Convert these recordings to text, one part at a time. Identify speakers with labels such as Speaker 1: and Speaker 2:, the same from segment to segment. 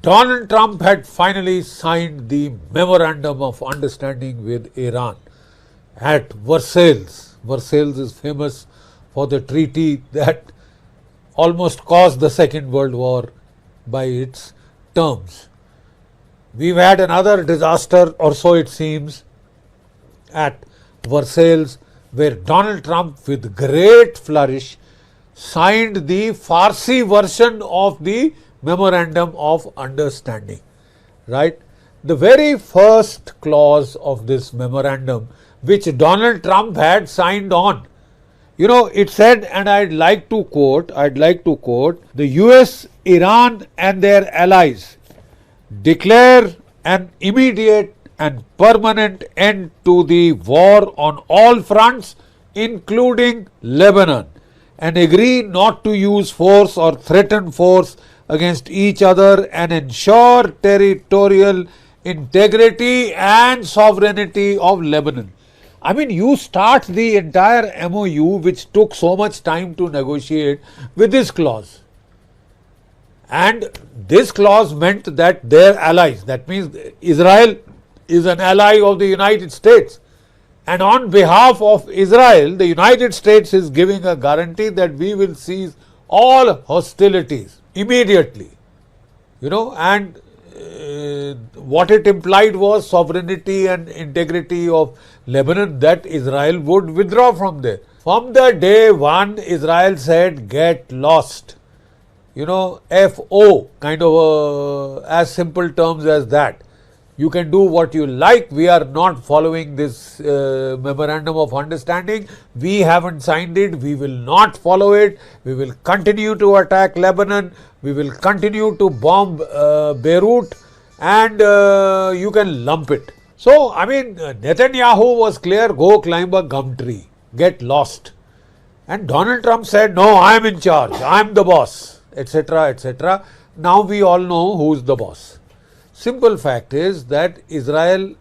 Speaker 1: Donald Trump had finally signed the Memorandum of Understanding with Iran at Versailles. Versailles is famous for the treaty that almost caused the Second World War by its terms. We've had another disaster, or so it seems, at Versailles, where Donald Trump, with great flourish, signed the Farsi version of the Memorandum of Understanding. Right? The very first clause of this memorandum, which Donald Trump had signed on, it said, and I'd like to quote, the US, Iran and their allies declare an immediate and permanent end to the war on all fronts, including Lebanon, and agree not to use force or threaten force against each other and ensure territorial integrity and sovereignty of Lebanon. I mean, you start the entire MOU, which took so much time to negotiate, with this clause. And this clause meant that their allies, that means Israel is an ally of the United States. And on behalf of Israel, the United States is giving a guarantee that we will cease all hostilities immediately. And what it implied was sovereignty and integrity of Lebanon, that Israel would withdraw from there. From the day one, Israel said, get lost. FO, kind of as simple terms as that. You can do what you like. We are not following this Memorandum of Understanding. We haven't signed it. We will not follow it. We will continue to attack Lebanon. We will continue to bomb Beirut, and you can lump it. So, Netanyahu was clear, go climb a gum tree, get lost. And Donald Trump said, no, I am in charge, I am the boss, etc., etc. Now we all know who's the boss. Simple fact is that Israel,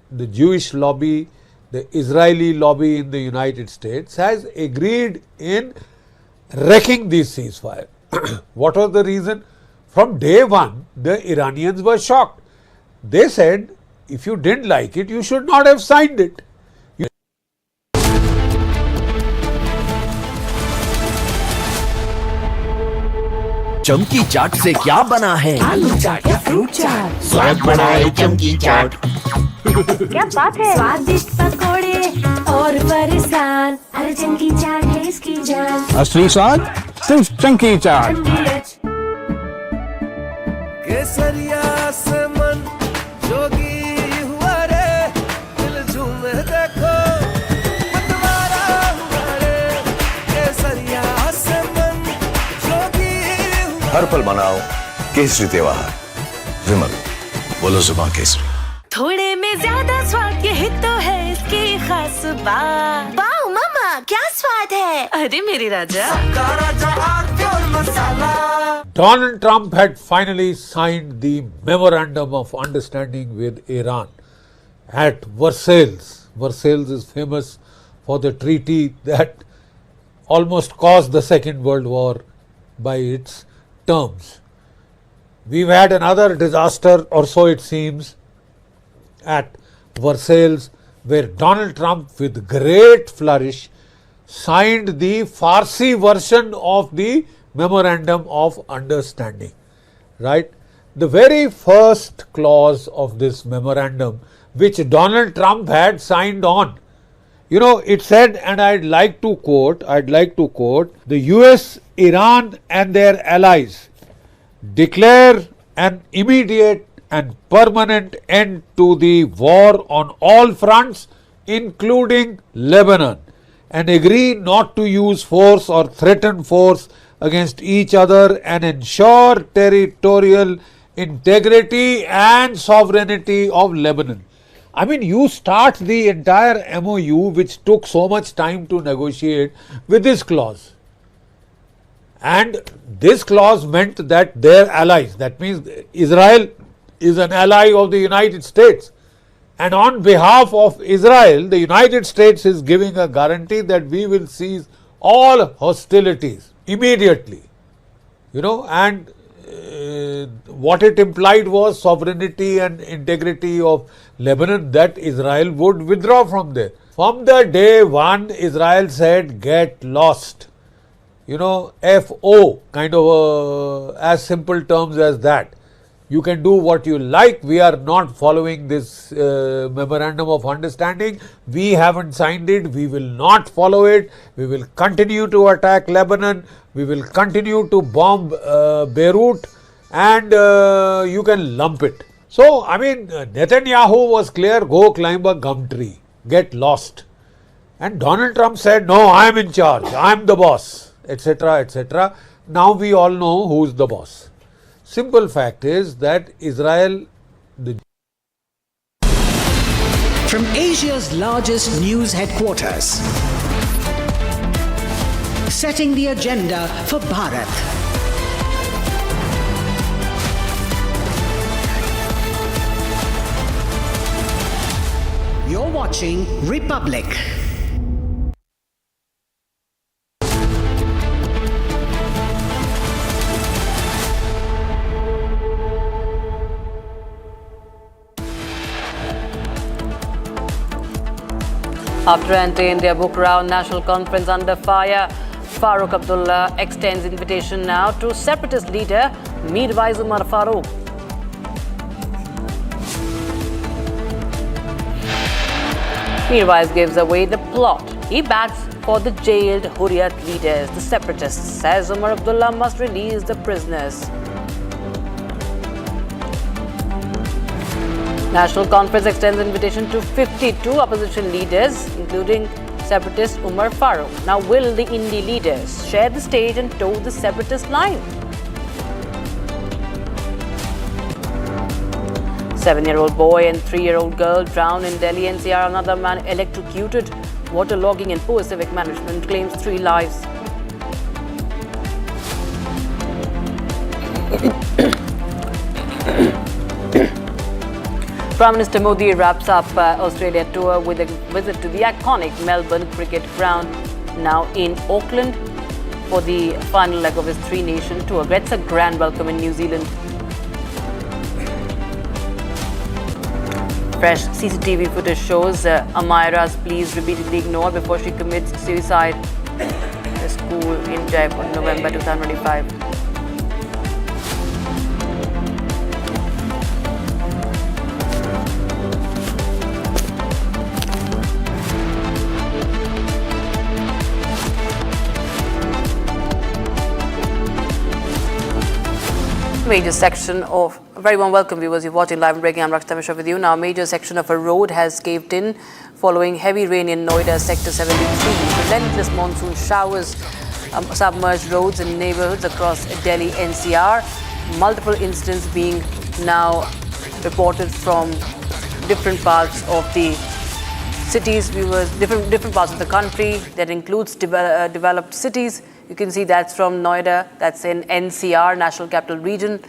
Speaker 1: the Jewish lobby, the Israeli lobby in the United States has agreed in wrecking this ceasefire. What was the reason? From day one, the Iranians were shocked. They said, if you didn't like it, you should not have signed it.
Speaker 2: चमकी चाट से क्या बना है?
Speaker 3: आलू चाट या fruit चाट,
Speaker 2: स्वाद बनाए चमकी चाट।
Speaker 3: क्या बात है? स्वादिष्ट पकोड़े और फरसान, अरे चमकी चाट है इसकी जान।
Speaker 4: असली स्वाद सिर्फ चमकी चाट।
Speaker 5: केसरिया से मन जोगी हुआ रे, दिल झूमे देखो मतवारा हुआ रे। केसरिया से मन जोगी
Speaker 6: हर पल मनाओ केसरी त्योहार। विमल, बोलो जुबान केसरी।
Speaker 3: थोड़े में ज्यादा स्वाद, यही तो है इसकी खास बात। वाओ मामा, क्या स्वाद है? अरे मेरे राजा,
Speaker 1: Donald Trump had finally signed the Memorandum of Understanding with Iran at Versailles. Versailles is famous for the treaty that almost caused the Second World War by its terms. We've had another disaster, or so it seems, at Versailles, where Donald Trump, with great flourish, signed the Farsi version of the Memorandum of Understanding. Right? The very first clause of this memorandum, which Donald Trump had signed on, it said, and I'd like to quote, the US, Iran and their allies declare an immediate and permanent end to the war on all fronts, including Lebanon, and agree not to use force or threaten force against each other and ensure territorial integrity and sovereignty of Lebanon. You start the entire MOU, which took so much time to negotiate, with this clause. And this clause meant that their allies, that means Israel is an ally of the United States. And on behalf of Israel, the United States is giving a guarantee that we will cease all hostilities immediately. And what it implied was sovereignty and integrity of Lebanon, that Israel would withdraw from there. From the day one, Israel said, get lost. You know, FO, kind of as simple terms as that. You can do what you like. We are not following this memorandum of understanding. We haven't signed it. We will not follow it. We will continue to attack Lebanon. We will continue to bomb Beirut, and you can lump it. So, I mean, Netanyahu was clear, go climb a gum tree, get lost. And Donald Trump said, no, I am in charge, I am the boss, etc., etc. Now we all know who is the boss. Simple fact is that Israel,
Speaker 7: From Asia's largest news headquarters, setting the agenda for Bharat. You're watching Republic.
Speaker 8: After anti-India book round, national conference under fire, Farooq Abdullah extends invitation now to separatist leader Mirwais Umar Farooq. Mirwais gives away the plot. He backs for the jailed Hurriyat leaders, the separatists, says Umar Abdullah must release the prisoners. National Conference extends invitation to 52 opposition leaders, including separatist Umar Farooq. Now, will the Indie leaders share the stage and toe the separatist line? 7-year-old boy and 3-year-old girl drowned in Delhi-NCR. Another man electrocuted. Waterlogging and poor civic management claims 3 lives. Prime Minister Modi wraps up Australia tour with a visit to the iconic Melbourne cricket ground, now in Auckland, for the final leg of his 3-nation tour. Gets a grand welcome in New Zealand. Fresh CCTV footage shows Amira's pleas repeatedly ignored before she commits suicide at a school in Jaipur in November 2025. Major section of a very warm welcome, viewers. You're watching live and breaking. I'm Rakshita Mishra with you now. Major section of a road has caved in following heavy rain in Noida Sector 73. Relentless monsoon showers submerged roads and neighborhoods across Delhi NCR. Multiple incidents being now reported from different parts of the cities, viewers, different parts of the country. That includes developed cities. You can see that's from Noida, that's in NCR, National Capital Region.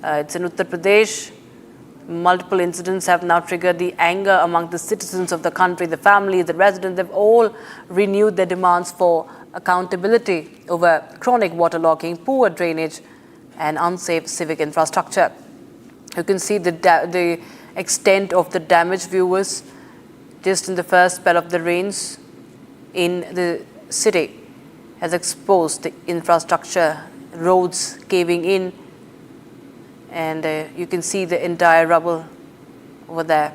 Speaker 8: It's in Uttar Pradesh. Multiple incidents have now triggered the anger among the citizens of the country, the families, the residents. They've all renewed their demands for accountability over chronic waterlogging, poor drainage, and unsafe civic infrastructure. You can see the extent of the damage, viewers, just in the first spell of the rains in the city. Has exposed the infrastructure, roads caving in, and you can see the entire rubble over there.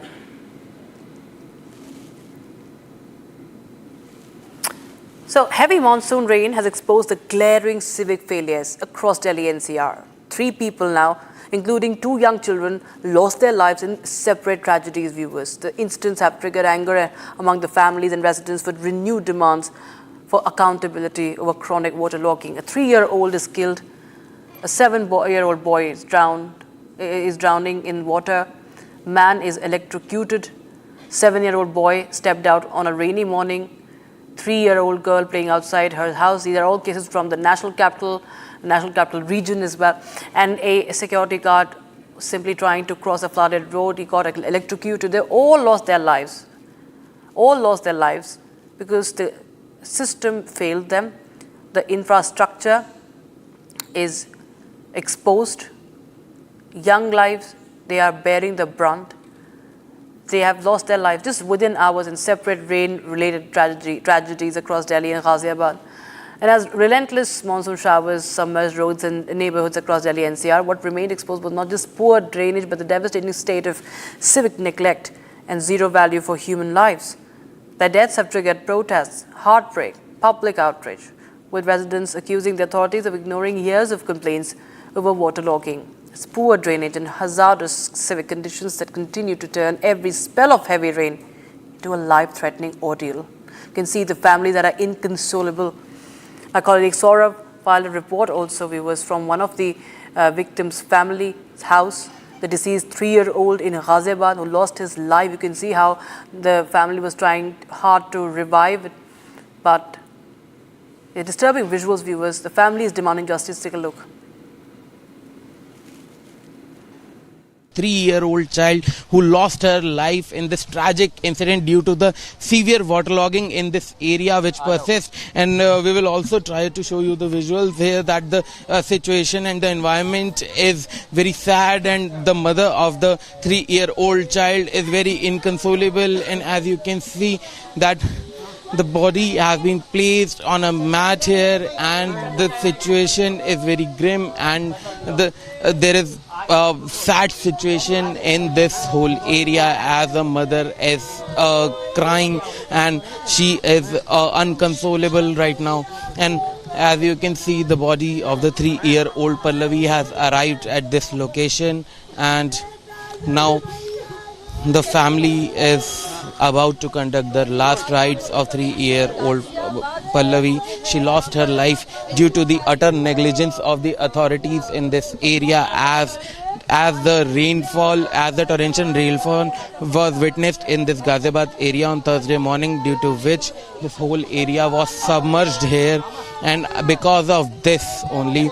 Speaker 8: So, heavy monsoon rain has exposed the glaring civic failures across Delhi NCR. 3 people now, including 2 young children, lost their lives in separate tragedies, viewers. The incidents have triggered anger among the families and residents with renewed demands for accountability over chronic waterlogging. A 3-year-old is killed. A 7-year-old boy is drowning in water. Man is electrocuted. 7-year-old boy stepped out on a rainy morning. 3-year-old girl playing outside her house. These are all cases from the National Capital Region as well. And a security guard simply trying to cross a flooded road. He got electrocuted. They all lost their lives. All lost their lives because the system failed them. The infrastructure is exposed, young lives, they are bearing the brunt. They have lost their lives just within hours in separate rain-related tragedies across Delhi and Ghaziabad. And as relentless monsoon showers submerged roads and neighborhoods across Delhi-NCR, what remained exposed was not just poor drainage, but the devastating state of civic neglect and zero value for human lives. Their deaths have triggered protests, heartbreak, public outrage, with residents accusing the authorities of ignoring years of complaints over waterlogging. It's poor drainage and hazardous civic conditions that continue to turn every spell of heavy rain into a life-threatening ordeal. You can see the families that are inconsolable. My colleague Saurabh filed a report also, viewers, from one of the victims' family's house, the deceased 3-year-old in Ghaziabad who lost his life. You can see how the family was trying hard to revive it, but the disturbing visuals, viewers. The family is demanding justice. Take a look.
Speaker 9: 3-year-old child who lost her life in this tragic incident due to the severe waterlogging in this area which persists. And we will also try to show you the visuals here that the situation and the environment is very sad, and the mother of the 3-year-old child is very inconsolable. And as you can see that the body has been placed on a mat here, and the situation is very grim, and there is a sad situation in this whole area as a mother is crying, and she is unconsolable right now. And as you can see, the body of the 3-year-old Pallavi has arrived at this location, and now the family is about to conduct the last rites of 3-year-old Pallavi. She lost her life due to the utter negligence of the authorities in this area as the torrential rainfall was witnessed in this Ghaziabad area on Thursday morning, due to which this whole area was submerged here. And because of this only,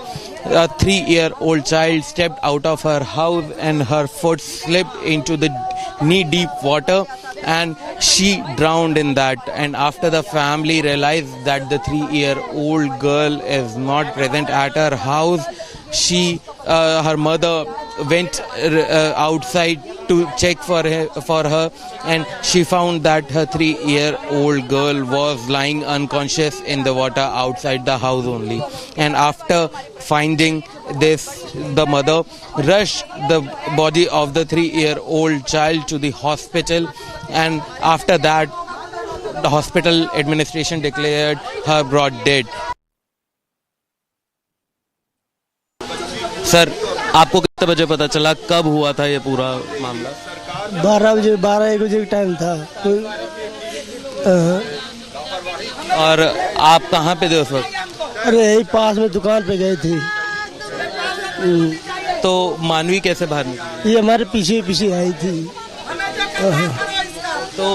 Speaker 9: a 3-year-old child stepped out of her house and her foot slipped into the knee-deep water, and she drowned in that. And after the family realized that the 3-year-old girl is not present at her house, her mother went outside to check for her, and she found that her 3-year-old girl was lying unconscious in the water outside the house only. And after finding this, the mother rushed the body of the 3-year-old child to the hospital, and after that the hospital administration declared her brought dead. Sir, आपको कितने बजे पता चला, कब हुआ था ये पूरा मामला?
Speaker 10: 12 बजे का टाइम था।
Speaker 9: और आप कहाँ पे थे उस वक्त?
Speaker 10: अरे यही पास में दुकान पे गए थे।
Speaker 9: तो मानवी कैसे बाहर निकली?
Speaker 10: ये हमारे पीछे आई थी।
Speaker 9: तो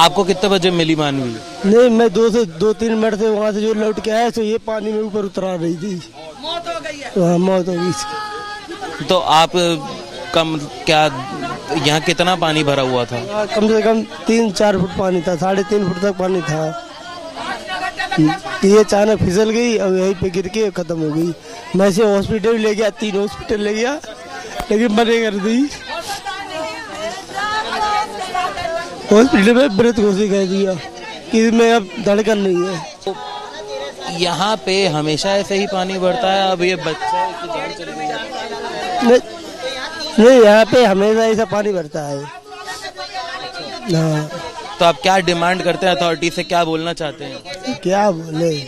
Speaker 9: आपको कितने बजे मिली मानवी?
Speaker 10: नहीं, मैं 2-3 मिनट से वहाँ से जो लौट के आया, तो ये पानी में ऊपर उतरा रही थी। मौत हो गई है। हाँ, मौत हो गई।
Speaker 9: तो आप कम क्या यहाँ कितना पानी भरा हुआ था?
Speaker 10: कम से कम 3-4 फुट पानी था, 3.5 फुट तक पानी था। ये अचानक फिसल गई और यहीं पे गिर के खत्म हो गई। मैं इसे हॉस्पिटल ले गया, 3 हॉस्पिटल ले गया, लेकिन मरे कर दी। हॉस्पिटल में मृत घोषित कर दिया कि मैं अब धड़कन नहीं है।
Speaker 9: तो यहाँ पे हमेशा ऐसे ही पानी बढ़ता है? अब ये बच्चा की जान चली गई?
Speaker 10: नहीं, यहाँ पे हमेशा ऐसा पानी बढ़ता है। हाँ।
Speaker 9: तो आप क्या डिमांड करते हैं अथॉरिटी से, क्या बोलना चाहते हैं?
Speaker 10: क्या बोले,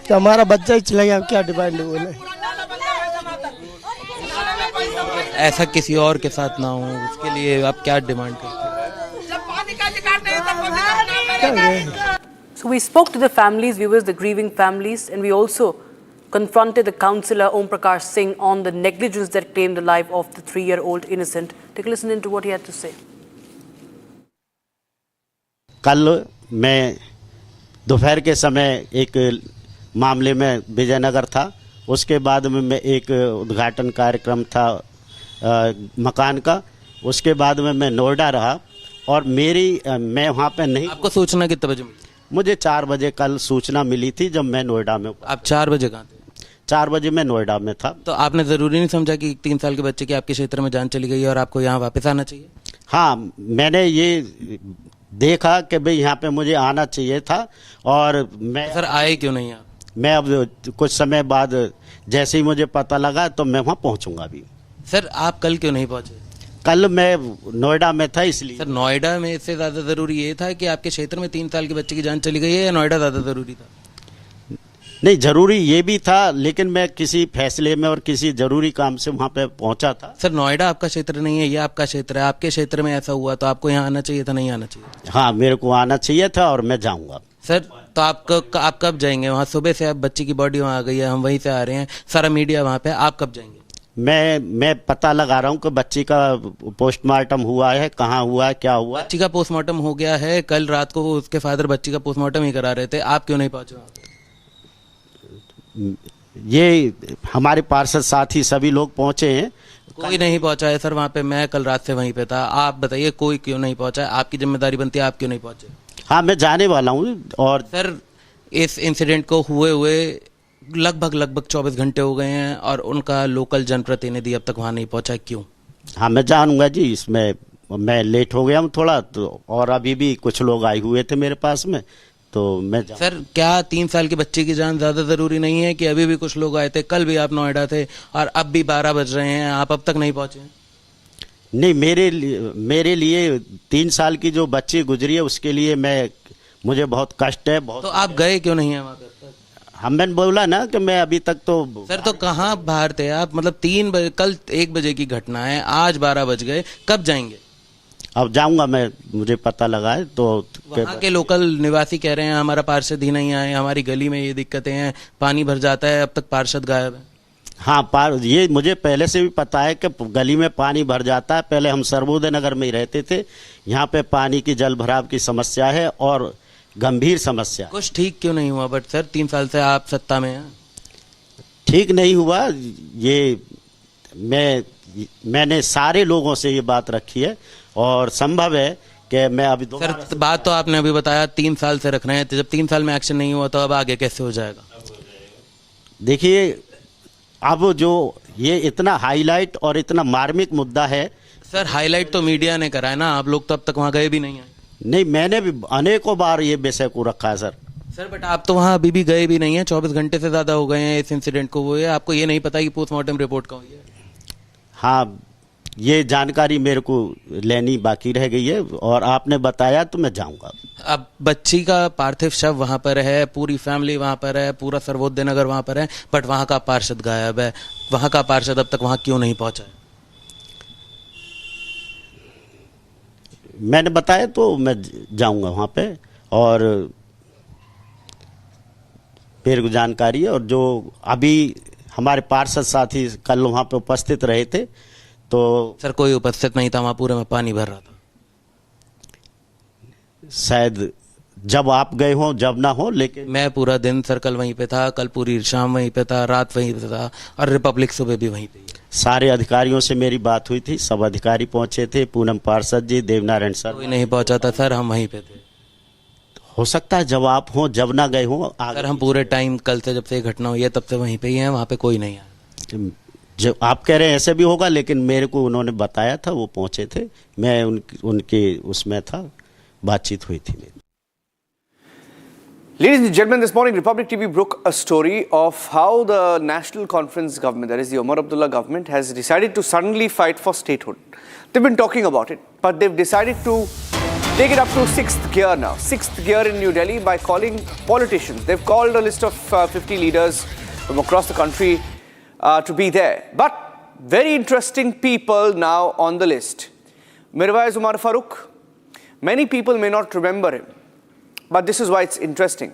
Speaker 10: तो हमारा बच्चा ही चला गया, क्या डिमांड बोले।
Speaker 9: ऐसा किसी और के साथ ना हो, उसके लिए आप क्या डिमांड करते हैं?
Speaker 8: So we spoke to the families, viewers, the grieving families, and we also confronted the councillor Om Prakash Singh on the negligence that claimed the life of the 3-year-old innocent. Take a listen into what he had to say.
Speaker 11: कल मैं दोपहर के समय एक मामले में विजयनगर था, उसके बाद में मैं एक उद्घाटन कार्यक्रम था मकान का, उसके बाद में मैं नोएडा रहा और मैं वहाँ पे नहीं।
Speaker 9: आपको सूचना कितने बजे मिली?
Speaker 11: मुझे 4 बजे कल सूचना मिली थी जब मैं नोएडा में।
Speaker 9: आप 4 बजे कहाँ थे?
Speaker 11: 4 बजे मैं नोएडा में था।
Speaker 9: तो आपने ज़रूरी नहीं समझा कि 3 साल के बच्चे की आपके क्षेत्र में जान चली गई है और आपको यहाँ वापस आना चाहिए?
Speaker 11: हाँ, मैंने ये देखा कि भाई यहाँ पे मुझे आना चाहिए था और मैं
Speaker 9: सर आए क्यों नहीं आप?
Speaker 11: मैं अब कुछ समय बाद जैसे ही मुझे पता लगा तो मैं वहाँ पहुँचूंगा अभी।
Speaker 9: सर आप कल क्यों नहीं पहुँचे?
Speaker 11: कल मैं नोएडा में था इसलिए।
Speaker 9: सर नोएडा में इससे ज़्यादा ज़रूरी ये था कि आपके क्षेत्र में 3 साल के बच्चे की जान चली गई है या नोएडा ज़्यादा ज़रूरी था?
Speaker 11: नहीं, जरूरी ये भी था, लेकिन मैं किसी फैसले में और किसी जरूरी काम से वहाँ पे पहुँचा था।
Speaker 9: सर नोएडा आपका क्षेत्र नहीं है, ये आपका क्षेत्र है। आपके क्षेत्र में ऐसा हुआ तो आपको यहाँ आना चाहिए था, नहीं आना चाहिए?
Speaker 11: हाँ, मेरे को आना चाहिए था और मैं जाऊँगा।
Speaker 9: सर तो आप कब जाएंगे वहाँ? सुबह से आप बच्ची की बॉडी वहाँ आ गई है, हम वहीं से आ रहे हैं, सारा मीडिया वहाँ पे, आप कब जाएंगे?
Speaker 11: मैं पता लगा रहा हूँ कि बच्ची का पोस्टमार्टम हुआ है, कहाँ हुआ है, क्या हुआ।
Speaker 9: बच्ची का पोस्टमार्टम हो गया है, कल रात को उसके फादर बच्ची का पोस्टमार्टम ही करा रहे थे, आप क्यों नहीं पहुँचे?
Speaker 11: ये हमारे पार्षद साथी सभी लोग पहुंचे हैं।
Speaker 9: कोई नहीं पहुंचा है सर वहाँ पे, मैं कल रात से वहीं पे था। आप बताइए कोई क्यों नहीं पहुंचा है? आपकी जिम्मेदारी बनती है, आप क्यों नहीं पहुंचे?
Speaker 11: हाँ, मैं जाने वाला हूँ। और
Speaker 9: सर इस इंसिडेंट को हुए लगभग 24 घंटे हो गए हैं और उनका लोकल जनप्रतिनिधि अब तक वहाँ नहीं पहुंचा, क्यों?
Speaker 11: हाँ, मैं जानूंगा जी, इसमें मैं लेट हो गया हूँ थोड़ा तो, और अभी भी कुछ लोग आए हुए थे मेरे पास में, तो मैं
Speaker 9: सर क्या 3 साल के बच्चे की जान ज्यादा जरूरी नहीं है कि अभी भी कुछ लोग आए थे, कल भी आप नोएडा थे और अब भी 12 बज रहे हैं, आप अब तक नहीं पहुंचे?
Speaker 11: नहीं, मेरे लिए 3 साल की जो बच्ची गुजरी है उसके लिए मुझे बहुत कष्ट है। बहुत।
Speaker 9: तो आप गए क्यों नहीं है वहाँ पे?
Speaker 11: मैंने बोला ना कि मैं अभी तक तो।
Speaker 9: सर तो कहाँ बाहर थे आप? मतलब 3 बजे, कल 1 बजे की घटना है, आज 12 बज गए, कब जाएंगे?
Speaker 11: अब जाऊंगा मैं, मुझे पता लगा है तो।
Speaker 9: वहाँ के लोकल निवासी कह रहे हैं हमारा पार्षद ही नहीं आए, हमारी गली में ये दिक्कतें हैं, पानी भर जाता है, अब तक पार्षद गायब है।
Speaker 11: हाँ, ये मुझे पहले से भी पता है कि गली में पानी भर जाता है। पहले हम सर्वोदय नगर में ही रहते थे, यहाँ पे पानी की जल भराव की समस्या है और गंभीर समस्या।
Speaker 9: कुछ ठीक क्यों नहीं हुआ? बट सर 3 साल से आप सत्ता में हैं। ठीक
Speaker 11: नहीं हुआ, ये मैंने सारे लोगों से ये बात रखी है और संभव है कि मैं अभी
Speaker 9: सर बात तो आपने अभी बताया 3 साल से रख रहे हैं, तो जब 3 साल में एक्शन नहीं हुआ तो अब आगे कैसे हो जाएगा?
Speaker 11: देखिए, अब जो ये इतना हाईलाइट और इतना मार्मिक मुद्दा है।
Speaker 9: सर हाईलाइट तो मीडिया ने करा है ना, आप लोग तो अब तक वहाँ गए भी नहीं हैं।
Speaker 11: नहीं, मैंने भी अनेकों बार ये विषय को रखा है सर।
Speaker 9: बट आप तो वहाँ अभी भी गए भी नहीं हैं, 24 घंटे से ज्यादा हो गए हैं इस इंसिडेंट को हुए, आपको ये नहीं पता कि पोस्टमार्टम रिपोर्ट कहाँ हुई है?
Speaker 11: हाँ, ये जानकारी मेरे को लेनी बाकी रह गई है और आपने बताया तो मैं जाऊंगा।
Speaker 9: अब बच्ची का पार्थिव शव वहां पर है, पूरी फैमिली वहां पर है, पूरा सर्वोदय नगर वहां पर है, बट वहां का पार्षद गायब है। वहां का पार्षद अब तक वहां क्यों नहीं पहुंचा है?
Speaker 11: मैंने बताया तो मैं जाऊंगा वहां पे और मेरे को जानकारी है। और जो अभी हमारे पार्षद साथी कल वहां पे उपस्थित रहे थे तो।
Speaker 9: सर कोई उपस्थित नहीं था वहां, पूरे में पानी भर रहा था।
Speaker 11: शायद जब आप गए हो जब ना हो, लेकिन
Speaker 9: मैं पूरा दिन सर कल वहीं पे था, कल पूरी शाम वहीं पे था, रात वहीं पे था और रिपब्लिक सुबह भी वहीं पे।
Speaker 11: सारे अधिकारियों से मेरी बात हुई थी, सब अधिकारी पहुंचे थे, पूनम पार्षद जी, देवनारायण सर।
Speaker 9: कोई नहीं पहुंचा था सर, हम वहीं पे थे।
Speaker 11: हो सकता है जब आप हो जब ना गए हो।
Speaker 9: सर हम पूरे टाइम कल से जब से ये घटना हुई है तब से वहीं पे ही हैं, वहाँ पे कोई नहीं आया।
Speaker 11: जो आप कह रहे हैं ऐसे भी होगा, लेकिन मेरे को उन्होंने बताया था, वो पहुंचे थे, मैं उनके उसमें था, बातचीत हुई थी मेरी।
Speaker 12: Ladies and gentlemen, this morning Republic TV broke a story of how the National Conference government, that is the Omar Abdullah government, has decided to suddenly fight for statehood. They've been talking about it, but they've decided to take it up to 6th gear now. 6th gear in New Delhi by calling politicians. They've called a list of 50 leaders from across the country to be there. But very interesting people now on the list. Mirwais Umar Farooq. Many people may not remember him. But this is why it's interesting.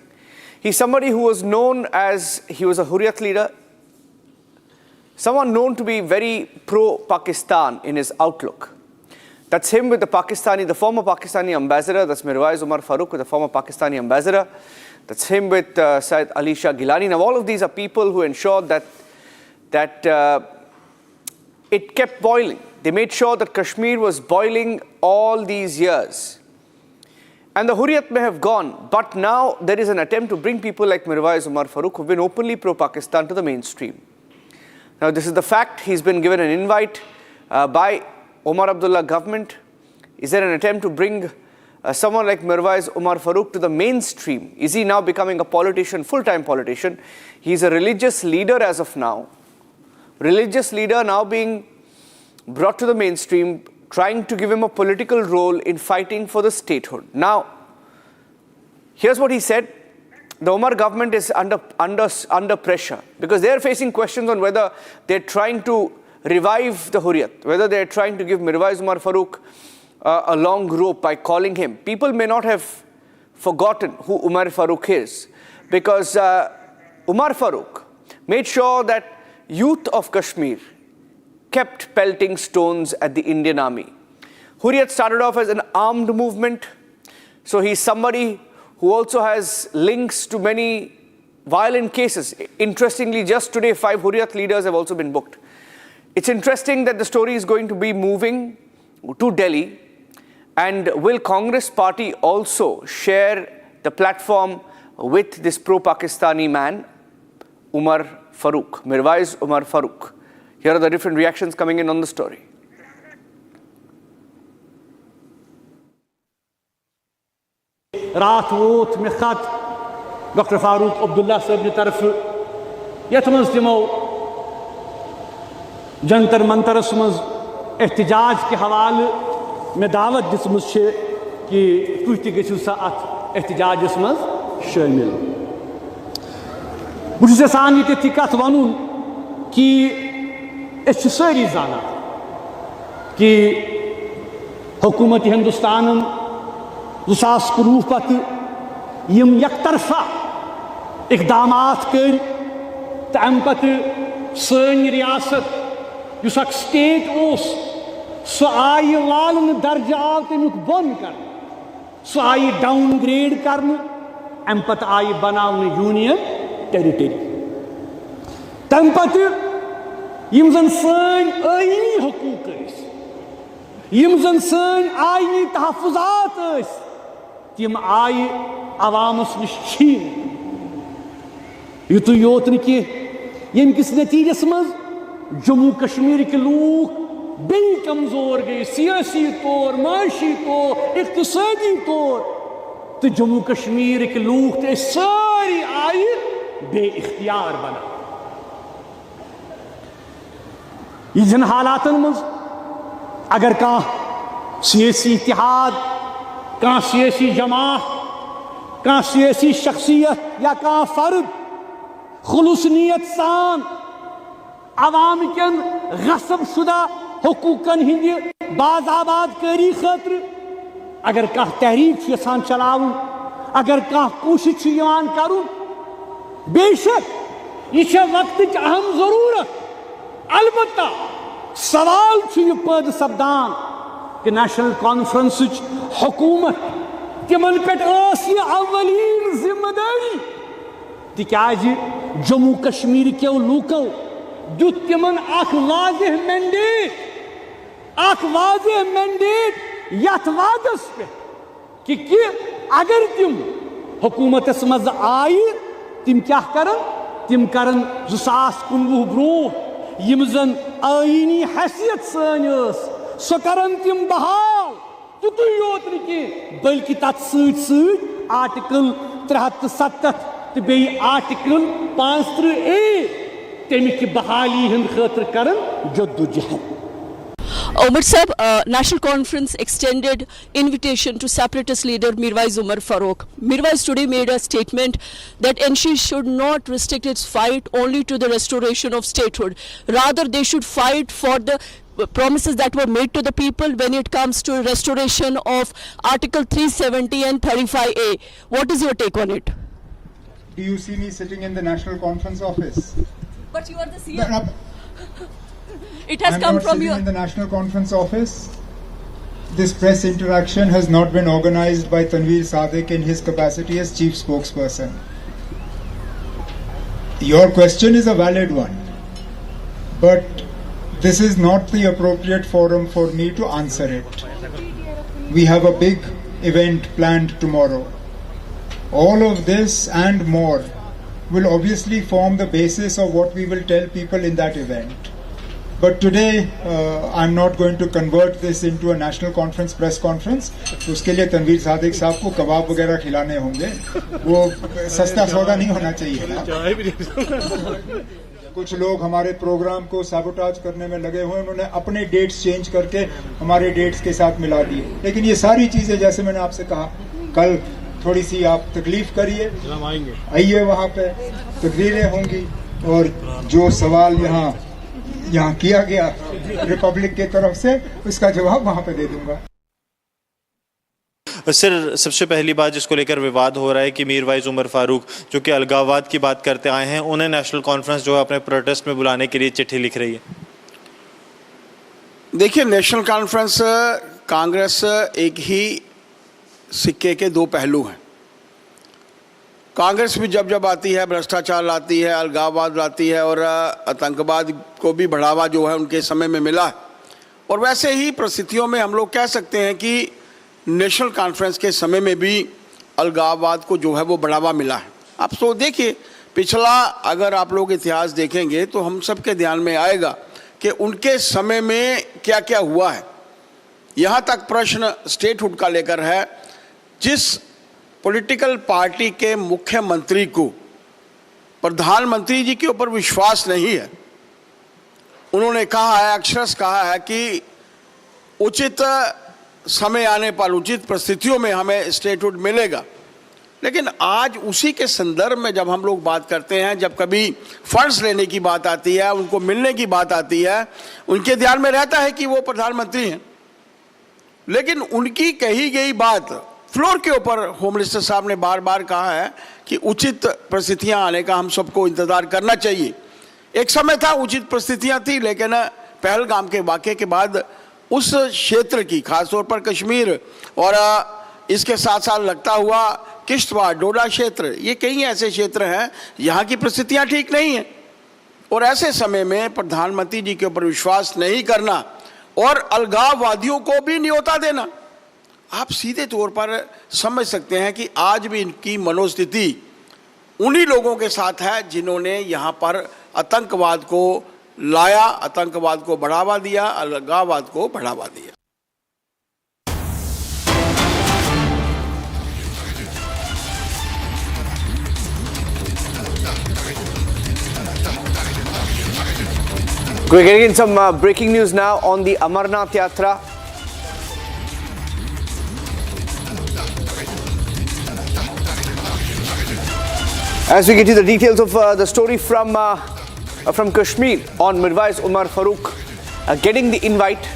Speaker 12: He's somebody who was known as, he was a Hurriyat leader, someone known to be very pro-Pakistan in his outlook. That's him with the former Pakistani ambassador, that's Mirwais Umar Farooq with the former Pakistani ambassador. That's him with Syed Ali Shah Gilani. Now all of these are people who ensured that it kept boiling. They made sure that Kashmir was boiling all these years. And the Hurriyat may have gone, but now there is an attempt to bring people like Mirwais Umar Farooq, who've been openly pro-Pakistan, to the mainstream. Now, this is the fact. He's been given an invite by Omar Abdullah government. Is there an attempt to bring someone like Mirwais Umar Farooq to the mainstream? Is he now becoming a politician, full-time politician? He's a religious leader as of now. Religious leader now being brought to the mainstream, trying to give him a political role in fighting for the statehood. Now, here's what he said. The Umar government is under pressure because they're facing questions on whether they're trying to revive the Hurriyat, whether they're trying to give Mirwais Umar Farooq a long rope by calling him. People may not have forgotten who Umar Farooq is because Umar Farooq made sure that youth of Kashmir kept pelting stones at the Indian army. Hurriyat started off as an armed movement, so he's somebody who also has links to many violent cases. Interestingly, just today, 5 Hurriyat leaders have also been booked. It's interesting that the story is going to be moving to Delhi, and will Congress party also share the platform with this pro-Pakistani man, Umar Farooq, Mirwais Umar Farooq? Here are the different reactions coming in on the story.
Speaker 13: रात वोत में खत doctor Farooq Abdullah साहब की तरफ यथ मज तमो जंतर मंतरस मज एहतजाज के हवाले में दावत दिसम कि तुह तु गो सा अत एहतजाजस मज शामिल। बहुत यसान ये कत वन कि सारी जाना कि हुकूमत हिंदुस्तान 2019 पत यम यकतरफा इकदामात कर तो अम पत सन रियासत युस अक स्टेट ओस सो आई लालन दर्जा आव तमुक बन कर सो आई डाउनग्रेड कर अम पत आई बनावन यूनियन टेरिटरी तम पत यम जन सन आईनी हकूक यम जन सन आईनी तहफुजात तम आय अवामस नश छीन युत योत कि यम किस नतीजस मज जम्मू कश्मीर के लूख बे कमजोर गए सियासी तौर, माशी तौर, इक्तिसादी तौर, तो जम्मू कश्मीर के लूख तो सारी आय बे इख्तियार बना। इन हालात मज अगर कह सियासी इत्तेहाद, कह सियासी जमात, कह सियासी शख्सियत या कह फर्द खुलूस नियत सान अवाम कन गसब शुदा हुकूकन हिंद बाज़ाबाद करी खतर अगर कह तहरीक यसान चलावन, अगर कह कोशिश करुन, बेशक यह वक्त अहम जरूरत। अलबत्ता सवाल यह पद सपदान कि नेशनल कॉन्फ्रेंस हुकूमत तिमन पे अवलीन जिम्मेदारी तिकाज जम्मू कश्मीर के लूको दुत तिमन वाज़ेह मैंडेट यथ वादस पे कि अगर तिम हुकूमत मज आय तिम क्या करन, तिम करन 2019 ब्रोह यम जन आईनी हैसियत सन सो करन तिम बहाल तुतु योत कि बल्कि तथ सत आर्टिकल 370 तो बे आर्टिकल 35A तमिक बहाली हिंद खतर करन जद्दोजहद।
Speaker 14: Omar Sahib, National Conference extended invitation to separatist leader Mirwais Umar Farooq. Mirwais today made a statement that NC should not restrict its fight only to the restoration of statehood. Rather, they should fight for the promises that were made to the people when it comes to restoration of Article 370 and 35A. What is your take on it?
Speaker 15: Do you see me sitting in the National Conference office?
Speaker 14: But you are the CEO. It has come from you.
Speaker 15: In the National Conference office. This press interaction has not been organized by Tanveer Sadiq in his capacity as chief spokesperson. Your question is a valid one, but this is not the appropriate forum for me to answer it. We have a big event planned tomorrow. All of this and more will obviously form the basis of what we will tell people in that event. But today, I'm not going to convert this into a national conference, press conference. उसके लिए तनवीर सादिक साहब को कबाब वगैरह खिलाने होंगे. वो सस्ता सौदा नहीं होना चाहिए ना. कुछ लोग हमारे प्रोग्राम को साबोटाज करने में लगे हुए, उन्होंने अपने डेट्स चेंज करके हमारे डेट्स के साथ मिला दिए. लेकिन ये सारी चीजें, जैसे मैंने आपसे कहा, कल थोड़ी सी आप तकलीफ करिए, आइए वहाँ पे तकरीरें होंगी और जो सवाल यहाँ किया गया रिपब्लिक के तरफ से, उसका जवाब वहाँ पे दे दूंगा.
Speaker 16: सर, सबसे पहली बात जिसको लेकर विवाद हो रहा है कि मीरवाइज उमर फारूक जो कि अलगाववाद की बात करते आए हैं, उन्हें नेशनल कॉन्फ्रेंस जो है अपने प्रोटेस्ट में बुलाने के लिए चिट्ठी लिख रही है.
Speaker 17: देखिए, नेशनल कॉन्फ्रेंस, कांग्रेस एक ही सिक्के के दो पहलू हैं. कांग्रेस भी जब आती है भ्रष्टाचार लाती है, अलगाववाद लाती है और आतंकवाद को भी बढ़ावा जो है उनके समय में मिला है. और वैसे ही परिस्थितियों में हम लोग कह सकते हैं कि नेशनल कॉन्फ्रेंस के समय में भी अलगाववाद को जो है वो बढ़ावा मिला है. आप तो देखिए, पिछला अगर आप लोग इतिहास देखेंगे तो हम सबके ध्यान में आएगा कि उनके समय में क्या क्या हुआ है. यहाँ तक प्रश्न स्टेटहुड का लेकर है. जिस पॉलिटिकल पार्टी के मुख्यमंत्री को प्रधानमंत्री जी के ऊपर विश्वास नहीं है, उन्होंने कहा है, अक्षरशः कहा है कि उचित समय आने पर, उचित परिस्थितियों में हमें स्टेटहुड मिलेगा. लेकिन आज उसी के संदर्भ में जब हम लोग बात करते हैं, जब कभी फंड्स लेने की बात आती है, उनको मिलने की बात आती है, उनके ध्यान में रहता है कि वो प्रधानमंत्री हैं. लेकिन उनकी कही गई बात फ्लोर के ऊपर होम मिनिस्टर साहब ने बार बार कहा है कि उचित परिस्थितियां आने का हम सबको इंतज़ार करना चाहिए. एक समय था उचित परिस्थितियां थी, लेकिन पहलगाम के वाक़े के बाद उस क्षेत्र की, खासतौर पर कश्मीर और इसके साथ साथ लगता हुआ किश्तवाड़, डोडा क्षेत्र, ये कई ऐसे क्षेत्र हैं यहाँ की परिस्थितियाँ ठीक नहीं हैं. और ऐसे समय में प्रधानमंत्री जी के ऊपर विश्वास नहीं करना और अलगाववादियों को भी न्योता देना, आप सीधे तौर पर समझ सकते हैं कि आज भी इनकी मनोस्थिति उन्हीं लोगों के साथ है जिन्होंने यहाँ पर आतंकवाद को लाया, आतंकवाद को बढ़ावा दिया, अलगाववाद को बढ़ावा दिया.
Speaker 12: We're getting in some breaking news now on the Amarnath Yatra. As we get you the details of the story from Kashmir on Mirwais Umar Farooq getting the invite.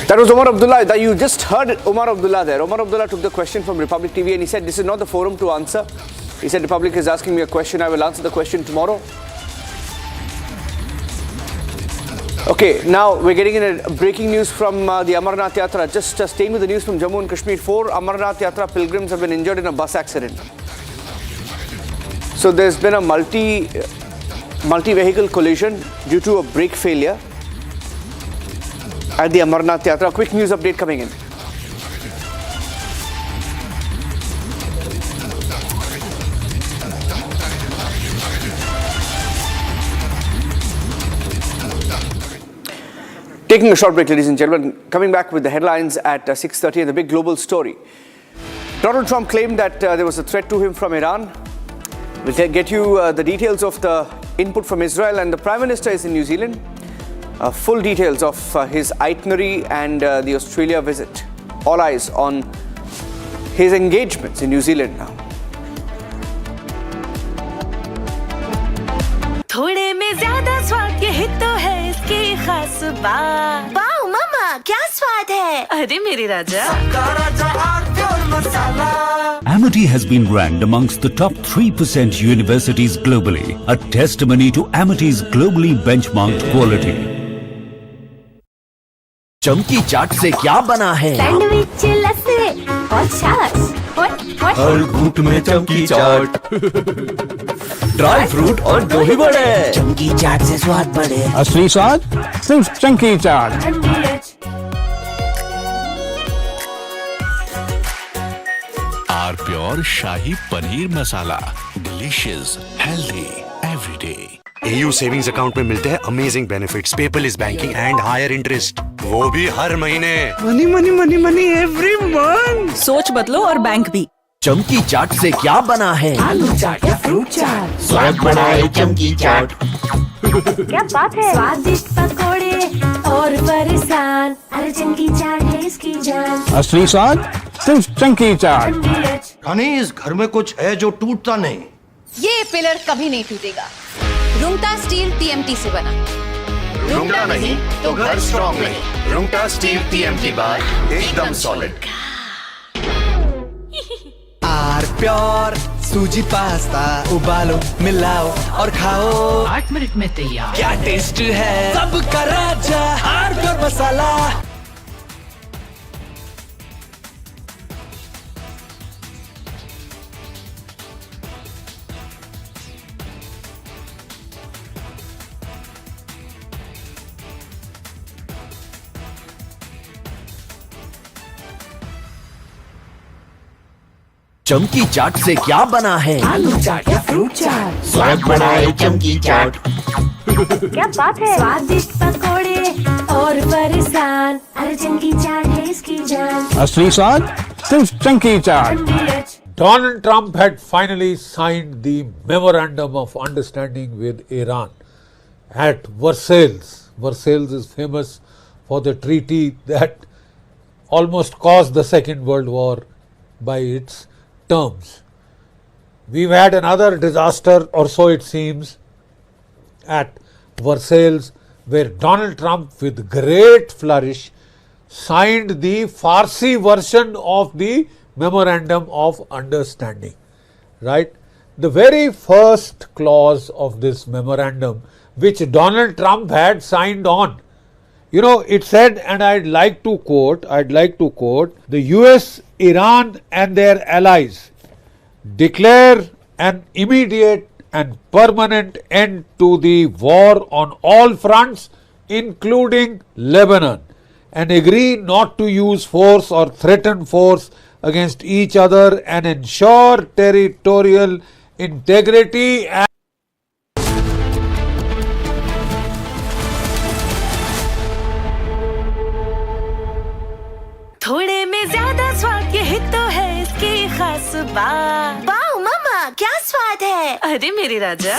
Speaker 12: That was Omar Abdullah. That you just heard Omar Abdullah there. Omar Abdullah took the question from Republic TV and he said, this is not the forum to answer. He said, Republic is asking me a question. I will answer the question tomorrow. Okay, now we're getting in a breaking news from the Amarnath Yatra. Just staying with the news from Jammu and Kashmir. 4 Amarnath Yatra pilgrims have been injured in a bus accident. So there's been a multi-vehicle collision due to a brake failure at the Amarnath Yatra. Quick news update coming in. Taking a short break, ladies and gentlemen. Coming back with the headlines at 6:30 and the big global story. Donald Trump claimed that there was a threat to him from Iran. We'll get you the details of the input from Israel, and the Prime Minister is in New Zealand. Full details of his itinerary and the Australia visit. All eyes on his engagements in New Zealand now.
Speaker 3: थोड़े में ज्यादा स्वाद ये हित तो है इसकी खास बात. वाओ मामा, क्या स्वाद है. अरे मेरे राजा.
Speaker 18: Amity has been ranked amongst the top 3% universities globally, a testimony to Amity's globally benchmarked quality.
Speaker 2: चमकी चाट से क्या बना है?
Speaker 19: सैंडविच, लस्सी और छाछ.
Speaker 2: हर घूंट में चमकी चाट. ड्राई फ्रूट और दो ही बड़े, चंकी चाट से स्वाद बढ़े।
Speaker 4: असली स्वाद सिर्फ chunky chaat.
Speaker 20: R pure shahi paneer masala, delicious, healthy everyday.
Speaker 6: AU savings account में मिलते हैं amazing benefits, paperless banking and higher interest, वो भी हर महीने।
Speaker 10: Money money money money every month.
Speaker 14: सोच बदलो और बैंक भी।
Speaker 2: चमकी चाट से क्या बना है?
Speaker 3: आलू चाट या फ्रूट चाट,
Speaker 2: स्वाद बढ़ाए चमकी चाट।
Speaker 19: क्या बात है, स्वादिष्ट पकोड़े और परेशान, अरे चंकी चाट है इसकी जान।
Speaker 4: असली स्वाद सिर्फ चंकी चाट।
Speaker 2: हनी, इस घर में कुछ है जो टूटता नहीं।
Speaker 3: ये पिलर कभी नहीं टूटेगा, रुंगटा स्टील TMT से बना।
Speaker 6: रुंगटा नहीं तो घर स्ट्रॉन्ग नहीं। रुंगटा स्टील TMT बार एकदम सॉलिड।
Speaker 5: आर प्योर सूजी पास्ता, उबालो मिलाओ और खाओ,
Speaker 7: 8 मिनट में तैयार।
Speaker 5: क्या टेस्ट है, सबका राजा आर प्योर मसाला।
Speaker 2: चमकी चाट से क्या बना है?
Speaker 3: आलू चाट या फ्रूट चाट,
Speaker 2: स्वाद बढ़ाए चमकी चाट।
Speaker 19: क्या बात है, स्वादिष्ट पकोड़े और परेशान, अरे चंकी चाट है इसकी जान।
Speaker 4: असली स्वाद सिर्फ chunky chaat.
Speaker 1: Donald Trump had finally signed the memorandum of understanding with Iran at Versailles. Versailles is famous for the treaty that almost caused the Second World War by its terms. We've had another disaster, or so it seems, at Versailles, where Donald Trump, with great flourish, signed the Farsi version of the Memorandum of Understanding. Right? The very first clause of this memorandum, which Donald Trump had signed on, you know, it said, and I'd like to quote, the US, Iran and their allies declare an immediate and permanent end to the war on all fronts, including Lebanon, and agree not to use force or threaten force against each other and ensure territorial integrity and
Speaker 3: थोड़े में ज्यादा स्वाद, यही तो है इसकी खास बात।
Speaker 19: वाओ मम्मा, क्या स्वाद है,
Speaker 3: अरे मेरे राजा।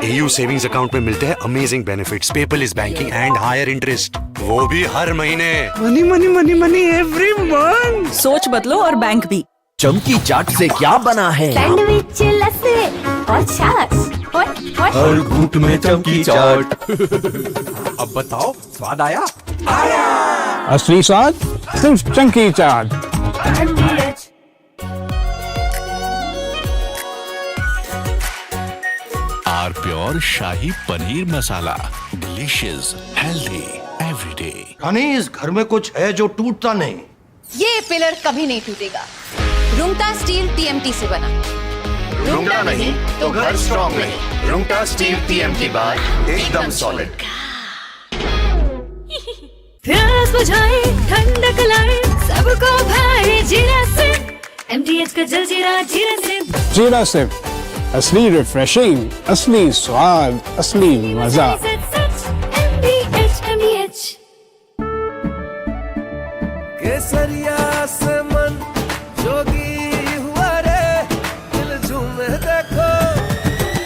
Speaker 6: AU सेविंग्स अकाउंट में मिलते हैं amazing benefits, paperless banking and higher interest, वो भी हर महीने।
Speaker 10: Money money money money every month.
Speaker 14: सोच बदलो और बैंक भी।
Speaker 2: चमकी चाट से क्या बना है?
Speaker 19: सैंडविच, लस्सी और छाछ।
Speaker 2: हर घूंट में चमकी चाट।
Speaker 20: अब बताओ, स्वाद आया?
Speaker 4: असली स्वाद सिर्फ chunky chaat.
Speaker 20: R pure shahi paneer masala, delicious, healthy everyday.
Speaker 2: Honey, इस घर में कुछ है जो टूटता नहीं।
Speaker 3: ये पिलर कभी नहीं टूटेगा, रुंगटा स्टील TMT से बना।
Speaker 6: रुंगटा नहीं तो घर स्ट्रॉन्ग नहीं। रुंगटा स्टील TMT बार एकदम सॉलिड।
Speaker 3: प्यास बुझाए, ठंडक लाए, सबको भाए जीरा से। MTH का जलजीरा जीरा से।
Speaker 4: जीरा सिर्फ असली रिफ्रेशिंग, असली स्वाद, असली मजा।
Speaker 3: MTH।
Speaker 5: केसरिया से मन जोगी हुआ रे, दिल झूमे देखो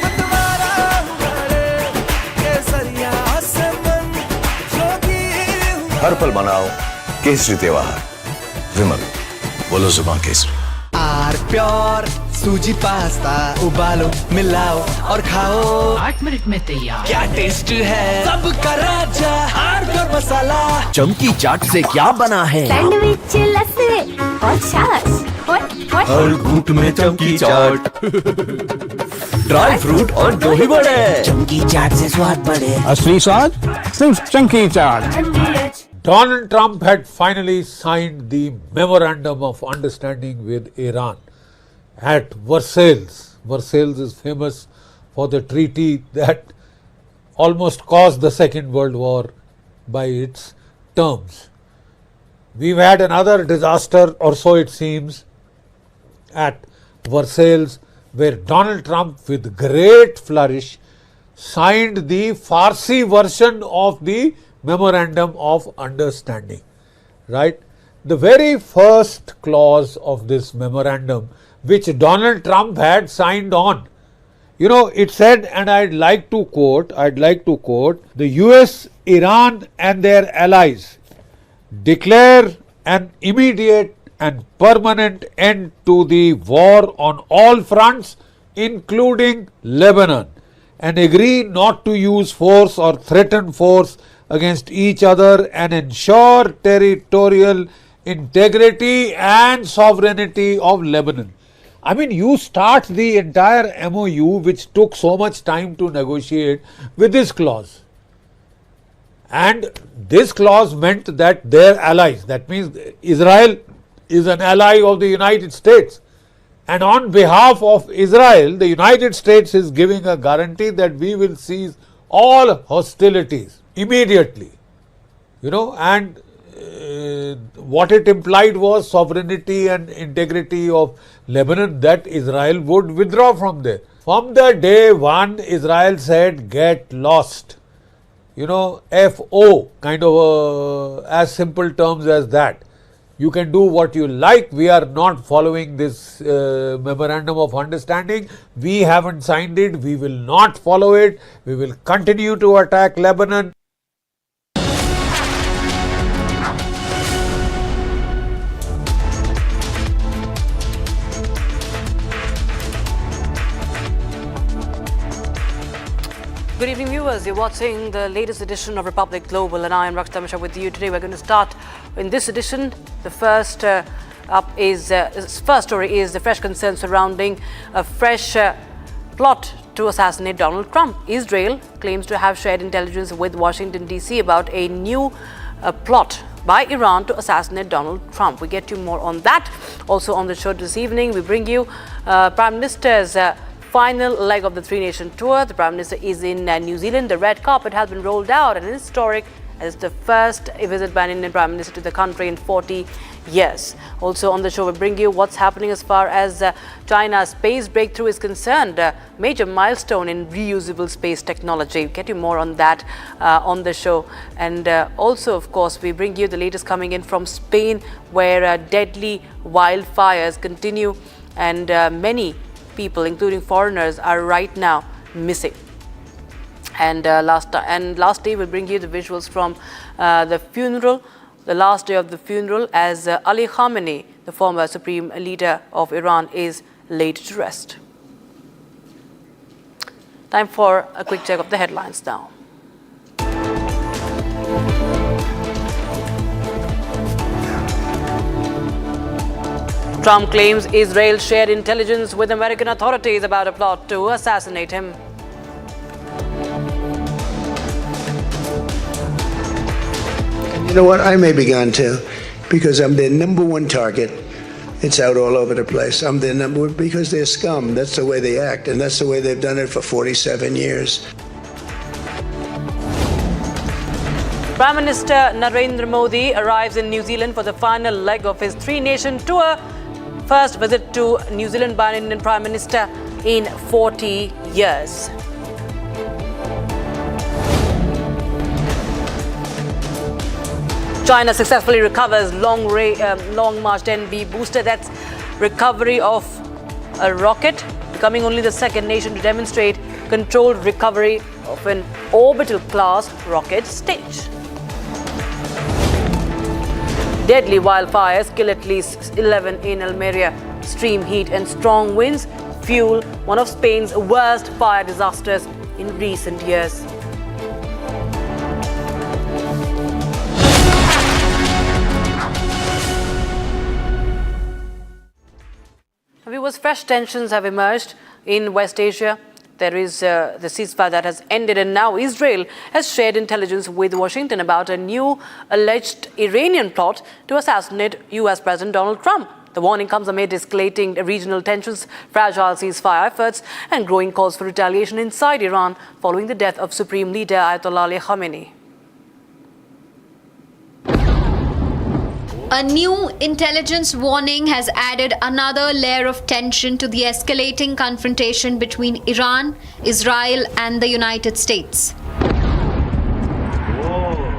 Speaker 5: मतवारा हुआ रे। केसरिया से मन जोगी हुआ।
Speaker 6: हर पल मनाओ केसरी त्योहार, विमल बोलो जुबान केसरी।
Speaker 5: आर प्योर सूजी पास्ता, उबालो मिलाओ और खाओ,
Speaker 7: 8 मिनट में तैयार।
Speaker 5: क्या टेस्ट है, सबका राजा आर प्योर मसाला।
Speaker 2: चमकी चाट से क्या बना है?
Speaker 19: सैंडविच, लस्सी और छाछ।
Speaker 2: हर घूंट में चमकी चाट। ड्राई फ्रूट और दो ही बड़े, चमकी चाट से स्वाद बढ़े।
Speaker 4: असली स्वाद सिर्फ chunky chaat.
Speaker 1: Donald Trump had finally signed the Memorandum of Understanding with Iran at Versailles. Versailles is famous for the treaty that almost caused the Second World War by its terms. We've had another disaster, or so it seems, at Versailles, where Donald Trump, with great flourish, signed the Farsi version of the Memorandum of Understanding. Right? The very first clause of this memorandum, which Donald Trump had signed on, you know, it said, and I'd like to quote, the US, Iran and their allies declare an immediate and permanent end to the war on all fronts, including Lebanon, and agree not to use force or threaten force against each other and ensure territorial integrity and sovereignty of Lebanon. I mean, you start the entire MOU, which took so much time to negotiate, with this clause. And this clause meant that their allies, that means Israel is an ally of the United States. And on behalf of Israel, the United States is giving a guarantee that we will cease all hostilities immediately. You know, and what it implied was sovereignty and integrity of Lebanon, that Israel would withdraw from there. From the day one, Israel said, get lost. You know, FO, kind of as simple terms as that. You can do what you like. We are not following this Memorandum of Understanding. We haven't signed it. We will not follow it. We will continue to attack Lebanon.
Speaker 8: Good evening, viewers. You're watching the latest edition of Republic Global, and I am Rakshita Mishra with you today. We're going to start in this edition. The first first story is the fresh concern surrounding a fresh plot to assassinate Donald Trump. Israel claims to have shared intelligence with Washington, D.C. about a new plot by Iran to assassinate Donald Trump. We get you more on that. Also on the show this evening, we bring you Prime Minister's final leg of the three-nation tour. The Prime Minister is in New Zealand. The red carpet has been rolled out, and it's historic as the first visit by an Indian Prime Minister to the country in 40 years. Also on the show, we bring you what's happening as far as China's space breakthrough is concerned. Major milestone in reusable space technology. Get you more on that on the show. And also, of course, we bring you the latest coming in from Spain, where deadly wildfires continue, and many people, including foreigners, are right now missing. And lastly, we'll bring you the visuals from the funeral, the last day of the funeral, as Ali Khamenei, the former supreme leader of Iran, is laid to rest. Time for a quick check of the headlines now. Trump claims Israel shared intelligence with American authorities about a plot to assassinate him.
Speaker 21: You know what? I may be gone too, because I'm their number one target. It's out all over the place. I'm their number one because they're scum. That's the way they act, and that's the way they've done it for 47 years.
Speaker 8: Prime Minister Narendra Modi arrives in New Zealand for the final leg of his three-nation tour. First visit to New Zealand by an Indian Prime Minister in 40 years. China successfully recovers Long March 10B booster. That's recovery of a rocket, becoming only the second nation to demonstrate controlled recovery of an orbital class rocket stage. Deadly wildfires kill at least 11 in Almeria. Extreme heat and strong winds fuel one of Spain's worst fire disasters in recent years. Viewers, fresh tensions have emerged in West Asia. There is the ceasefire that has ended, and now Israel has shared intelligence with Washington about a new alleged Iranian plot to assassinate US President Donald Trump. The warning comes amid escalating regional tensions, fragile ceasefire efforts, and growing calls for retaliation inside Iran following the death of Supreme Leader Ayatollah Ali Khamenei.
Speaker 9: A new intelligence warning has added another layer of tension to the escalating confrontation between Iran, Israel, and the United States.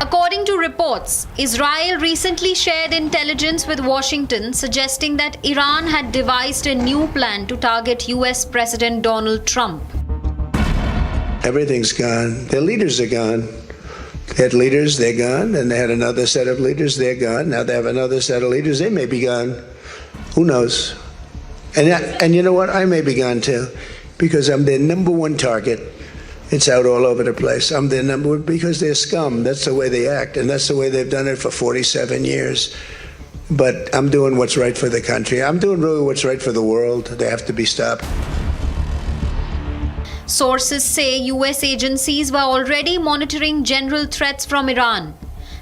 Speaker 9: According to reports, Israel recently shared intelligence with Washington suggesting that Iran had devised a new plan to target US President Donald Trump.
Speaker 21: Everything's gone. Their leaders are gone. They had leaders, they're gone. And they had another set of leaders, they're gone. Now they have another set of leaders, they may be gone. Who knows? And you know what? I may be gone too, because I'm their number one target. It's out all over the place. I'm their number one because they're scum. That's the way they act, and that's the way they've done it for 47 years. But I'm doing what's right for the country. I'm doing really what's right for the world. They have to be stopped.
Speaker 9: Sources say US agencies were already monitoring general threats from Iran,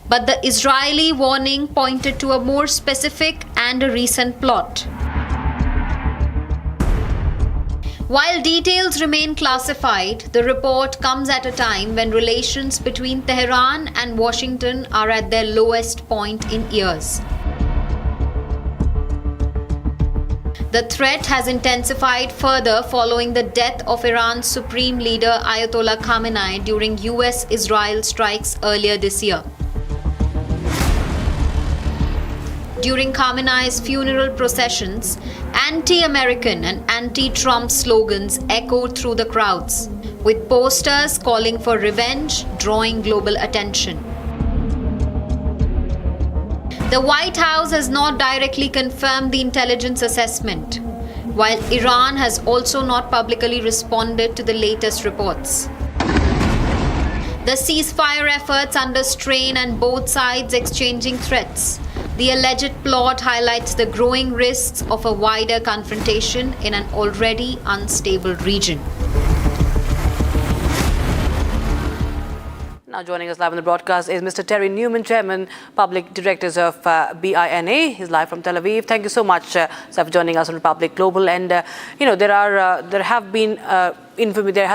Speaker 9: but the Israeli warning pointed to a more specific and a recent plot. While details remain classified, the report comes at a time when relations between Tehran and Washington are at their lowest point in years. The threat has intensified further following the death of Iran's Supreme Leader Ayatollah Khamenei during US-Israel strikes earlier this year. During Khamenei's funeral processions, anti-American and anti-Trump slogans echoed through the crowds, with posters calling for revenge, drawing global attention. The White House has not directly confirmed the intelligence assessment, while Iran has also not publicly responded to the latest reports. The ceasefire efforts under strain and both sides exchanging threats. The alleged plot highlights the growing risks of a wider confrontation in an already unstable region.
Speaker 8: Now joining us live on the broadcast is Mr. Terry Newman, Chairman, Public Directors of BINA. He's live from Tel Aviv. Thank you so much, sir, for joining us on Republic Global. And there has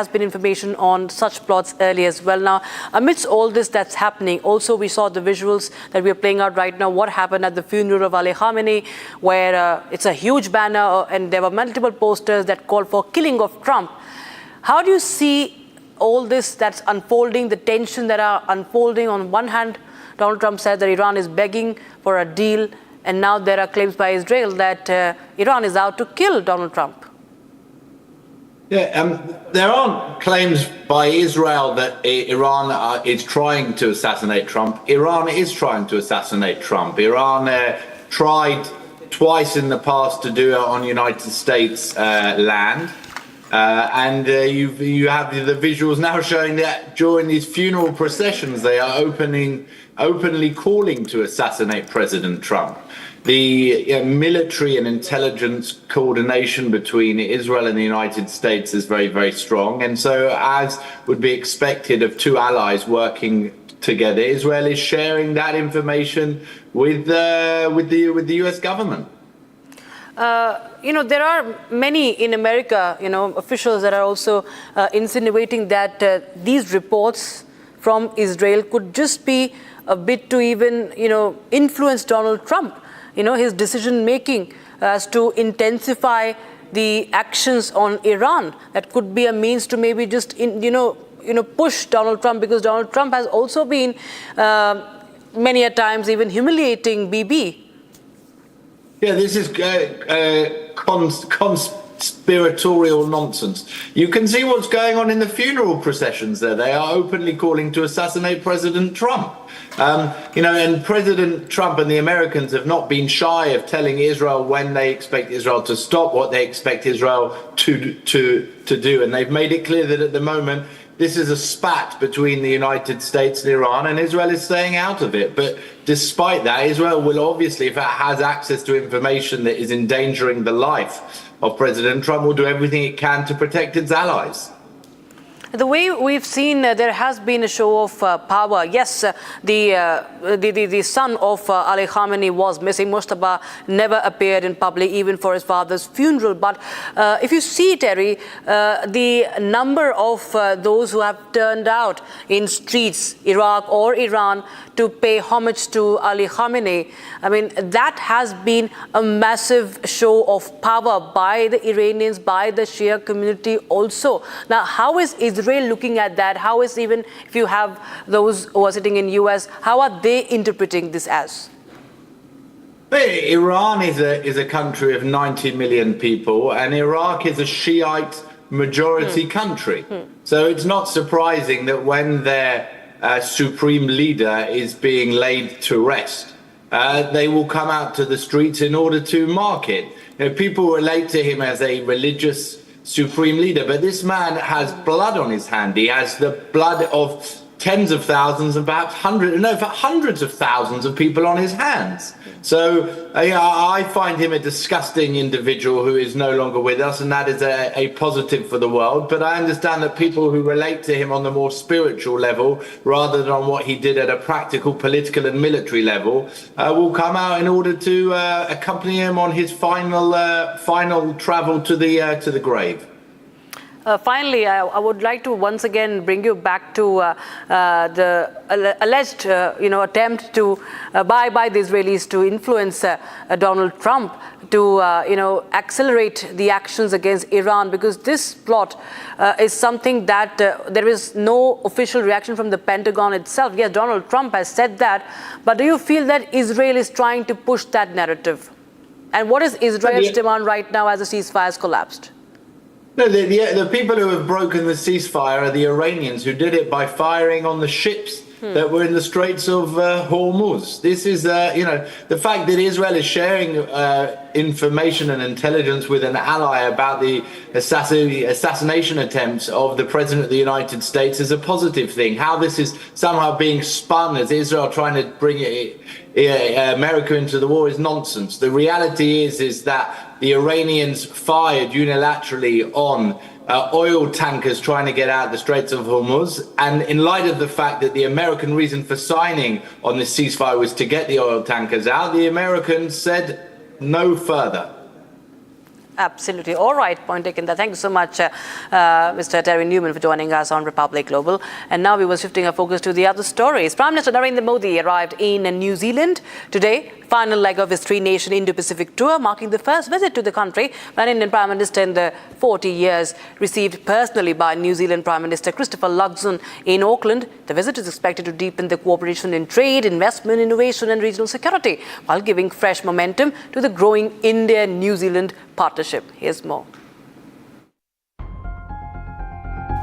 Speaker 8: been information on such plots earlier as well. Now, amidst all this that's happening, also we saw the visuals that we are playing out right now. What happened at the funeral of Ali Khamenei, where it's a huge banner and there were multiple posters that call for killing of Trump. How do you see all this that's unfolding, the tension that are unfolding? On one hand, Donald Trump said that Iran is begging for a deal, and now there are claims by Israel that Iran is out to kill Donald Trump.
Speaker 22: Yeah, there aren't claims by Israel that Iran is trying to assassinate Trump. Iran is trying to assassinate Trump. Iran tried twice in the past to do it on United States land. And you have the visuals now showing that during these funeral processions, they are openly calling to assassinate President Trump. The military and intelligence coordination between Israel and the United States is very, very strong. And so, as would be expected of two allies working together, Israel is sharing that information with the U.S. government.
Speaker 8: There are many in America, officials that are also insinuating that these reports from Israel could just be a bit to even, influence Donald Trump, his decision making as to intensify the actions on Iran. That could be a means to maybe just, push Donald Trump, because Donald Trump has also been many a times even humiliating Bibi.
Speaker 22: Yeah, this is conspiratorial nonsense. You can see what's going on in the funeral processions there. They are openly calling to assassinate President Trump. And President Trump and the Americans have not been shy of telling Israel when they expect Israel to stop, what they expect Israel to do. And they've made it clear that at the moment, this is a spat between the United States and Iran, and Israel is staying out of it. But despite that, Israel will obviously, if it has access to information that is endangering the life of President Trump, will do everything it can to protect its allies.
Speaker 8: The way we've seen, there has been a show of power. Yes, the son of Ali Khamenei was missing. Mujtaba never appeared in public, even for his father's funeral. But if you see, Terry, the number of those who have turned out in streets, Iraq or Iran, to pay homage to Ali Khamenei, I mean, that has been a massive show of power by the Iranians, by the Shia community also. Now, how is Israel looking at that? How is, even if you have those who are sitting in US, how are they interpreting this as?
Speaker 22: Iran is a country of 90 million people, and Iraq is a Shiite majority country. So it's not surprising that when their supreme leader is being laid to rest, they will come out to the streets in order to mark it. You know, people relate to him as a religious supreme leader, but this man has blood on his hand. He has the blood of tens of thousands and perhaps hundreds of thousands of people on his hands. So I find him a disgusting individual who is no longer with us, and that is a positive for the world. But I understand that people who relate to him on the more spiritual level, rather than on what he did at a practical, political and military level, will come out in order to accompany him on his final travel to the grave.
Speaker 8: Finally, I would like to once again bring you back to the alleged, attempt to by the Israelis to influence Donald Trump to, accelerate the actions against Iran, because this plot is something that there is no official reaction from the Pentagon itself. Yes, Donald Trump has said that, but do you feel that Israel is trying to push that narrative? And what is Israel's demand right now as the ceasefire has collapsed?
Speaker 22: No, the people who have broken the ceasefire are the Iranians, who did it by firing on the ships that were in the Straits of Hormuz. This is, the fact that Israel is sharing information and intelligence with an ally about the assassination attempts of the President of the United States is a positive thing. How this is somehow being spun as Israel trying to bring America into the war is nonsense. The reality is that the Iranians fired unilaterally on oil tankers trying to get out of the Straits of Hormuz. And in light of the fact that the American reason for signing on this ceasefire was to get the oil tankers out, the Americans said no further.
Speaker 8: Absolutely. All right, point taken there. Thank you so much, Mr. Terry Newman, for joining us on Republic Global. And now we were shifting our focus to the other stories. Prime Minister Narendra Modi arrived in New Zealand today, final leg of his three-nation Indo-Pacific tour, marking the first visit to the country by an Indian Prime Minister in the 40 years, received personally by New Zealand Prime Minister Christopher Luxon in Auckland. The visit is expected to deepen the cooperation in trade, investment, innovation and regional security, while giving fresh momentum to the growing India-New Zealand partnership. Here's more.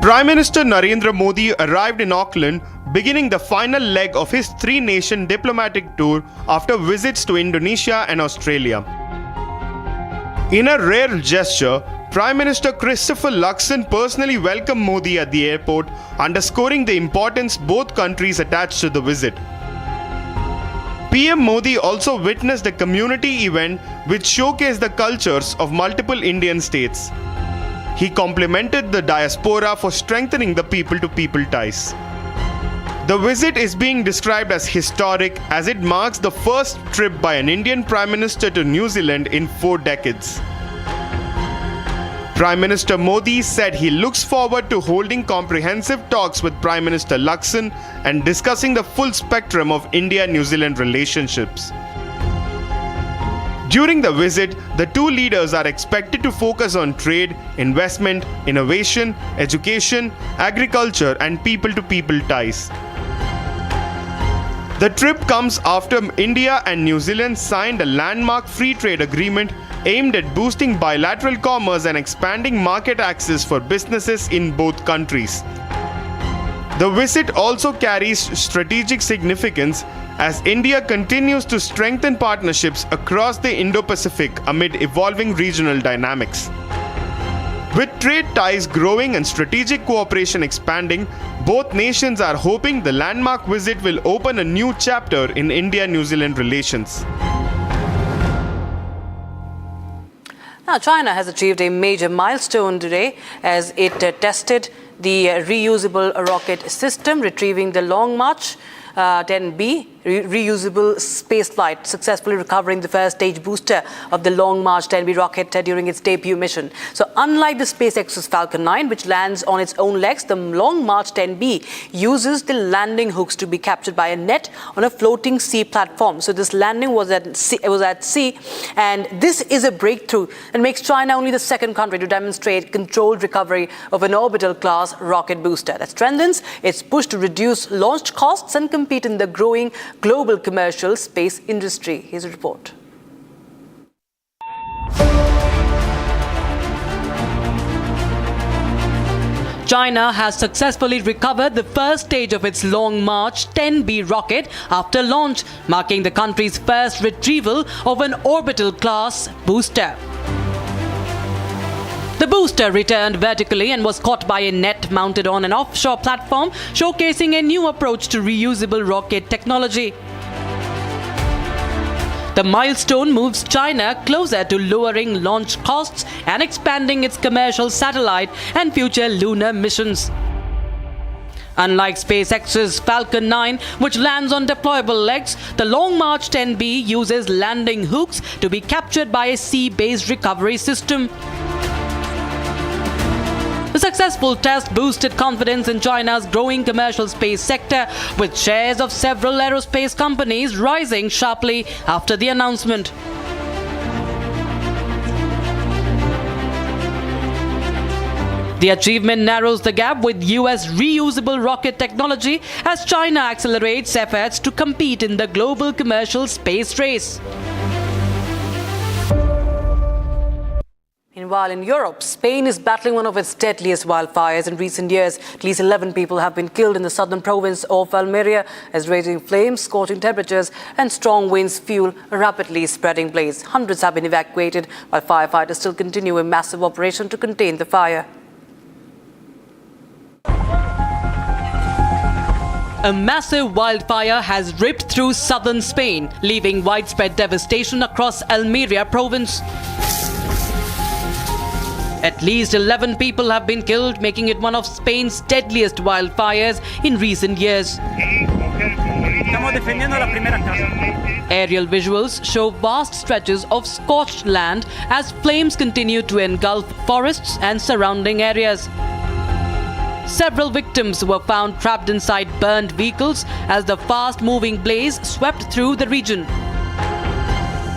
Speaker 11: Prime Minister Narendra Modi arrived in Auckland, beginning the final leg of his three-nation diplomatic tour after visits to Indonesia and Australia. In a rare gesture, Prime Minister Christopher Luxon personally welcomed Modi at the airport, underscoring the importance both countries attached to the visit. PM Modi also witnessed a community event which showcased the cultures of multiple Indian states. He complimented the diaspora for strengthening the people-to-people ties. The visit is being described as historic as it marks the first trip by an Indian Prime Minister to New Zealand in 4 decades. Prime Minister Modi said he looks forward to holding comprehensive talks with Prime Minister Luxon and discussing the full spectrum of India-New Zealand relationships. During the visit, the two leaders are expected to focus on trade, investment, innovation, education, agriculture, and people-to-people ties. The trip comes after India and New Zealand signed a landmark free trade agreement aimed at boosting bilateral commerce and expanding market access for businesses in both countries. The visit also carries strategic significance as India continues to strengthen partnerships across the Indo-Pacific amid evolving regional dynamics. With trade ties growing and strategic cooperation expanding, both nations are hoping the landmark visit will open a new chapter in India-New Zealand relations.
Speaker 8: Now, China has achieved a major milestone today as it tested the reusable rocket system, retrieving the Long March 10B reusable space flight, successfully recovering the first stage booster of the Long March 10B rocket during its debut mission. So unlike the SpaceX's Falcon 9, which lands on its own legs, the Long March 10B uses the landing hooks to be captured by a net on a floating sea platform. So this landing was at sea, and this is a breakthrough and makes China only the second country to demonstrate controlled recovery of an orbital class rocket booster that strengthens its push to reduce launch costs and compete in the growing global commercial space industry. Here's a report. China has successfully recovered the first stage of its Long March 10B rocket after launch, marking the country's first retrieval of an orbital class booster. The booster returned vertically and was caught by a net mounted on an offshore platform, showcasing a new approach to reusable rocket technology. The milestone moves China closer to lowering launch costs and expanding its commercial satellite and future lunar missions. Unlike SpaceX's Falcon 9, which lands on deployable legs, the Long March 10B uses landing hooks to be captured by a sea-based recovery system. The successful test boosted confidence in China's growing commercial space sector, with shares of several aerospace companies rising sharply after the announcement. The achievement narrows the gap with US reusable rocket technology as China accelerates efforts to compete in the global commercial space race. Meanwhile, in Europe, Spain is battling one of its deadliest wildfires in recent years. At least 11 people have been killed in the southern province of Almeria as raging flames, scorching temperatures and strong winds fuel a rapidly spreading blaze. Hundreds have been evacuated while firefighters still continue a massive operation to contain the fire. A massive wildfire has ripped through southern Spain, leaving widespread devastation across Almeria province. At least 11 people have been killed, making it one of Spain's deadliest wildfires in recent years. Aerial visuals show vast stretches of scorched land as flames continue to engulf forests and surrounding areas. Several victims were found trapped inside burned vehicles as the fast-moving blaze swept through the region.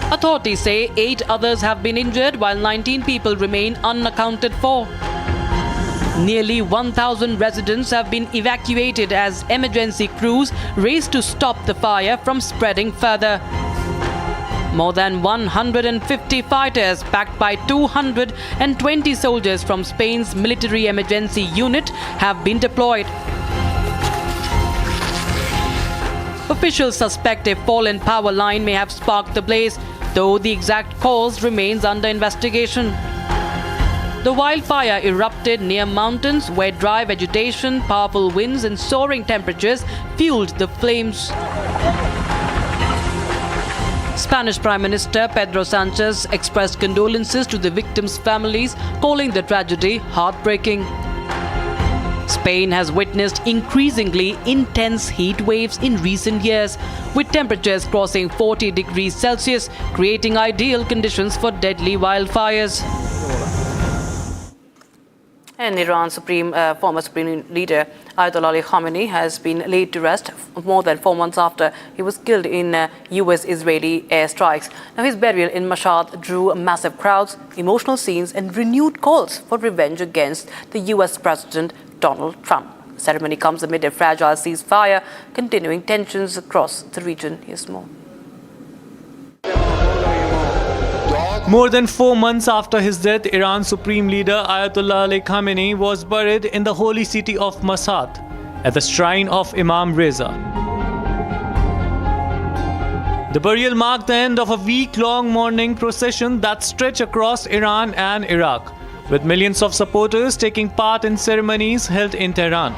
Speaker 8: Authorities say 8 others have been injured while 19 people remain unaccounted for. Nearly 1,000 residents have been evacuated as emergency crews race to stop the fire from spreading further. More than 150 fighters backed by 220 soldiers from Spain's military emergency unit have been deployed. Officials suspect a fallen power line may have sparked the blaze, though the exact cause remains under investigation. The wildfire erupted near mountains where dry vegetation, powerful winds and soaring temperatures fueled the flames. Spanish Prime Minister Pedro Sanchez expressed condolences to the victims' families, calling the tragedy heartbreaking. Spain has witnessed increasingly intense heat waves in recent years, with temperatures crossing 40 degrees Celsius, creating ideal conditions for deadly wildfires. And Iran's former Supreme Leader Ayatollah Ali Khamenei has been laid to rest more than 4 months after he was killed in US-Israeli airstrikes. Now, his burial in Mashhad drew massive crowds, emotional scenes and renewed calls for revenge against the US President Donald Trump. The ceremony comes amid a fragile ceasefire, continuing tensions across the region. Here's more.
Speaker 13: More than 4 months after his death, Iran's Supreme Leader Ayatollah Ali Khamenei was buried in the holy city of Mashhad at the shrine of Imam Reza. The burial marked the end of a week-long mourning procession that stretched across Iran and Iraq, with millions of supporters taking part in ceremonies held in Tehran.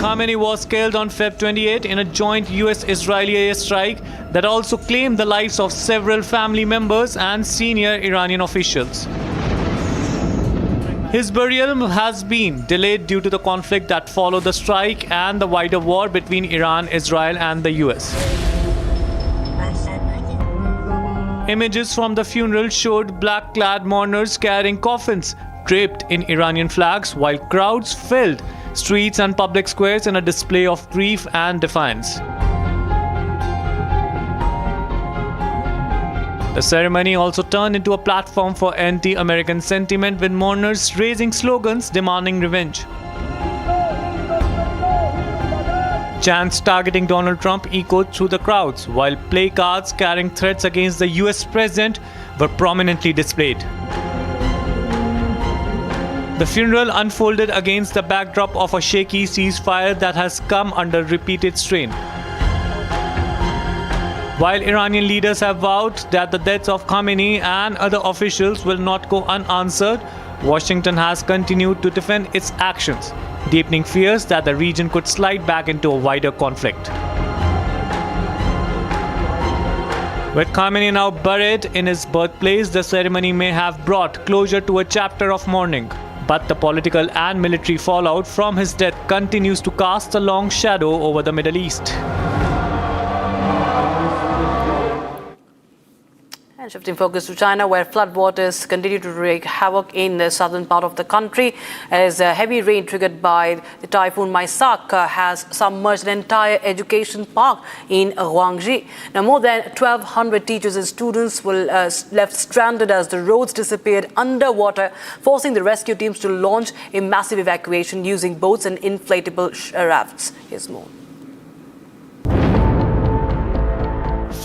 Speaker 13: Khamenei was killed on Feb 28 in a joint US-Israeli airstrike that also claimed the lives of several family members and senior Iranian officials. His burial has been delayed due to the conflict that followed the strike and the wider war between Iran, Israel and the US. Images from the funeral showed black-clad mourners carrying coffins draped in Iranian flags, while crowds filled streets and public squares in a display of grief and defiance. The ceremony also turned into a platform for anti-American sentiment, with mourners raising slogans demanding revenge. Chants targeting Donald Trump echoed through the crowds, while placards carrying threats against the US president were prominently displayed. The funeral unfolded against the backdrop of a shaky ceasefire that has come under repeated strain. While Iranian leaders have vowed that the deaths of Khamenei and other officials will not go unanswered, Washington has continued to defend its actions, deepening fears that the region could slide back into a wider conflict. With Khamenei now buried in his birthplace, the ceremony may have brought closure to a chapter of mourning. But the political and military fallout from his death continues to cast a long shadow over the Middle East.
Speaker 8: And shifting focus to China, where floodwaters continue to wreak havoc in the southern part of the country, as heavy rain triggered by the typhoon Maisak has submerged an entire education park in Guangxi. Now, more than 1,200 teachers and students were left stranded as the roads disappeared underwater, forcing the rescue teams to launch a massive evacuation using boats and inflatable rafts. Here's more.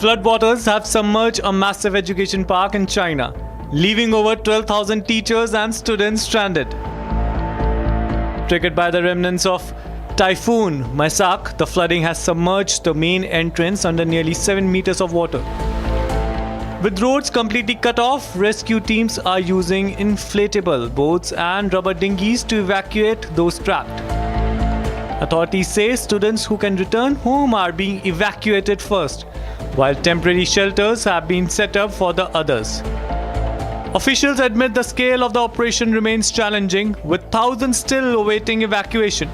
Speaker 13: Floodwaters have submerged a massive education park in China, leaving over 12,000 teachers and students stranded. Triggered by the remnants of Typhoon Maisak, the flooding has submerged the main entrance under nearly 7 meters of water. With roads completely cut off, rescue teams are using inflatable boats and rubber dinghies to evacuate those trapped. Authorities say students who can return home are being evacuated first, while temporary shelters have been set up for the others. Officials admit the scale of the operation remains challenging, with thousands still awaiting evacuation.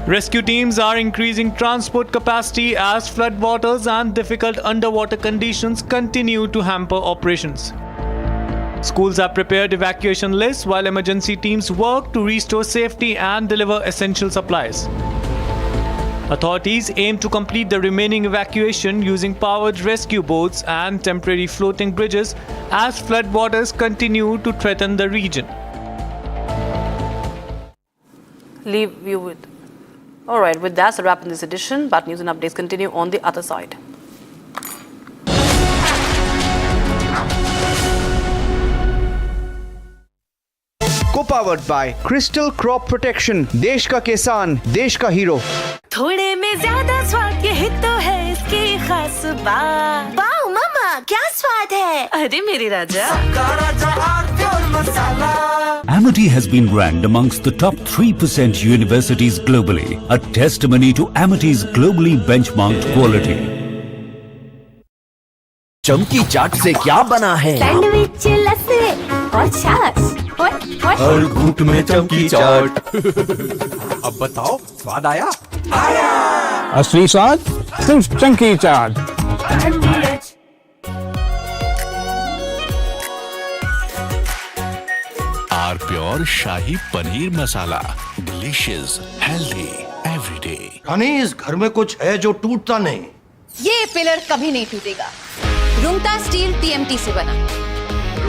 Speaker 13: Rescue teams are increasing transport capacity as floodwaters and difficult underwater conditions continue to hamper operations. Schools have prepared evacuation lists while emergency teams work to restore safety and deliver essential supplies. Authorities aim to complete the remaining evacuation using powered rescue boats and temporary floating bridges as floodwaters continue to threaten the region.
Speaker 8: Leave you with. All right, with that's a wrap in this edition, but news and updates continue on the other side.
Speaker 12: Co-powered by Crystal Crop Protection, देश का किसान, देश का hero.
Speaker 3: थोड़े में ज्यादा स्वाद यही तो है इसकी खास बात. वाओ मामा, क्या स्वाद है? अरे मेरे राजा.
Speaker 18: Amity has been ranked amongst the top 3% universities globally, a testimony to Amity's globally benchmarked quality.
Speaker 2: चमकी चाट से क्या बना है?
Speaker 19: सैंडविच, लस्सी और छाछ.
Speaker 2: हर घूंट में चमकी चाट. अब बताओ, स्वाद आया? आया.
Speaker 4: असली स्वाद सिर्फ chunky chaat.
Speaker 20: R pure shahi paneer masala, delicious, healthy, everyday.
Speaker 15: यानी इस घर में कुछ है जो टूटता नहीं.
Speaker 16: ये पिलर कभी नहीं टूटेगा. रुंगटा स्टील TMT से बना.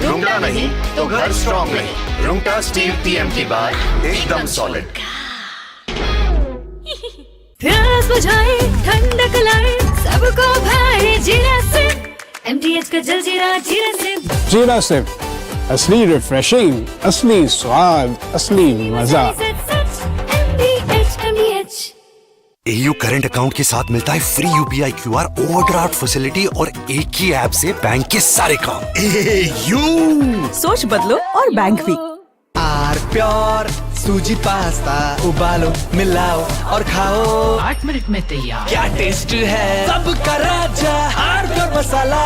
Speaker 15: रुंगटा नहीं तो घर स्ट्रॉन्ग नहीं. रुंगटा स्टील TMT बार एकदम सॉलिड.
Speaker 19: प्यास बुझाए, ठंडक लाए, सबको भाए जीरा से. MTH का जलजीरा जीरा से.
Speaker 4: जीरा से असली रिफ्रेशिंग, असली स्वाद, असली मजा.
Speaker 6: AU करंट अकाउंट के साथ मिलता है free UPI QR overdraft facility और एक ही ऐप से बैंक के सारे काम. AU
Speaker 3: सोच बदलो और बैंक भी.
Speaker 5: आर प्योर सूजी पास्ता उबालो मिलाओ और खाओ
Speaker 7: 8 मिनट में तैयार।
Speaker 5: क्या टेस्ट है सबका राजा हार्डवेयर मसाला।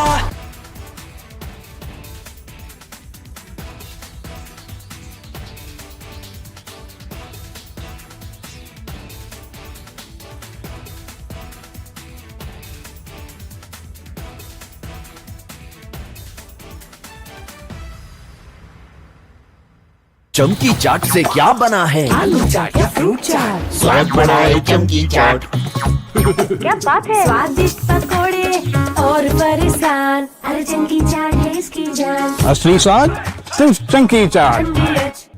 Speaker 2: चमकी चाट से क्या बना है?
Speaker 19: आलू चाट या फ्रूट चाट,
Speaker 15: स्वाद बढ़ाए चमकी चाट।
Speaker 19: क्या बात है, स्वादिष्ट पकोड़े और परेशान, अरे चमकी चाट है इसकी जान।
Speaker 4: असली स्वाद सिर्फ chunky chaat.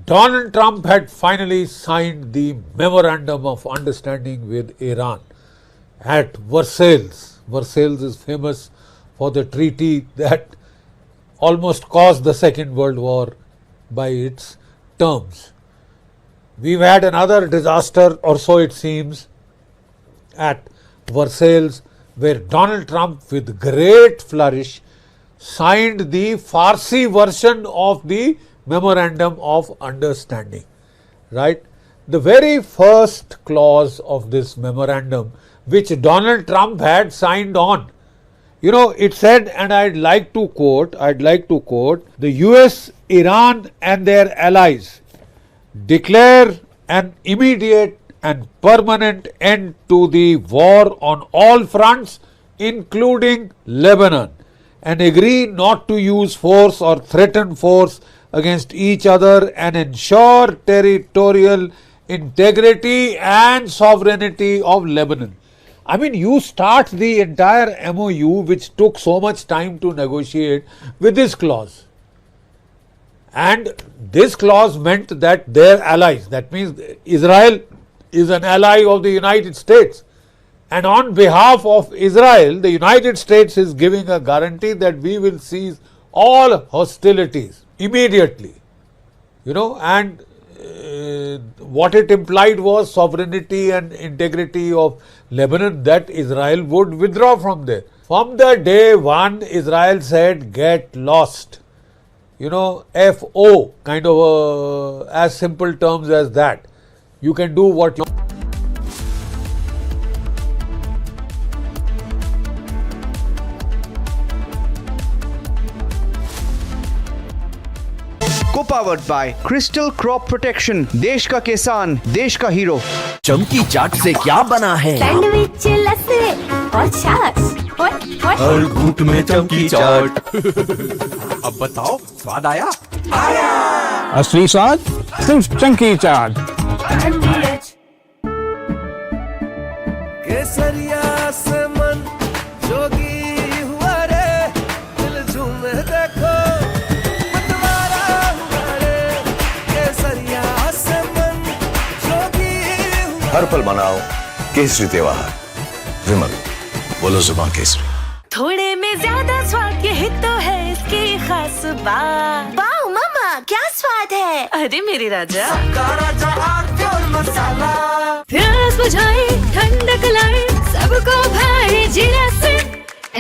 Speaker 1: Donald Trump had finally signed the memorandum of understanding with Iran at Versailles. Versailles is famous for the treaty that almost caused the Second World War by its terms. We've had another disaster, or so it seems, at Versailles, where Donald Trump, with great flourish, signed the Farsi version of the Memorandum of Understanding. Right? The very first clause of this memorandum, which Donald Trump had signed on, you know, it said, and I'd like to quote, the US, Iran and their allies declare an immediate and permanent end to the war on all fronts, including Lebanon, and agree not to use force or threaten force against each other and ensure territorial integrity and sovereignty of Lebanon. I mean, you start the entire MOU, which took so much time to negotiate, with this clause. And this clause meant that their allies, that means Israel is an ally of the United States. And on behalf of Israel, the United States is giving a guarantee that we will cease all hostilities immediately. You know, and what it implied was sovereignty and integrity of Lebanon, that Israel would withdraw from there. From the day one, Israel said, get lost. You know, FO, kind of as simple terms as that. You can do what you
Speaker 12: Co-powered by Crystal Crop Protection, देश का किसान, देश का hero.
Speaker 2: चमकी चाट से क्या बना है?
Speaker 19: सैंडविच, लस्सी और छाछ।
Speaker 2: हर घूंट में चमकी चाट।
Speaker 5: अब बताओ स्वाद आया?
Speaker 4: असली स्वाद सिर्फ चंकी चाट।
Speaker 5: केसरिया से मन जोगी हुआ रे, दिल झूमे देखो मतवारा हुआ रे। केसरिया से मन जोगी हुआ।
Speaker 6: हर पल मनाओ केसरी त्योहार। विमल, बोलो जुबान केसरी।
Speaker 3: थोड़े में ज्यादा स्वाद, यही तो है इसकी खास बात। वाओ मामा, क्या स्वाद है, अरे मेरे राजा।
Speaker 5: राजा और मसाला,
Speaker 19: प्यास बुझाए, ठंडक लाए, सबको भाए जीरा से।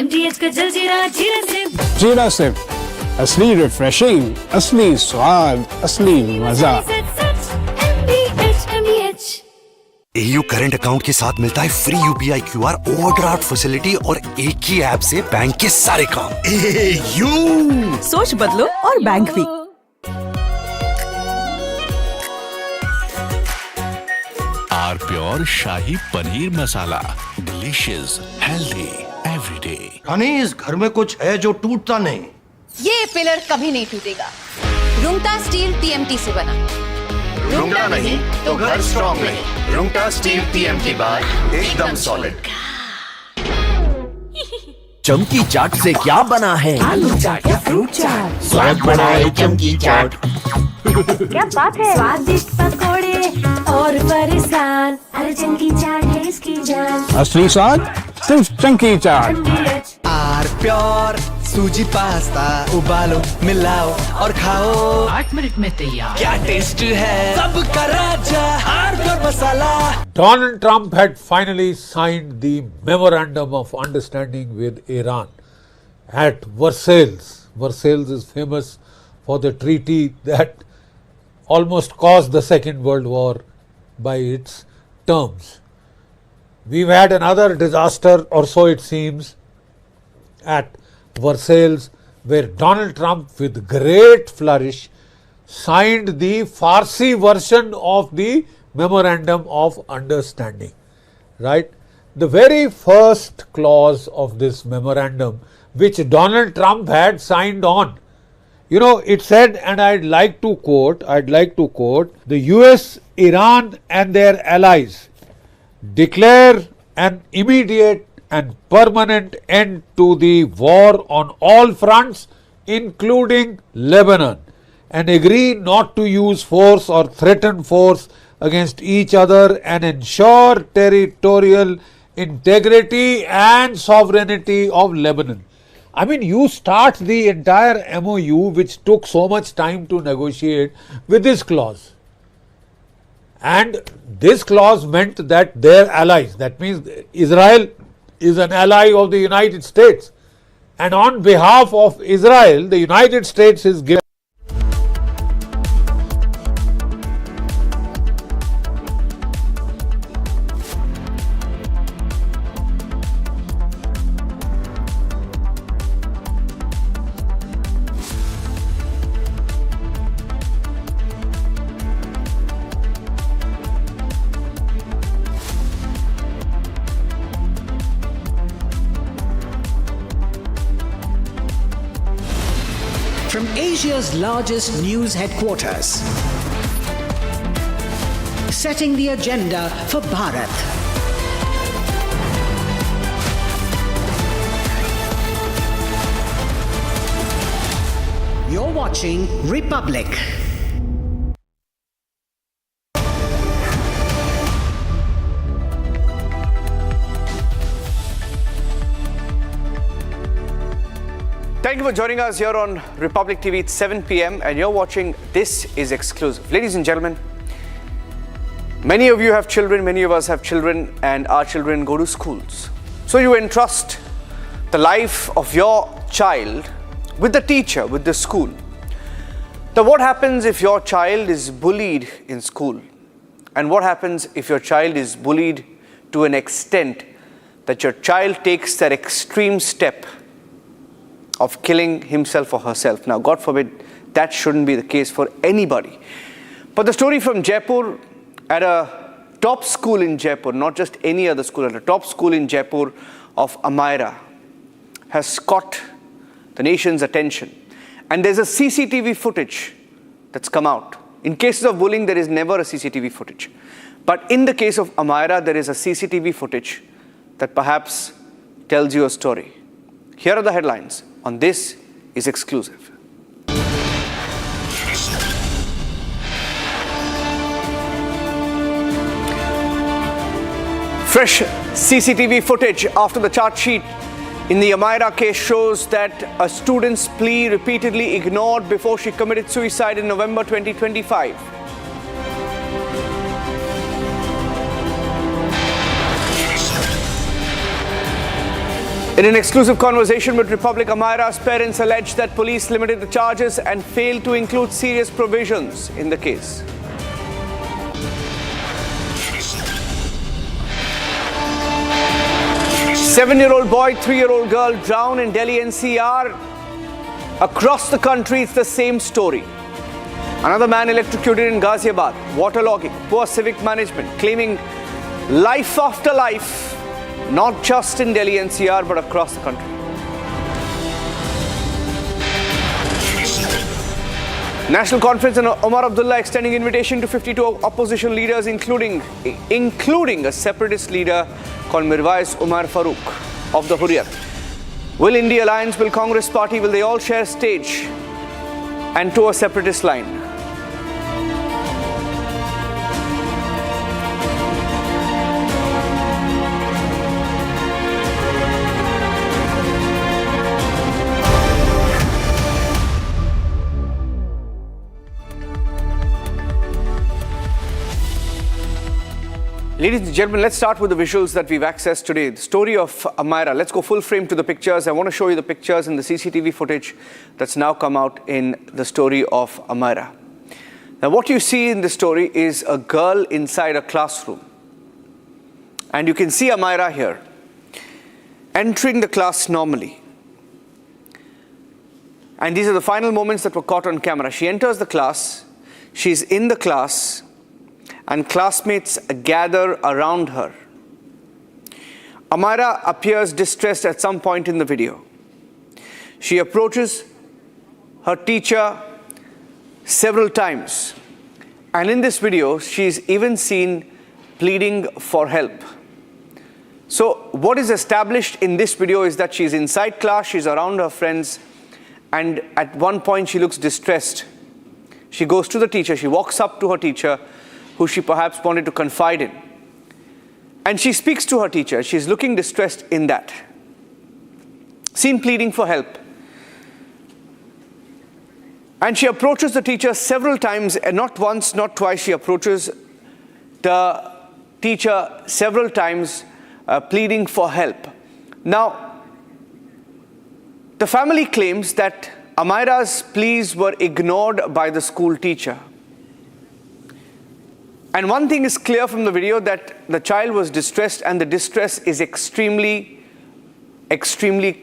Speaker 19: MTH का जलजीरा जीरा से।
Speaker 4: जीरा सिर्फ असली रिफ्रेशिंग, असली स्वाद, असली मजा।
Speaker 6: AU करंट अकाउंट के साथ मिलता है free UPI QR overdraft facility और एक ही ऐप से बैंक के सारे काम। AU
Speaker 10: सोच बदलो और बैंक भी।
Speaker 20: R pure shahi paneer masala, delicious, healthy, everyday.
Speaker 15: Honey, इस घर में कुछ है जो टूटता नहीं।
Speaker 16: ये पिलर कभी नहीं टूटेगा। रुंगटा स्टील TMT से बना।
Speaker 15: रुंगटा नहीं तो घर स्ट्रॉन्ग नहीं। रुंगटा स्टील TMT बार एकदम सॉलिड।
Speaker 2: चमकी चाट से क्या बना है?
Speaker 19: आलू चाट या फ्रूट चाट,
Speaker 15: स्वाद बढ़ाए चमकी चाट।
Speaker 19: क्या बात है, स्वादिष्ट पकोड़े और परेशान, अरे चमकी चाट है इसकी जान।
Speaker 4: असली स्वाद सिर्फ चंकी चाट।
Speaker 5: आर प्योर सूजी पास्ता उबालो मिलाओ और खाओ
Speaker 7: 8 मिनट में तैयार।
Speaker 5: क्या टेस्ट है सबका राजा hardware masala.
Speaker 1: Donald Trump had finally signed the memorandum of understanding with Iran at Versailles. Versailles is famous for the treaty that almost caused the Second World War by its terms. We've had another disaster, or so it seems, at Versailles, where Donald Trump, with great flourish, signed the Farsi version of the Memorandum of Understanding. Right? The very first clause of this memorandum, which Donald Trump had signed on, you know, it said, and I'd like to quote, the US, Iran and their allies declare an immediate and permanent end to the war on all fronts, including Lebanon, and agree not to use force or threaten force against each other, and ensure territorial integrity and sovereignty of Lebanon. I mean, you start the entire MOU, which took so much time to negotiate, with this clause. And this clause meant that their allies, that means Israel is an ally of the United States, and on behalf of Israel, the United States is given.
Speaker 14: From Asia's largest news headquarters, setting the agenda for Bharat. You're watching Republic.
Speaker 12: Thank you for joining us here on Republic TV. It's 7 p.m. and you're watching This Is Exclusive. Ladies and gentlemen, many of you have children, many of us have children, and our children go to schools. So you entrust the life of your child with the teacher, with the school. Now, what happens if your child is bullied in school? And what happens if your child is bullied to an extent that your child takes that extreme step of killing himself or herself? Now, God forbid, that shouldn't be the case for anybody. But the story from Jaipur, at a top school in Jaipur, not just any other school, at a top school in Jaipur of Amaira, has caught the nation's attention. And there's a CCTV footage that's come out. In cases of bullying, there is never a CCTV footage. But in the case of Amaira, there is a CCTV footage that perhaps tells you a story. Here are the headlines on This Is Exclusive. Fresh CCTV footage after the charge sheet in the Amaira case shows that a student's plea repeatedly ignored before she committed suicide in November 2025. In an exclusive conversation with Republic, Amaira's parents alleged that police limited the charges and failed to include serious provisions in the case. Seven-year-old boy, 3-year-old girl drowned in Delhi-NCR. Across the country, it's the same story. Another man electrocuted in Ghaziabad. Waterlogging, poor civic management, claiming life after life, not just in Delhi-NCR, but across the country. National Conference and Omar Abdullah extending invitation to 52 opposition leaders, including a separatist leader called Mirwais Umar Farooq of the Hurriyat. Will India Alliance, will Congress Party, will they all share stage and toe a separatist line? Ladies and gentlemen, let's start with the visuals that we've accessed today. The story of Amaira. Let's go full frame to the pictures. I want to show you the pictures and the CCTV footage that's now come out in the story of Amaira. Now, what you see in this story is a girl inside a classroom. And you can see Amira here, entering the class normally. And these are the final moments that were caught on camera. She enters the class, she's in the class, and classmates gather around her. Amira appears distressed at some point in the video. She approaches her teacher several times. And in this video, she's even seen pleading for help. So what is established in this video is that she's inside class, she's around her friends, and at one point she looks distressed. She goes to the teacher, she walks up to her teacher, who she perhaps wanted to confide in. And she speaks to her teacher. She's looking distressed in that. Seen pleading for help. And she approaches the teacher several times, and not once, not twice. She approaches the teacher several times, pleading for help. Now, the family claims that Amira's pleas were ignored by the school teacher. And one thing is clear from the video, that the child was distressed, and the distress is extremely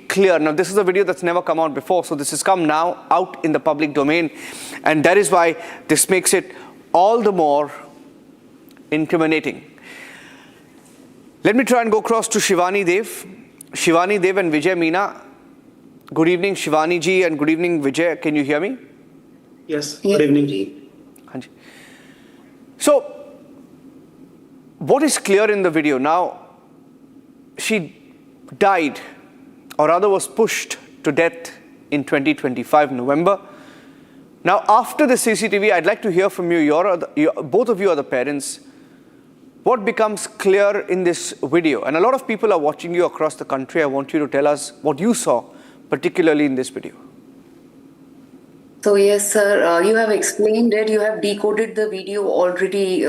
Speaker 12: clear. Now, this is a video that's never come out before, so this has come now out in the public domain, and that is why this makes it all the more incriminating. Let me try and go across to Shivani Dev. Shivani Dev and Vijay Meena. Good evening, Shivani ji, and good evening, Vijay. Can you hear me?
Speaker 17: Yes, good evening ji.
Speaker 12: So, what is clear in the video now, she died, or rather was pushed to death in 2025 November. Now, after the CCTV, I'd like to hear from you, both of you are the parents. What becomes clear in this video? And a lot of people are watching you across the country. I want you to tell us what you saw, particularly in this video.
Speaker 21: So yes, sir, you have explained it. You have decoded the video already.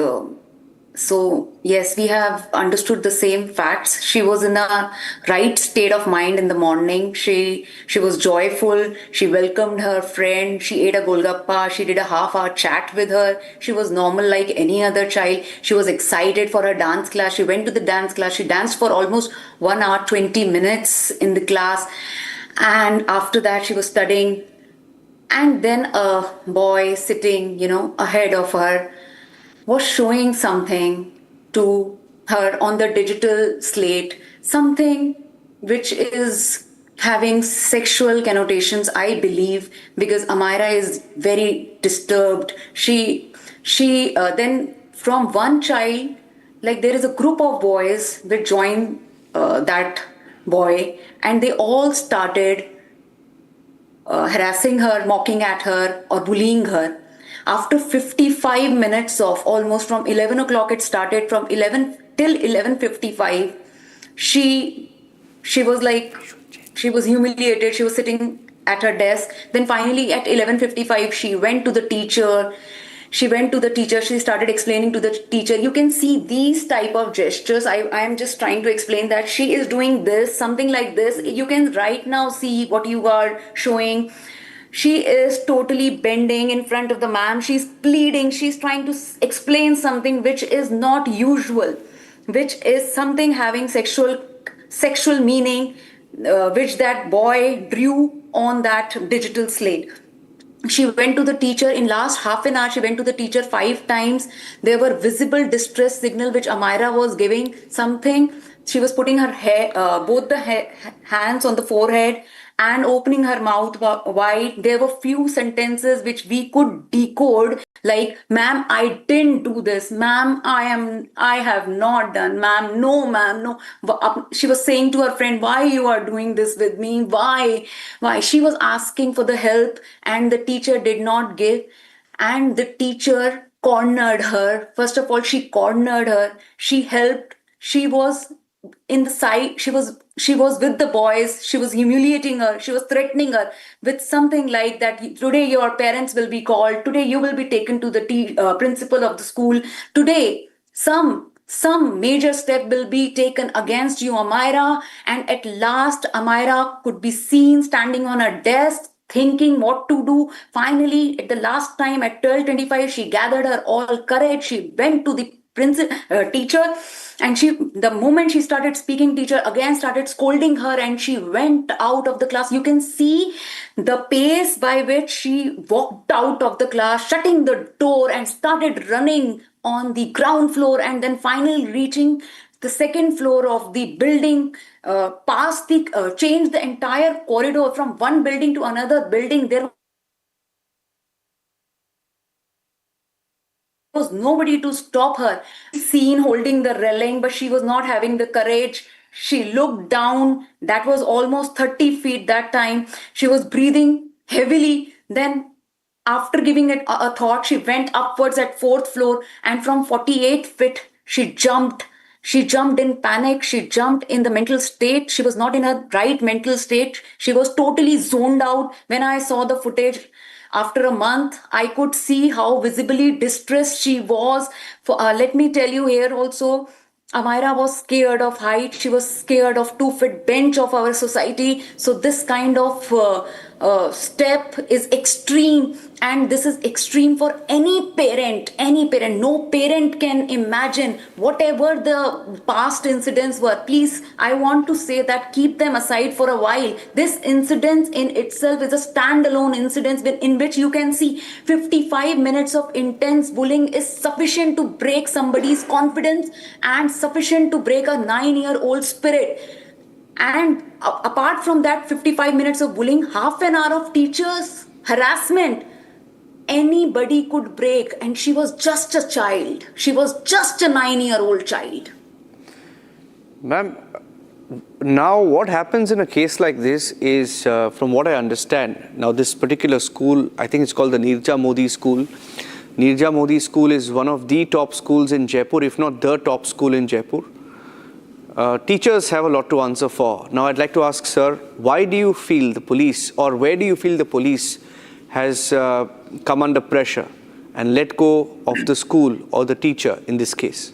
Speaker 21: So yes, we have understood the same facts. She was in a right state of mind in the morning. She was joyful. She welcomed her friend. She ate a golgappa. She did a half-hour chat with her. She was normal like any other child. She was excited for her dance class. She went to the dance class. She danced for almost 1 hour, 20 minutes in the class. And after that, she was studying. And then a boy sitting, ahead of her was showing something to her on the digital slate, something which is having sexual connotations, I believe, because Amira is very disturbed. She then from one child, like there is a group of boys which joined that boy, and they all started harassing her, mocking at her, or bullying her. After 55 minutes of almost from 11 o'clock, it started from 11 till 11:55. She was like, she was humiliated. She was sitting at her desk. Then finally at 11:55, she went to the teacher. She started explaining to the teacher. You can see these type of gestures. I am just trying to explain that she is doing this, something like this. You can right now see what you are showing. She is totally bending in front of the ma'am. She's pleading. She's trying to explain something which is not usual, which is something having sexual meaning, which that boy drew on that digital slate. She went to the teacher in last half an hour. She went to the teacher 5 times. There were visible distress signal which Amira was giving something. She was putting her both the hands on the forehead and opening her mouth wide. There were few sentences which we could decode, like, "Ma'am, I didn't do this. Ma'am, I have not done. Ma'am, no." She was saying to her friend, "Why you are doing this with me? Why?" She was asking for the help, and the teacher did not give. And the teacher cornered her. First of all, she cornered her. She helped. She was in the side. She was with the boys. She was humiliating her. She was threatening her with something like that. "Today your parents will be called. Today you will be taken to the principal of the school. Today some major step will be taken against you, Amira." And at last, Amira could be seen standing on her desk, thinking what to do. Finally, at the last time at 12:25, she gathered her all courage. She went to the teacher, and the moment she started speaking, teacher again started scolding her, and she went out of the class. You can see the pace by which she walked out of the class, shutting the door, and started running on the ground floor, and then finally reaching the second floor of the building, changed the entire corridor from one building to another building. There was nobody to stop her. Seen holding the railing, but she was not having the courage. She looked down. That was almost 30 feet that time. She was breathing heavily. Then after giving it a thought, she went upwards at 4th floor, and from 48 feet, she jumped. She jumped in panic. She jumped in the mental state. She was not in her right mental state. She was totally zoned out. When I saw the footage, after a month, I could see how visibly distressed she was. Let me tell you here also, Amira was scared of height. She was scared of 2-foot bench of our society. So this kind of step is extreme, and this is extreme for any parent. No parent can imagine whatever the past incidents were. Please, I want to say that keep them aside for a while. This incident in itself is a standalone incident in which you can see 55 minutes of intense bullying is sufficient to break somebody's confidence and sufficient to break a 9-year-old spirit. And apart from that 55 minutes of bullying, half an hour of teachers' harassment, anybody could break. And she was just a child. She was just a 9-year-old child.
Speaker 12: Ma'am, now what happens in a case like this is, from what I understand, now this particular school, I think it's called the Nirja Modi School. Nirja Modi School is one of the top schools in Jaipur, if not the top school in Jaipur. Teachers have a lot to answer for. Now I'd like to ask, sir, why do you feel the police, or where do you feel the police has come under pressure and let go of the school or the teacher in this case?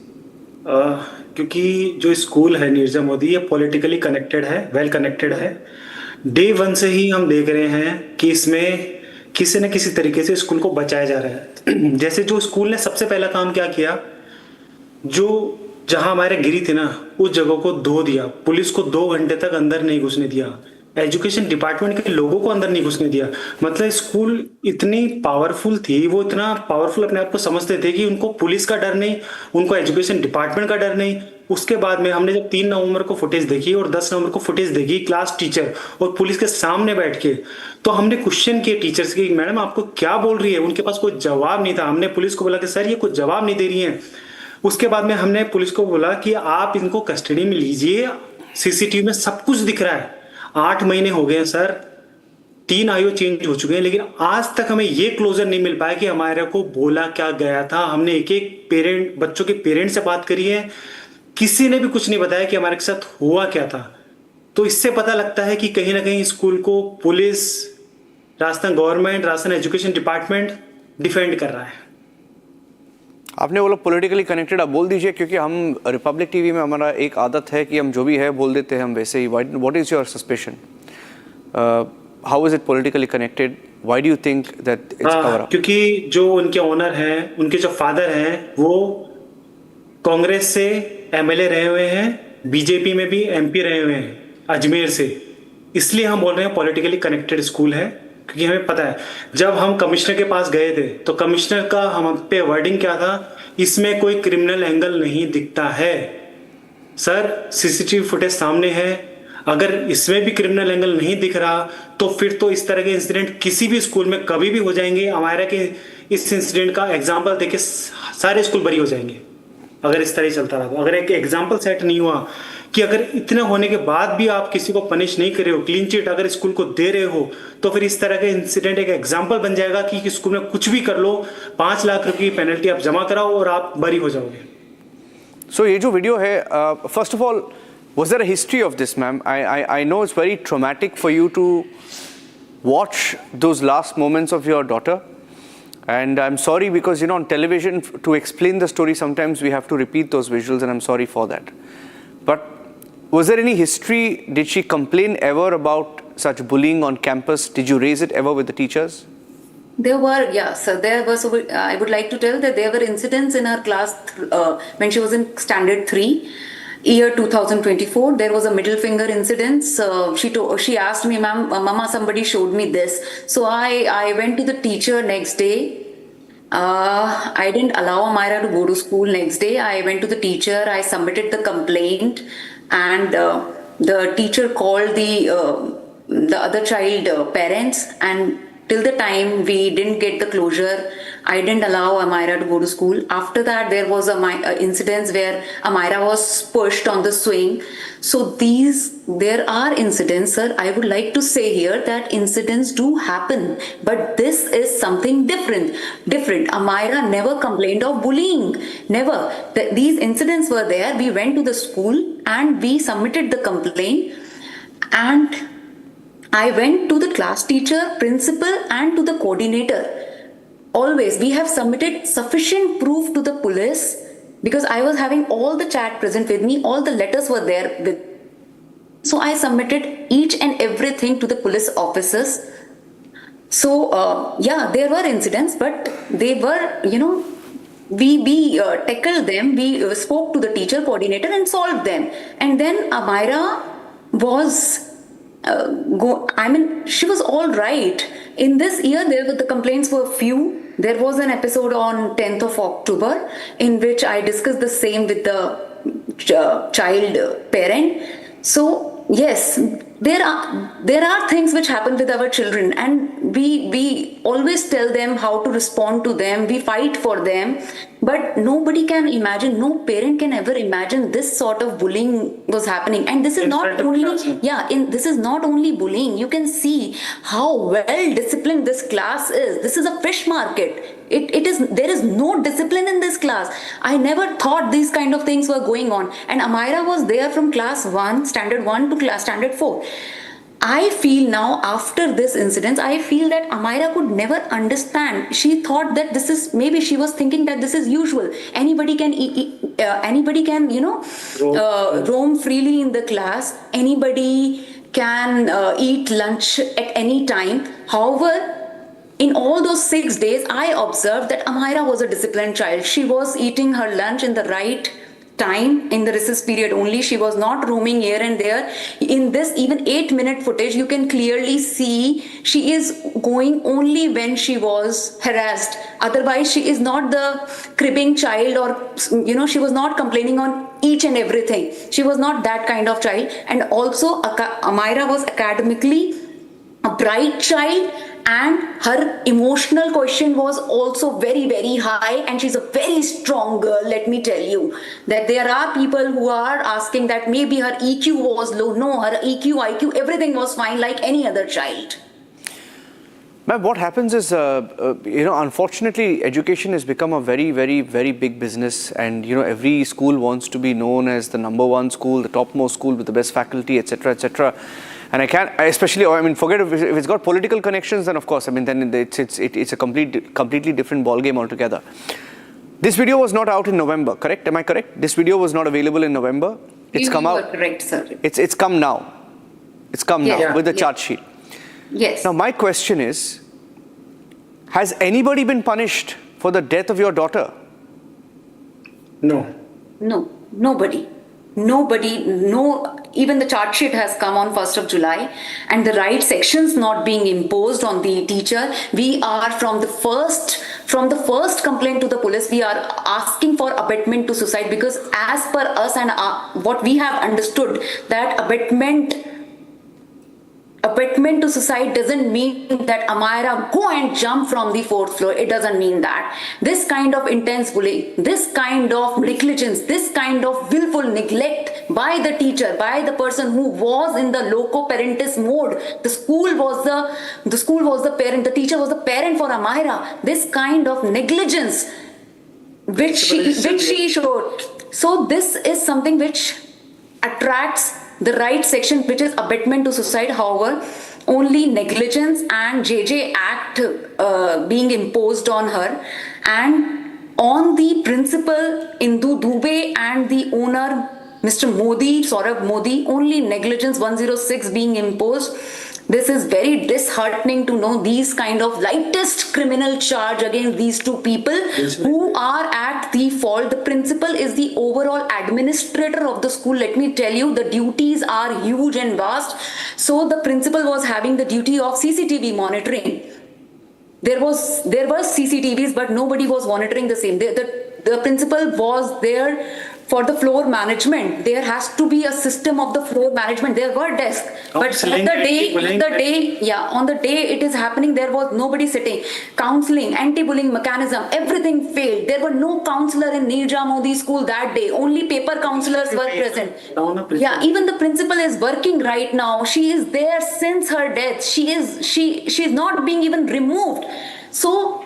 Speaker 17: क्योंकि जो school है नीरजा मोदी, ये politically connected है, well connected है. Day 1 से ही हम देख रहे हैं कि इसमें किसी न किसी तरीके से स्कूल को बचाया जा रहा है. जैसे जो स्कूल ने सबसे पहला काम क्या किया, जो जहां हमारे गिरी थी ना, उस जगह को धो दिया. पुलिस को 2 घंटे तक अंदर नहीं घुसने दिया. एजुकेशन डिपार्टमेंट के लोगों को अंदर नहीं घुसने दिया. मतलब स्कूल इतनी पावरफुल थी, वो इतना पावरफुल अपने आप को समझते थे कि उनको पुलिस का डर नहीं, उनको एजुकेशन डिपार्टमेंट का डर नहीं. उसके बाद में हमने जब 3 नवंबर को फुटेज देखी और 10 नवंबर को फुटेज देखी, क्लास टीचर और पुलिस के सामने बैठ के, तो हमने क्वेश्चन किए टीचर्स के, मैडम आपको क्या बोल रही है. उनके पास कोई जवाब नहीं था. हमने पुलिस को बोला कि सर ये कोई जवाब नहीं दे रही है. उसके बाद में हमने पुलिस को बोला कि आप इनको कस्टडी में लीजिए, सीसीटीवी में सब कुछ दिख रहा है. 8 महीने हो गए हैं सर, 3 आईओ चेंज हो चुके हैं, लेकिन आज तक हमें ये क्लोजर नहीं मिल पाया कि हमारे को बोला क्या गया था. हमने एक बच्चों के पेरेंट्स से बात करी है, किसी ने भी कुछ नहीं बताया कि हमारे साथ हुआ क्या था. तो इससे पता लगता है कि कहीं ना कहीं स्कूल को police, Rajasthan government, Rajasthan education department defend कर रहा है.
Speaker 12: आपने बोला पॉलिटिकली कनेक्टेड, आप बोल दीजिए, क्योंकि हम रिपब्लिक टीवी में हमारा एक आदत है कि हम जो भी है बोल देते हैं हम वैसे ही. What is your suspicion? How is it politically connected? Why do you think that it's cover up?
Speaker 17: क्योंकि जो उनके ओनर हैं, उनके जो फादर हैं, वो कांग्रेस से एमएलए रहे हुए हैं, बीजेपी में भी एमपी रहे हुए हैं अजमेर से. इसलिए हम बोल रहे हैं पॉलिटिकली कनेक्टेड स्कूल है. क्योंकि हमें पता है जब हम कमिश्नर के पास गए थे तो कमिश्नर का हम पे वर्डिंग क्या था, इसमें कोई क्रिमिनल एंगल नहीं दिखता है. सर सीसीटीवी फुटेज सामने है, अगर इसमें भी क्रिमिनल एंगल नहीं दिख रहा तो फिर तो इस तरह के इंसिडेंट किसी भी स्कूल में कभी भी हो जाएंगे. हमारे के इस इंसिडेंट का एग्जाम्पल देके सारे स्कूल बरी हो जाएंगे अगर इस तरह चलता रहा. तो अगर एक एग्जाम्पल सेट नहीं हुआ कि अगर इतने होने के बाद भी आप किसी को पनिश नहीं कर रहे हो, क्लीन चिट अगर स्कूल को दे रहे हो, तो फिर इस तरह का इंसिडेंट एक एग्जाम्पल बन जाएगा कि स्कूल में कुछ भी कर लो, 5 लाख रुपए की पेनल्टी आप जमा कराओ और आप बरी हो जाओगे.
Speaker 12: सो ये जो वीडियो है, first of all, was there a history of this, ma'am? I know it's very traumatic for you to watch those last moments of your daughter. And I'm sorry because, on television, to explain the story, sometimes we have to repeat those visuals, and I'm sorry for that. But was there any history? Did she complain ever about such bullying on campus? Did you raise it ever with the teachers?
Speaker 21: There were, yeah, so there was, I would like to tell that there were incidents in her class when she was in standard 3, year 2024. There was a middle finger incident. She asked me, Mama, somebody showed me this. So I went to the teacher next day. I didn't allow Amira to go to school next day. I went to the teacher, I submitted the complaint, and the teacher called the other child parents, and till the time we didn't get the closure, I didn't allow Amira to go to school. After that, there was a incidents where Amira was pushed on the swing. So there are incidents, sir. I would like to say here that incidents do happen, but this is something different. Amira never complained of bullying. Never. These incidents were there. We went to the school and we submitted the complaint, and I went to the class teacher, principal, and to the coordinator. Always, we have submitted sufficient proof to the police, because I was having all the chat present with me, all the letters were there with. So I submitted each and everything to the police officers. So yeah, there were incidents, but they were, we tackled them. We spoke to the teacher, coordinator, and solved them. And then Amira was. She was all right. In this year, the complaints were few. There was an episode on 10th of October in which I discussed the same with the child parent. So yes, there are things which happen with our children, and we always tell them how to respond to them. We fight for them, but nobody can imagine, no parent can ever imagine this sort of bullying was happening. And this is not only, this is not only bullying. You can see how well disciplined this class is. This is a fish market. There is no discipline in this class. I never thought these kind of things were going on. And Amira was there from class 1, standard 1 to standard 4. I feel now, after this incident, I feel that Amira could never understand. She thought that maybe she was thinking that this is usual. Anybody can roam freely in the class. Anybody can eat lunch at any time. However, in all those 6 days, I observed that Amira was a disciplined child. She was eating her lunch in the right time, in the recess period only. She was not roaming here and there. In this even 8-minute footage, you can clearly see she is going only when she was harassed. Otherwise, she is not the cribbing child, or she was not complaining on each and everything. She was not that kind of child. And also, Amira was academically a bright child, and her emotional quotient was also very, very high, and she's a very strong girl. Let me tell you that there are people who are asking that maybe her EQ was low. No, her EQ, IQ, everything was fine like any other child.
Speaker 12: Ma'am, what happens is, unfortunately, education has become a very, very, very big business, and every school wants to be known as the #1 school, the topmost school with the best faculty, etc., etc. And forget if it's got political connections, then of course, then it's a completely different ballgame altogether. This video was not out in November, correct? Am I correct? This video was not available in November. It's come out.
Speaker 21: Correct, sir.
Speaker 12: It's come now. It's come now with the charge sheet.
Speaker 21: Yes.
Speaker 12: Now my question is, has anybody been punished for the death of your daughter?
Speaker 21: No, nobody. Even the charge sheet has come on 1st of July, and the right sections not being imposed on the teacher. We are from the first complaint to the police, we are asking for abatement to suicide, because as per us and what we have understood, that abatement to suicide doesn't mean that Amira go and jump from the 4th floor. It doesn't mean that. This kind of intense bullying, this kind of negligence, this kind of willful neglect by the teacher, by the person who was in the loco parentis mode. The school was the parent, the teacher was the parent for Amira. This kind of negligence which she showed. So this is something which attracts the right section, which is abatement to suicide. However, only negligence and JJ Act being imposed on her, and on the principal Indu Dubey and the owner Mr. Modi, Saurabh Modi, only negligence 106 being imposed. This is very disheartening to know these kind of lightest criminal charge against these two people who are at the fault. The principal is the overall administrator of the school. Let me tell you, the duties are huge and vast. So the principal was having the duty of CCTV monitoring. There were CCTVs, but nobody was monitoring the same. The principal was there for the floor management. There has to be a system of the floor management. There were desks, but on the day it is happening, there was nobody sitting. Counseling, anti-bullying mechanism, everything failed. There were no counselor in Nirja Modi school that day. Only paper counselors were present. Yeah, even the principal is working right now. She is there since her death. She is not being even removed. So,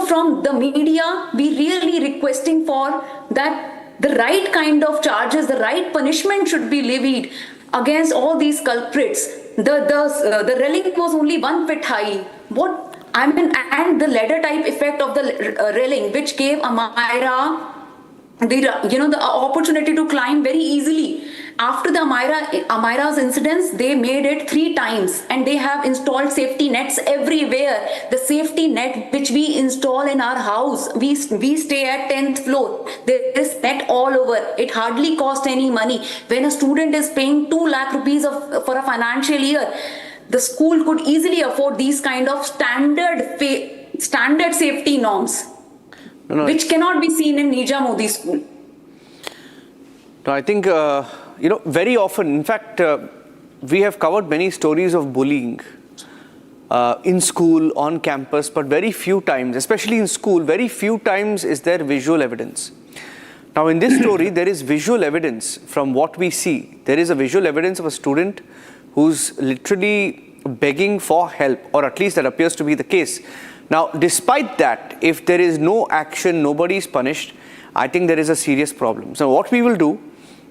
Speaker 21: from the media, we really requesting for that. The right kind of charges, the right punishment should be levied against all these culprits. The railing was only 1 foot high. And the ladder type effect of the railing, which gave Amira the opportunity to climb very easily. After the Amira's incidents, they made it 3 times, and they have installed safety nets everywhere. The safety net which we install in our house, we stay at 10th floor. There is net all over. It hardly costs any money. When a student is paying 2 lakh rupees for a financial year, the school could easily afford these kind of standard safety norms, which cannot be seen in Nirja Modi school.
Speaker 12: No, I think very often, in fact, we have covered many stories of bullying in school, on campus, but very few times, especially in school, very few times is there visual evidence. Now, in this story, there is visual evidence from what we see. There is a visual evidence of a student who's literally begging for help, or at least that appears to be the case. Now, despite that, if there is no action, nobody is punished, I think there is a serious problem. So what we will do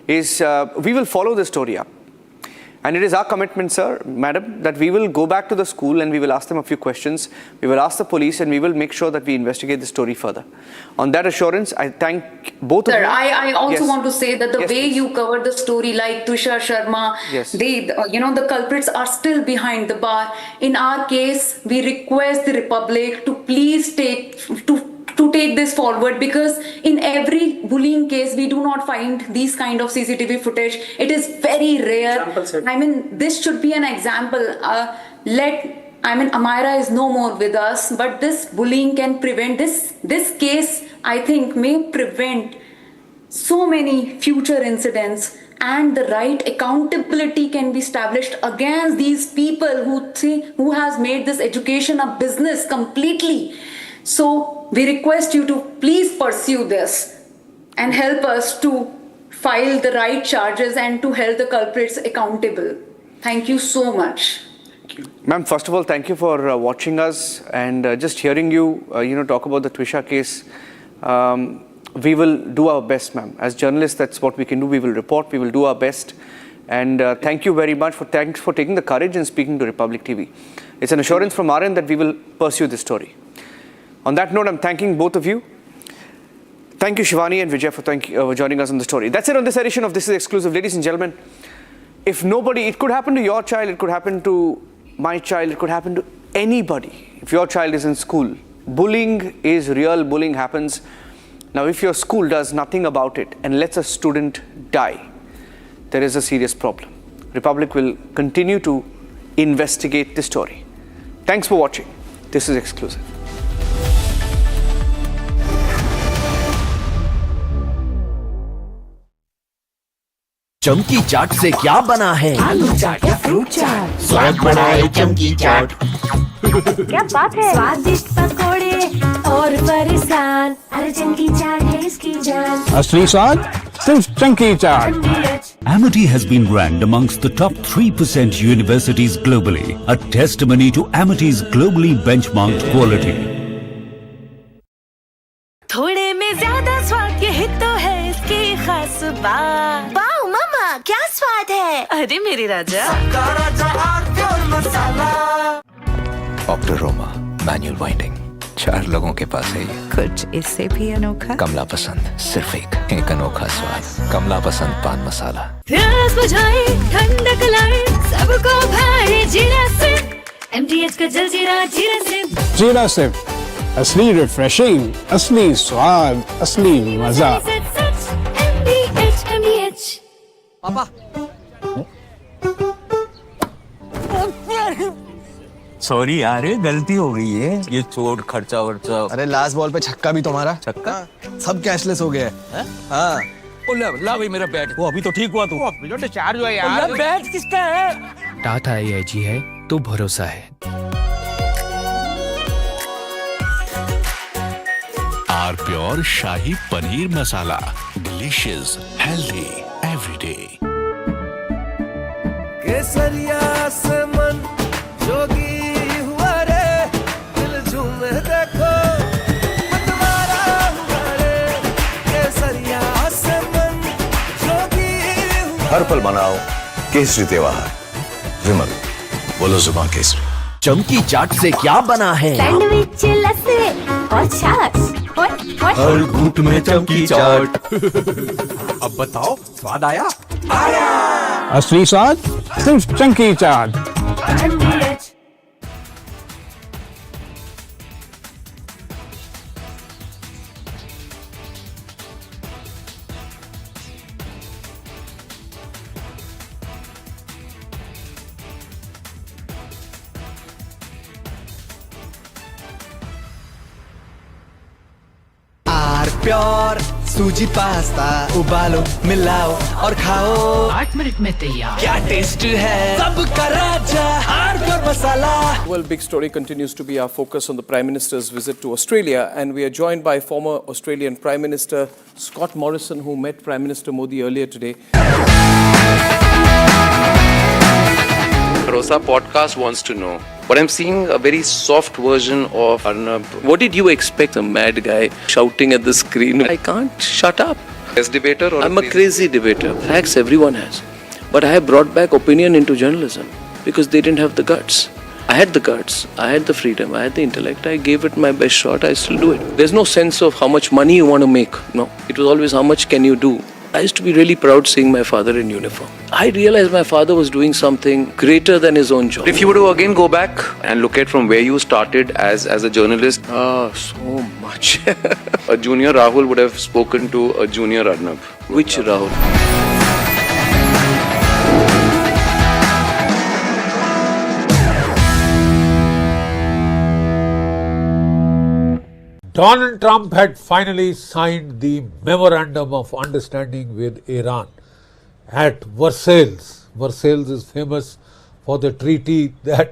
Speaker 12: is we will follow the story up. And it is our commitment, sir, madam, that we will go back to the school and we will ask them a few questions. We will ask the police and we will make sure that we investigate the story further. On that assurance, I thank both of you.
Speaker 21: Sir, I also want to say that the way you covered the story, like Tushar Sharma, the culprits are still behind the bar. In our case, we request the Republic to please take this forward, because in every bullying case we do not find these kind of CCTV footage. It is very rare. This should be an example. Amira is no more with us, but this bullying can prevent this case, I think, may prevent so many future incidents, and the right accountability can be established against these people who has made this education a business completely. So we request you to please pursue this and help us to file the right charges and to hold the culprits accountable. Thank you so much.
Speaker 12: Ma'am, first of all, thank you for watching us, and just hearing you, talk about the Twisha case. We will do our best, ma'am. As journalists, that's what we can do. We will report. We will do our best. And thank you very much thanks for taking the courage and speaking to Republic TV. It's an assurance from our end that we will pursue this story. On that note, I'm thanking both of you. Thank you, Shivani and Vijay, for joining us on the story. That's it on this edition of This Is Exclusive. Ladies and gentlemen, if nobody, it could happen to your child, it could happen to my child, it could happen to anybody. If your child is in school, bullying is real, bullying happens. Now, if your school does nothing about it and lets a student die, there is a serious problem. Republic will continue to investigate this story. Thanks for watching. This is Exclusive.
Speaker 2: चमकी चाट से क्या बना है?
Speaker 19: आलू चाट या fruit चाट,
Speaker 2: स्वाद बढ़ाए चमकी चाट।
Speaker 19: क्या बात है? स्वादिष्ट पकोड़े और फरसान, अरे चमकी चाट है इसकी जान।
Speaker 4: असली स्वाद सिर्फ chunky chaat.
Speaker 18: Amity has been ranked amongst the top 3% universities globally, a testimony to Amity's globally benchmarked quality.
Speaker 3: थोड़े में ज्यादा स्वाद, यही तो है इसकी खास बात। वाओ मम्मा, क्या स्वाद है? अरे मेरे राजा,
Speaker 9: ऑक्टोरोमा मैनुअल वाइंडिंग 4 लोगों के पास है ये।
Speaker 10: कुछ इससे भी अनोखा।
Speaker 9: कमला पसंद, सिर्फ एक अनोखा स्वाद। कमला पसंद पान मसाला।
Speaker 19: प्यास बुझाए ठंडक लाए सबको भाए जीरा से MTH का जलजीरा जीरा से
Speaker 4: जीरा सिप, असली रिफ्रेशिंग, असली स्वाद, असली मजा।
Speaker 19: MTH
Speaker 12: पापा
Speaker 9: सॉरी यार, गलती हो गई है। ये चोट खर्चा वर्चा।
Speaker 5: अरे लास्ट बॉल पे छक्का भी तुम्हारा।
Speaker 9: छक्का?
Speaker 5: सब कैशलेस हो गया है। हाँ
Speaker 9: ला भाई मेरा बैट। वो अभी तो ठीक हुआ तू।
Speaker 5: जो डिस्चार्ज हुआ यार।
Speaker 9: बैट किसका है?
Speaker 2: टाटा AIG है तो भरोसा है।
Speaker 20: R pure shahi paneer masala, delicious, healthy, everyday.
Speaker 5: केसरिया से मन जोगी हुआ रे, दिल झूमे देखो मतवारा हुआ रे। केसरिया से मन जोगी हुआ।
Speaker 6: हर पल मनाओ केसरी त्योहार। विमल, बोलो जुबान केसरी।
Speaker 2: चमकी चाट से क्या बना है?
Speaker 19: सैंडविच लस्सी और छाछ
Speaker 2: हर घूंट में चमकी चाट। अब बताओ स्वाद आया?
Speaker 4: असली स्वाद सिर्फ चंकी चाट।
Speaker 5: आर प्योर सूजी पास्ता, उबालो मिलाओ और खाओ।
Speaker 7: 8 मिनट में तैयार।
Speaker 5: क्या टेस्ट है सबका राजा R pure masala.
Speaker 11: Well, big story continues to be our focus on the Prime Minister's visit to Australia, and we are joined by former Australian Prime Minister Scott Morrison, who met Prime Minister Modi earlier today.
Speaker 22: Rosa podcast wants to know, but I'm seeing a very soft version of Arnab. What did you expect? A mad guy shouting at the screen. I can't shut up. As debater, or I'm a crazy debater. Facts everyone has, but I have brought back opinion into journalism because they didn't have the guts. I had the guts, I had the freedom, I had the intellect. I gave it my best shot. I still do it. There's no sense of how much money you want to make. No, it was always how much can you do. I used to be really proud seeing my father in uniform. I realized my father was doing something greater than his own job. If you were to again go back and look at from where you started as a journalist, so much. A junior Rahul would have spoken to a junior Arnab. Which Rahul?
Speaker 1: Donald Trump had finally signed the Memorandum of Understanding with Iran at Versailles. Versailles is famous for the treaty that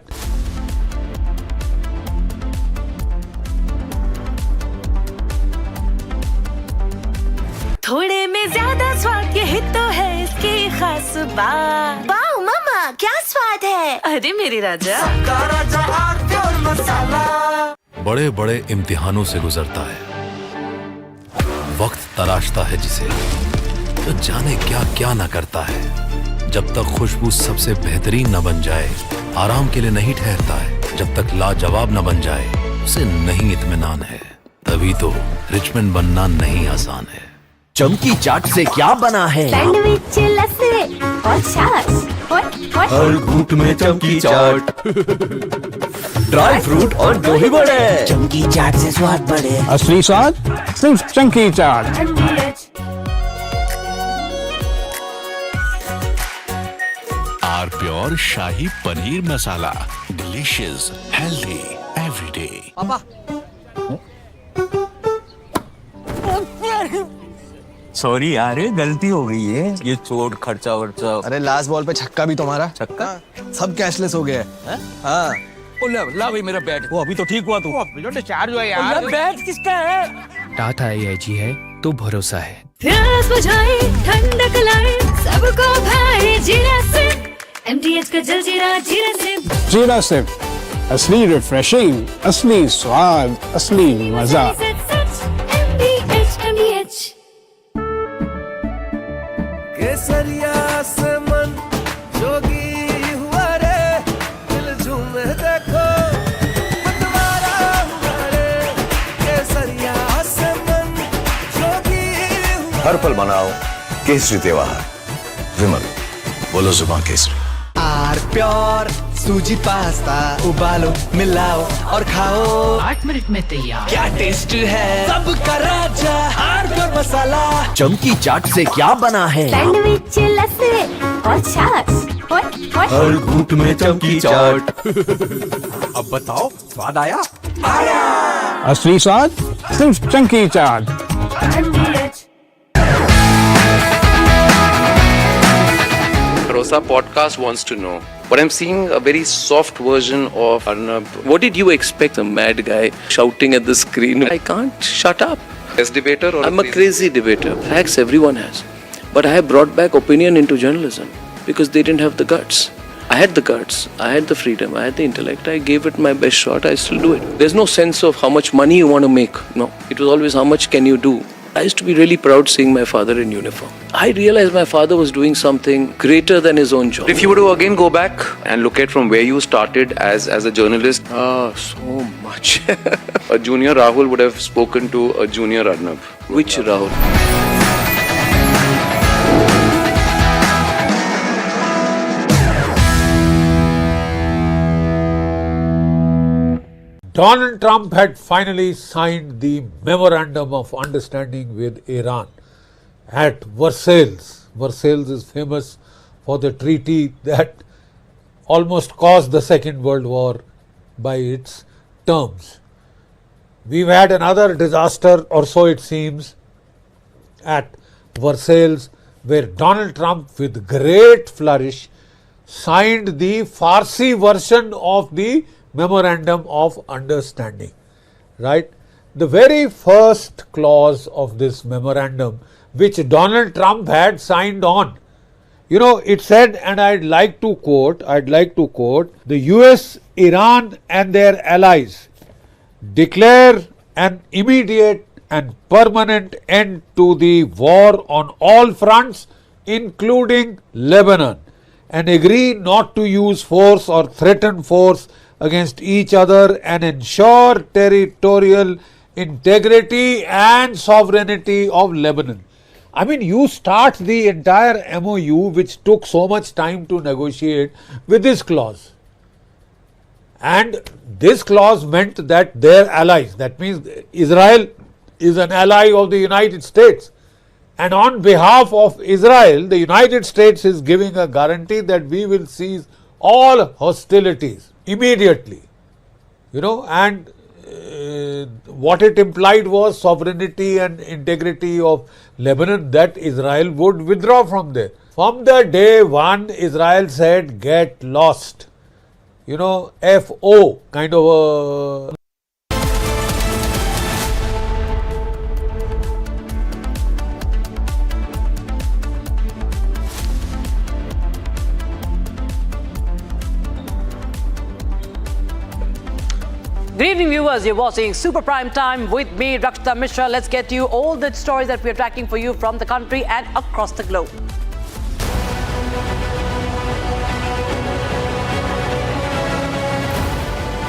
Speaker 3: थोड़े में ज्यादा स्वाद, यही तो है इसकी खास बात। वाओ मामा क्या स्वाद है। अरे मेरे राजा,
Speaker 2: राजा आर प्योर मसाला।
Speaker 20: बड़े बड़े इम्तिहानों से गुजरता है, वक्त तराशता है जिसे, तो जाने क्या क्या न करता है। जब तक खुशबू सबसे बेहतरीन न बन जाए, आराम के लिए नहीं ठहरता है। जब तक लाजवाब न बन जाए, उसे नहीं इत्मीनान है। तभी तो रिचमैन बनना नहीं आसान है।
Speaker 2: चमकी चाट से क्या बना है?
Speaker 19: सैंडविच लस्सी और छाछ
Speaker 2: हर घूंट में चमकी चाट। ड्राई फ्रूट और दही बड़े। चमकी चाट से स्वाद बढ़े।
Speaker 4: असली स्वाद सिर्फ chunky chaat.
Speaker 20: R pure shahi paneer masala, delicious, healthy, everyday.
Speaker 12: पापा
Speaker 9: सॉरी यार, गलती हो गई है। ये चोट खर्चा वर्चा।
Speaker 5: अरे लास्ट बॉल पे छक्का भी तुम्हारा।
Speaker 9: छक्का?
Speaker 5: सब कैशलेस हो गया है। हाँ
Speaker 9: ला भाई मेरा बैट। वो अभी तो ठीक हुआ तू।
Speaker 5: जो डिस्चार्ज हुआ यार।
Speaker 9: बैट किसका है?
Speaker 2: टाटा AIG है तो भरोसा है।
Speaker 19: प्यास बुझाए ठंडक लाए सबको भाए जीरा से MTH का जलजीरा जीरा से
Speaker 4: जीरा सिप, असली रिफ्रेशिंग, असली स्वाद, असली मजा।
Speaker 19: MTH
Speaker 5: केसरिया से मन जोगी हुआ रे, दिल झूमे देखो मतवारा हुआ रे। केसरिया से मन जोगी हुआ।
Speaker 6: हर पल मनाओ केसरी त्योहार।
Speaker 15: विमल बोलो जुबान केसरी।
Speaker 5: आर प्योर सूजी पास्ता उबालो मिलाओ और खाओ
Speaker 7: 8 मिनट में तैयार।
Speaker 5: क्या टेस्ट है सबका राजा आर प्योर मसाला।
Speaker 2: चमकी चाट से क्या बना है?
Speaker 19: सैंडविच लस्सी और छाछ।
Speaker 2: हर घूंट में चमकी चाट। अब बताओ स्वाद आया?
Speaker 4: असली स्वाद सिर्फ chunky chaat.
Speaker 22: Rosa podcast wants to know. But I'm seeing a very soft version of Arnab. What did you expect? A mad guy shouting at the screen. I can't shut up. As debater or I'm a crazy debater. Facts everyone has. But I have brought back opinion into journalism because they didn't have the guts. I had the guts, I had the freedom, I had the intellect. I gave it my best shot. I still do it. There's no sense of how much money you want to make. No. It was always how much can you do. I used to be really proud seeing my father in uniform. I realized my father was doing something greater than his own job. If you were to again go back and look at from where you started as a journalist, so much. A junior Rahul would have spoken to a junior Arnab. Which Rahul?
Speaker 1: Donald Trump had finally signed the Memorandum of Understanding with Iran at Versailles. Versailles is famous for the treaty that almost caused the Second World War by its terms. We've had another disaster, or so it seems, at Versailles, where Donald Trump, with great flourish, signed the Farsi version of the Memorandum of Understanding, right? The very first clause of this memorandum, which Donald Trump had signed on, you know, it said, and I'd like to quote, the US, Iran and their allies declare an immediate and permanent end to the war on all fronts, including Lebanon, and agree not to use force or threaten force against each other and ensure territorial integrity and sovereignty of Lebanon. I mean, you start the entire MOU, which took so much time to negotiate, with this clause. And this clause meant that their allies, that means Israel is an ally of the United States. And on behalf of Israel, the United States is giving a guarantee that we will cease all hostilities immediately, you know, and what it implied was sovereignty and integrity of Lebanon, that Israel would withdraw from there. From the day one, Israel said, get lost, you know, FO kind of a.
Speaker 8: Good evening, viewers. You're watching Super Prime Time with me, Rakshita Mishra. Let's get you all the stories that we're tracking for you from the country and across the globe.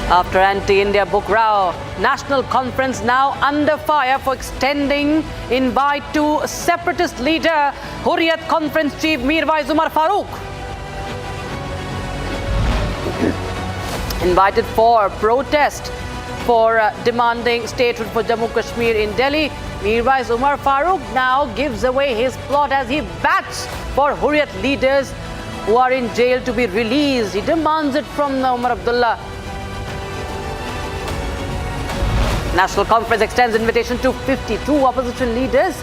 Speaker 8: After anti-India book row, National Conference now under fire for extending invite to separatist leader Hurriyat Conference Chief Mirwais Umar Farooq. Invited for protest for demanding statehood for Jammu Kashmir in Delhi, Mirwais Umar Farooq now gives away his plot as he bats for Hurriyat leaders who are in jail to be released. He demands it from Umar Abdullah. National Conference extends invitation to 52 opposition leaders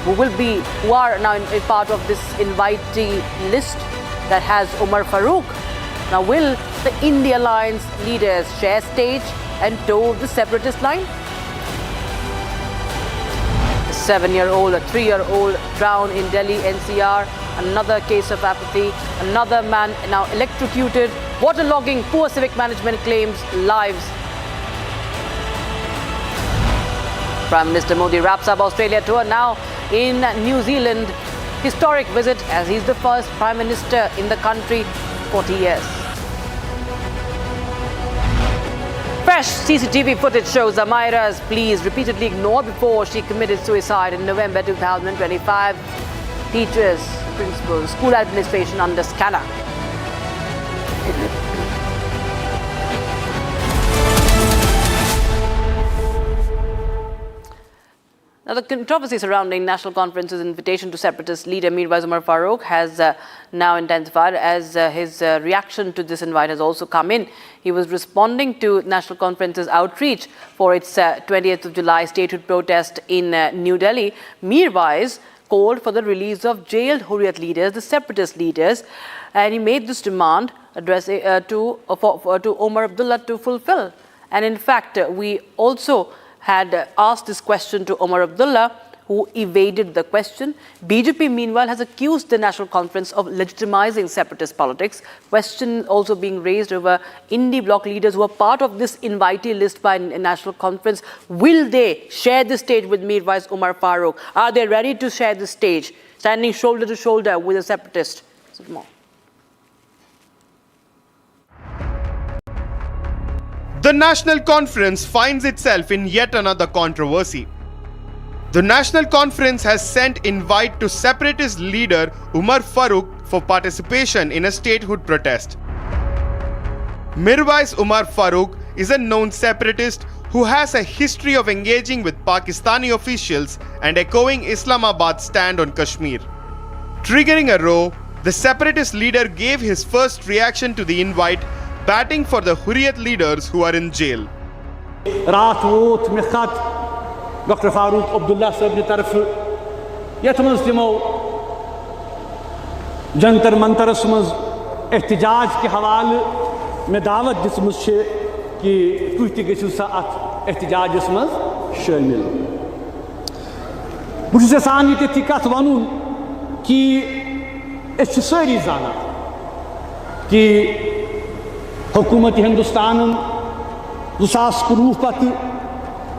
Speaker 8: who are now a part of this invitee list that has Umar Farooq. Now, will the India Alliance leaders share stage and toe the separatist line? A 7-year-old, a 3-year-old drowned in Delhi-NCR. Another case of apathy. Another man now electrocuted. Waterlogging, poor civic management claims lives. Prime Minister Modi wraps up Australia tour now in New Zealand. Historic visit as he's the first Prime Minister in the country 40 years. Fresh CCTV footage shows Amira's pleas repeatedly ignored before she committed suicide in November 2025. Teachers principal, school administration under scanner. Now, the controversy surrounding National Conference's invitation to separatist leader Mirwais Umar Farooq has now intensified as his reaction to this invite has also come in. He was responding to National Conference's outreach for its 20th of July statehood protest in New Delhi. Mirwais called for the release of jailed Hurriyat leaders, the separatist leaders, and he made this demand addressing to Omar Abdullah to fulfill. And in fact, we also had asked this question to Omar Abdullah, who evaded the question. BJP, meanwhile, has accused the National Conference of legitimizing separatist politics. Question also being raised over indie bloc leaders who are part of this invitee list by National Conference. Will they share the stage with Mirwais Umar Farooq? Are they ready to share the stage, standing shoulder to shoulder with a separatist?
Speaker 13: The National Conference finds itself in yet another controversy. The National Conference has sent invite to separatist leader Umar Farooq for participation in a statehood protest. Mirwais Umar Farooq is a known separatist who has a history of engaging with Pakistani officials and echoing Islamabad's stand on Kashmir. Triggering a row, the separatist leader gave his first reaction to the invite, batting for the Hurriyat leaders who are in jail.
Speaker 16: रात वोत में खत doctor Farooq Abdullah साहब की तरफ यथमज तिमो जंतर मंतरस मज एहतजाज के हवाले में दावत दिसमज कि तुह ति गसिव सा अत एहतजाजस मज शामिल। बहुत यसान ये कत वनुन कि अस सारी जाना कि हुकूमत हिंदुस्तान 2019 पत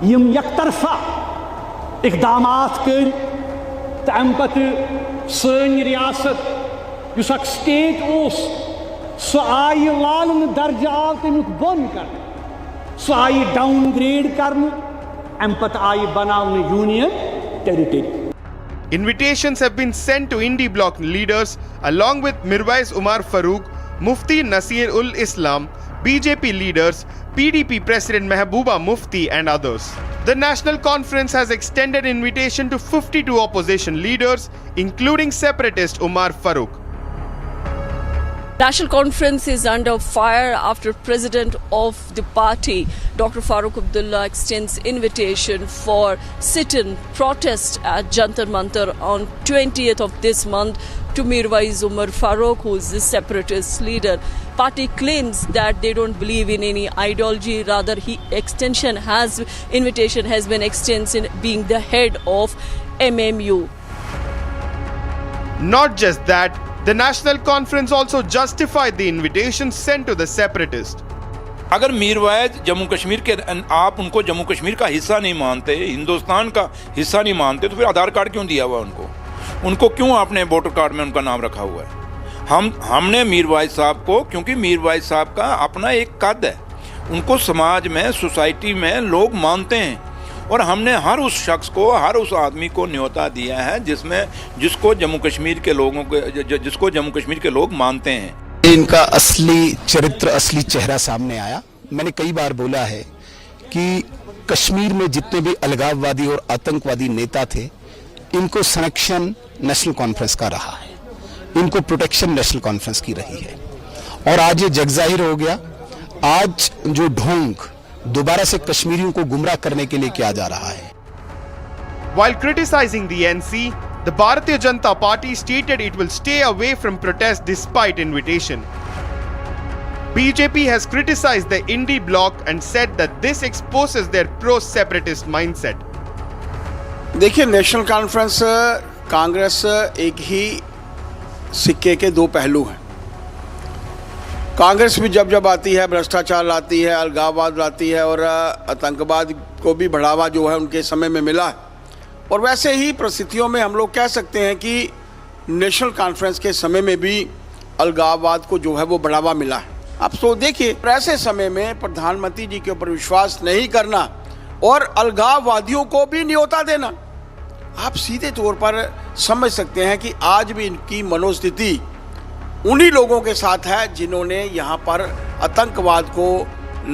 Speaker 16: यम यकतरफा इकदामात कर तम पत सन रियासत युस अक स्टेट ओस सो आई लालन दर्जा आव तमुक बन कर सो आई डाउनग्रेड कर अम पत आई बनावन union territory.
Speaker 13: Invitations have been sent to indie bloc leaders along with Mirwais Umar Farooq, Mufti Nasir-ul-Islam, BJP leaders, PDP President Mehbooba Mufti and others. The National Conference has extended invitation to 52 opposition leaders, including separatist Umar Farooq.
Speaker 23: National Conference is under fire after President of the party, Dr. Farooq Abdullah, extends invitation for sit-in protest at Jantar Mantar on 20th of this month to Mirwais Umar Farooq, who is the separatist leader. Party claims that they don't believe in any ideology, rather invitation has been extended in being the head of MMU.
Speaker 13: Not just that, the National Conference also justified the invitation sent to the separatist.
Speaker 24: अगर मीरवाइज जम्मू कश्मीर के आप उनको जम्मू कश्मीर का हिस्सा नहीं मानते, हिंदुस्तान का हिस्सा नहीं मानते, तो फिर आधार कार्ड क्यों दिया हुआ उनको क्यों आपने वोटर कार्ड में उनका नाम रखा हुआ है? हमने मीरवाइज साहब को, क्योंकि मीरवाइज साहब का अपना एक कद है, उनको समाज में सोसाइटी में लोग मानते हैं और हमने हर उस शख्स को, हर उस आदमी को न्योता दिया है जिसको जम्मू कश्मीर के लोग मानते हैं।
Speaker 4: इनका असली चरित्र, असली चेहरा सामने आया। मैंने कई बार बोला है कि कश्मीर में जितने भी अलगाववादी और आतंकवादी नेता थे, इनको संरक्षण नेशनल कॉन्फ्रेंस का रहा है, इनको प्रोटेक्शन नेशनल कॉन्फ्रेंस की रही है और आज ये जगजाहिर हो गया। आज जो ढोंग दोबारा से कश्मीरियों को गुमराह करने के लिए किया जा रहा है।
Speaker 13: While criticizing the NC, the Bharatiya Janata Party stated it will stay away from protest despite invitation. BJP has criticized the indie bloc and said that this exposes their pro-separatist mindset.
Speaker 4: देखिए, national conference Congress एक ही सिक्के के दो पहलू हैं। कांग्रेस भी जब आती है भ्रष्टाचार लाती है, अलगाववाद लाती है और आतंकवाद को भी बढ़ावा जो है उनके समय में मिला है। और वैसे ही परिस्थितियों में हम लोग कह सकते हैं कि नेशनल कॉन्फ्रेंस के समय में भी अलगाववाद को जो है वो बढ़ावा मिला है। अब तो देखिए, ऐसे समय में प्रधानमंत्री जी के ऊपर विश्वास नहीं करना और अलगाववादियों को भी न्योता देना,
Speaker 14: आप सीधे तौर पर समझ सकते हैं कि आज भी इनकी मनोस्थिति उन्हीं लोगों के साथ है जिन्होंने यहाँ पर आतंकवाद को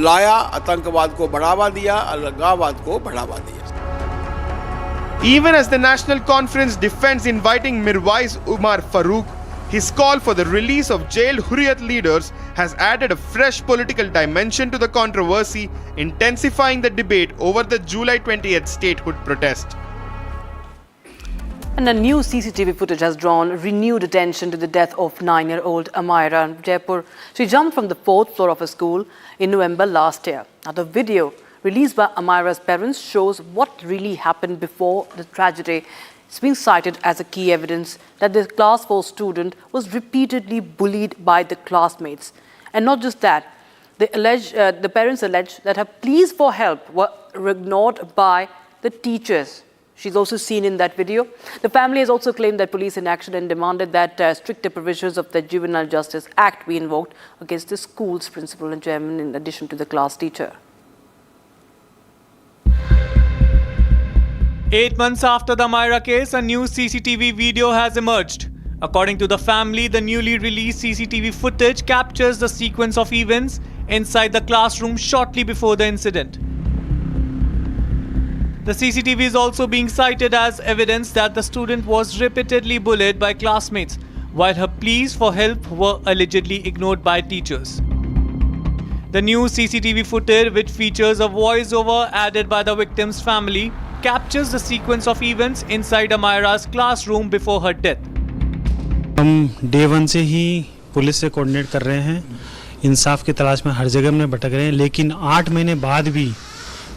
Speaker 14: लाया, आतंकवाद को बढ़ावा दिया, अलगाववाद को बढ़ावा दिया.
Speaker 13: Even as the National Conference defends inviting Mirwais Umar Farooq, his call for the release of jailed Hurriyat leaders has added a fresh political dimension to the controversy, intensifying the debate over the July 20th statehood protest.
Speaker 8: And a new CCTV footage has drawn renewed attention to the death of 9-year-old Amira in Jaipur. She jumped from the 4th floor of a school in November last year. Now, the video released by Amira's parents shows what really happened before the tragedy. It's being cited as a key evidence that the class 4 student was repeatedly bullied by the classmates. And not just that, the parents allege that her pleas for help were ignored by the teachers. She's also seen in that video. The family has also claimed that police inaction and demanded that stricter provisions of the Juvenile Justice Act be invoked against the school's principal and chairman in addition to the class teacher.
Speaker 17: 8 months after the Amira case, a new CCTV video has emerged. According to the family, the newly released CCTV footage captures the sequence of events inside the classroom shortly before the incident. The CCTV is also being cited as evidence that the student was repeatedly bullied by classmates, while her pleas for help were allegedly ignored by teachers. The new CCTV footage, which features a voiceover added by the victim's family, captures the sequence of events inside Amira's classroom before her death.
Speaker 18: हम day 1 से ही police से coordinate कर रहे हैं, इंसाफ की तलाश में हर जगह में भटक रहे हैं, लेकिन 8 महीने बाद भी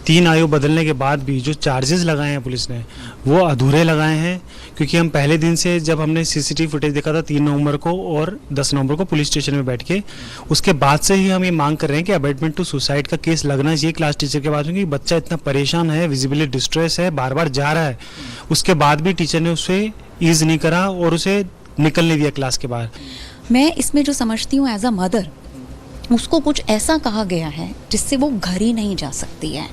Speaker 18: 3 आयु बदलने के बाद भी जो चार्जेस लगाए हैं पुलिस ने वो अधूरे लगाए हैं, क्योंकि हम पहले दिन से जब हमने सीसीटीवी फुटेज देखा था 3 नवंबर को और 10 नवंबर को पुलिस स्टेशन में बैठ के, उसके बाद से ही हम ये मांग कर रहे हैं कि अबेटमेंट टू सुसाइड का केस लगना चाहिए क्लास टीचर के बाद, क्योंकि बच्चा इतना परेशान है, विजिबली डिस्ट्रेस है, बार बार जा रहा है, उसके बाद भी टीचर ने उसे ईज नहीं करा और उसे निकल नहीं दिया क्लास के बाहर.
Speaker 21: मैं इसमें जो समझती हूँ एज अ मदर, उसको कुछ ऐसा कहा गया है जिससे वो घर ही नहीं जा सकती है.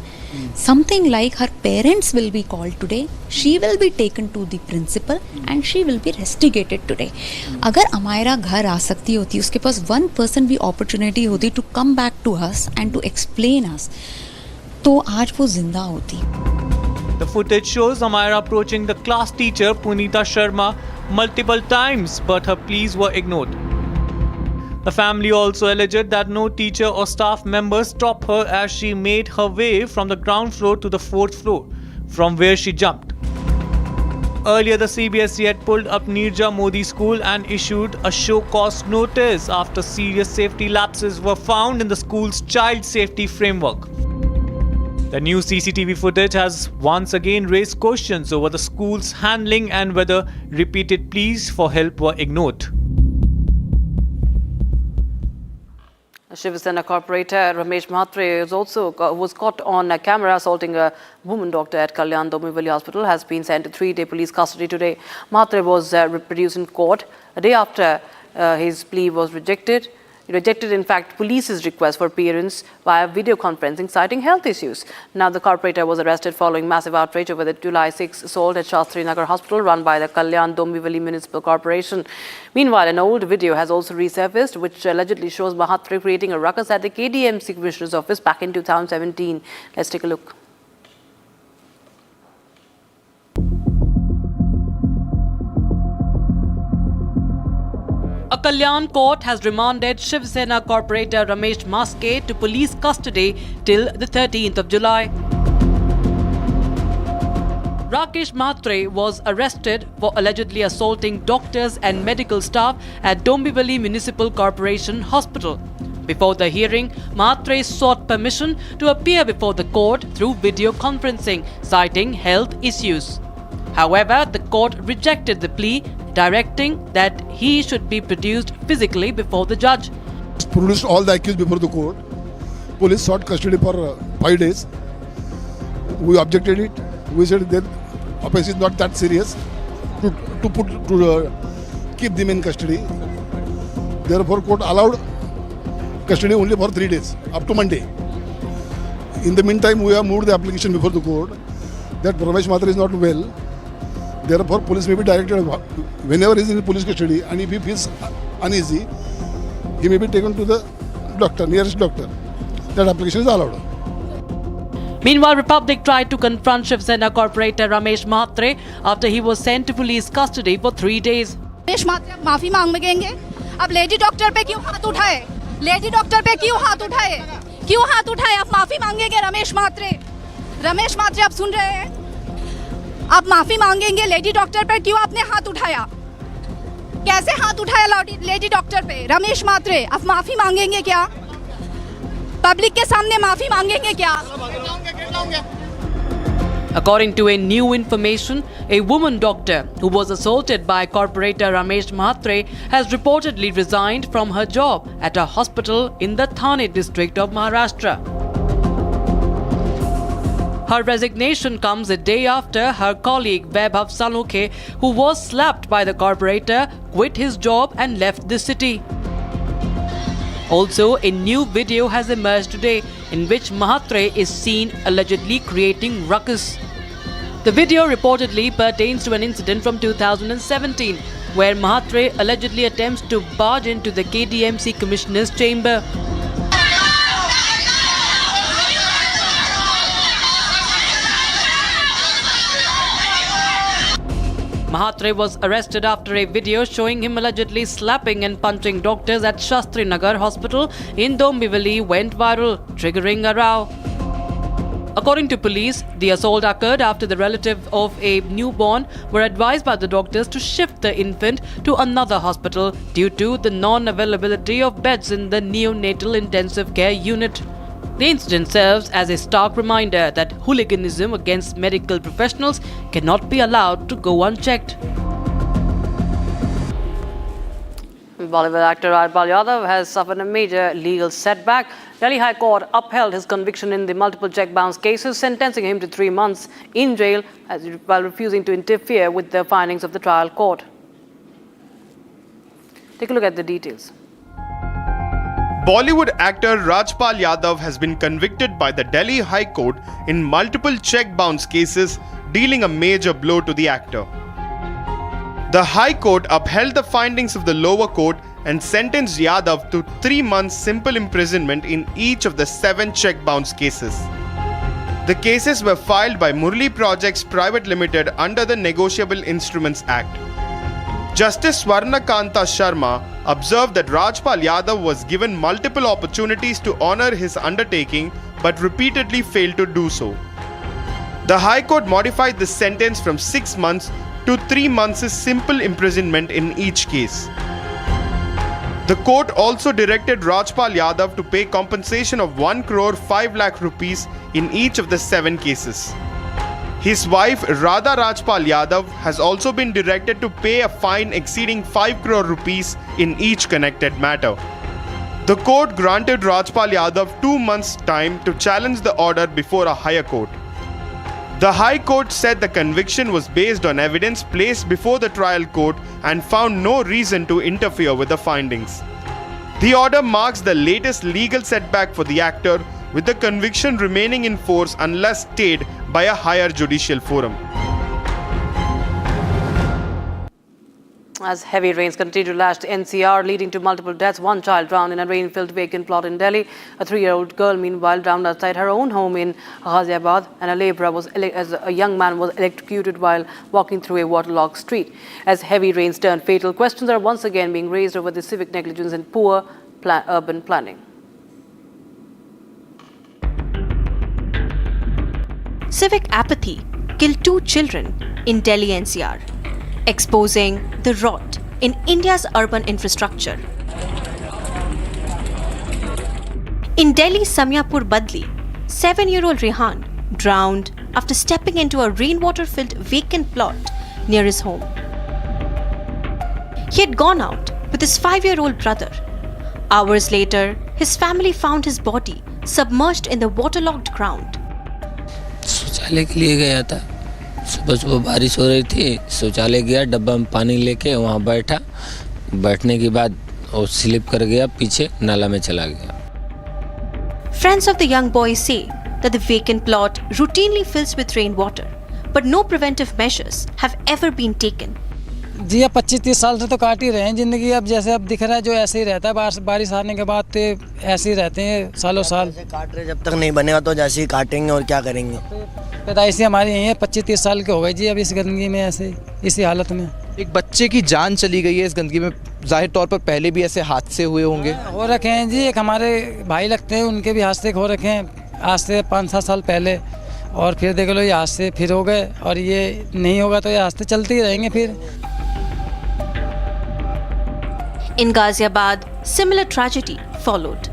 Speaker 21: Something like her parents will be called today, she will be taken to the principal and she will be rusticated today. अगर अमायरा घर आ सकती होती, उसके पास 1% भी opportunity होती to come back to us and to explain us, तो आज वो जिंदा होती.
Speaker 17: The footage shows Amira approaching the class teacher Punita Sharma multiple times, but her pleas were ignored. The family also alleged that no teacher or staff member stopped her as she made her way from the ground floor to the 4th floor, from where she jumped. Earlier, the CBSE had pulled up Nirja Modi School and issued a show-cause notice after serious safety lapses were found in the school's child safety framework. The new CCTV footage has once again raised questions over the school's handling and whether repeated pleas for help were ignored.
Speaker 8: Shiv Sena corporator Ramesh Mhatre was caught on camera assaulting a woman doctor at Kalyan Domivali Hospital, has been sent to 3-day police custody today. Mhatre was reproduced in court a day after his plea was rejected. He rejected, in fact, police's request for appearance via video conferencing, citing health issues. Now, the corporator was arrested following massive outrage over the July 6 assault at Shastri Nagar Hospital run by the Kalyan Dombivli Municipal Corporation. Meanwhile, an old video has also resurfaced, which allegedly shows Mhatre creating a ruckus at the KDMC Commissioner's office back in 2017. Let's take a look. A Kalyan court has remanded Shiv Sena corporator Ramesh Mhatre to police custody till the 13th of July. Rakesh Mhatre was arrested for allegedly assaulting doctors and medical staff at Dombivli Municipal Corporation Hospital. Before the hearing, Mhatre sought permission to appear before the court through video conferencing, citing health issues. However, the court rejected the plea, directing that he should be produced physically before the judge.
Speaker 25: Produced all the accused before the court. Police sought custody for 5 days. We objected it. We said that offense is not that serious to keep them in custody. Therefore, court allowed custody only for 3 days, up to Monday. In the meantime, we have moved the application before the court that Ramesh Mhatre is not well. Therefore, police may be directed whenever he is in police custody, and if he feels uneasy, he may be taken to the doctor, nearest doctor. That application is allowed.
Speaker 8: Meanwhile, Republic tried to confront Shiv Sena corporator Ramesh Mhatre after he was sent to police custody for 3 days.
Speaker 3: Ramesh Mhatre अब माफी मांगेंगे. अब lady doctor पे क्यों हाथ उठाए? Lady doctor पे क्यों हाथ उठाए? क्यों हाथ उठाए? आप माफी मांगेंगे रमेश म्हात्रे. रमेश म्हात्रे, आप सुन रहे हैं? आप माफी मांगेंगे लेडी डॉक्टर पर क्यों आपने हाथ उठाया? कैसे हाथ उठाया लेडी डॉक्टर पे? रमेश म्हात्रे, आप माफी मांगेंगे क्या? पब्लिक के सामने माफी मांगेंगे क्या?
Speaker 8: According to a new information, a woman doctor who was assaulted by corporator Ramesh Mhatre has reportedly resigned from her job at a hospital in the Thane district of Maharashtra. Her resignation comes a day after her colleague Vaibhav Salokhe, who was slapped by the corporator, quit his job and left the city. Also, a new video has emerged today in which Mhatre is seen allegedly creating ruckus. The video reportedly pertains to an incident from 2017 where Mhatre allegedly attempts to barge into the KDMC Commissioner's chamber. Mhatre was arrested after a video showing him allegedly slapping and punching doctors at Shastri Nagar Hospital in Dombivli went viral, triggering a row. According to police, the assault occurred after the relative of a newborn were advised by the doctors to shift the infant to another hospital due to the non-availability of beds in the neonatal intensive care unit. The incident serves as a stark reminder that hooliganism against medical professionals cannot be allowed to go unchecked. Bollywood actor Arnab Yadav has suffered a major legal setback. Delhi High Court upheld his conviction in the multiple check bounce cases, sentencing him to 3 months in jail while refusing to interfere with the findings of the trial court. Take a look at the details.
Speaker 13: Bollywood actor Rajpal Yadav has been convicted by the Delhi High Court in multiple check bounce cases, dealing a major blow to the actor. The High Court upheld the findings of the lower court and sentenced Yadav to 3 months simple imprisonment in each of the 7 check bounce cases. The cases were filed by Murli Projects Private Limited under the Negotiable Instruments Act. Justice Swarnakanta Sharma observed that Rajpal Yadav was given multiple opportunities to honor his undertaking but repeatedly failed to do so. The High Court modified the sentence from 6 months to 3 months' simple imprisonment in each case. The court also directed Rajpal Yadav to pay compensation of 1 crore 5 lakh rupees in each of the 7 cases. His wife Radha Rajpal Yadav has also been directed to pay a fine exceeding 5 crore rupees in each connected matter. The court granted Rajpal Yadav 2 months' time to challenge the order before a higher court. The High Court said the conviction was based on evidence placed before the trial court and found no reason to interfere with the findings. The order marks the latest legal setback for the actor, with the conviction remaining in force unless stayed by a higher judicial forum.
Speaker 8: As heavy rains continue to lash the NCR, leading to multiple deaths, 1 child drowned in a rain-filled vacant plot in Delhi. A 3-year-old girl, meanwhile, drowned outside her own home in Ghaziabad, and a labourer a young man was electrocuted while walking through a waterlogged street. As heavy rains turned fatal, questions are once again being raised over the civic negligence and poor urban planning.
Speaker 10: Civic apathy killed 2 children in Delhi-NCR, exposing the rot in India's urban infrastructure. In Delhi's Samyapur Badli, 7-year-old Rehan drowned after stepping into a rainwater-filled vacant plot near his home. He had gone out with his 5-year-old brother. Hours later, his family found his body submerged in the waterlogged ground.
Speaker 11: शौचालय के लिए गया था। सुबह सुबह बारिश हो रही थी, शौचालय गया, डब्बा में पानी लेके वहाँ बैठा। बैठने के बाद वो स्लिप कर गया, पीछे नाला में चला गया।
Speaker 10: Friends of the young boy say that the vacant plot routinely fills with rainwater, but no preventive measures have ever been taken.
Speaker 6: जी अब 25-30 साल से तो काट ही रहे हैं ज़िंदगी। अब जैसे अब दिख रहा है जो ऐसे ही रहता है, बारिश आने के बाद तो ऐसे ही रहते हैं सालों साल।
Speaker 9: काट रहे, जब तक नहीं बनेगा तो जैसे ही काटेंगे और क्या करेंगे।
Speaker 6: पैदाइशी हमारी यही है, 25-30 साल के हो गए जी अब इस गंदगी में, ऐसे इसी हालत में।
Speaker 12: एक बच्चे की जान चली गई है इस गंदगी में। जाहिर तौर पर पहले भी ऐसे हादसे हुए होंगे।
Speaker 6: हो रखे हैं जी, एक हमारे भाई लगते हैं, उनके भी हादसे हो रखे हैं आज से 5-7 साल पहले, और फिर देख लो ये हादसे फिर हो गए, और ये नहीं होगा तो ये हादसे चलते ही रहेंगे फिर।
Speaker 10: In Ghaziabad, similar tragedy followed.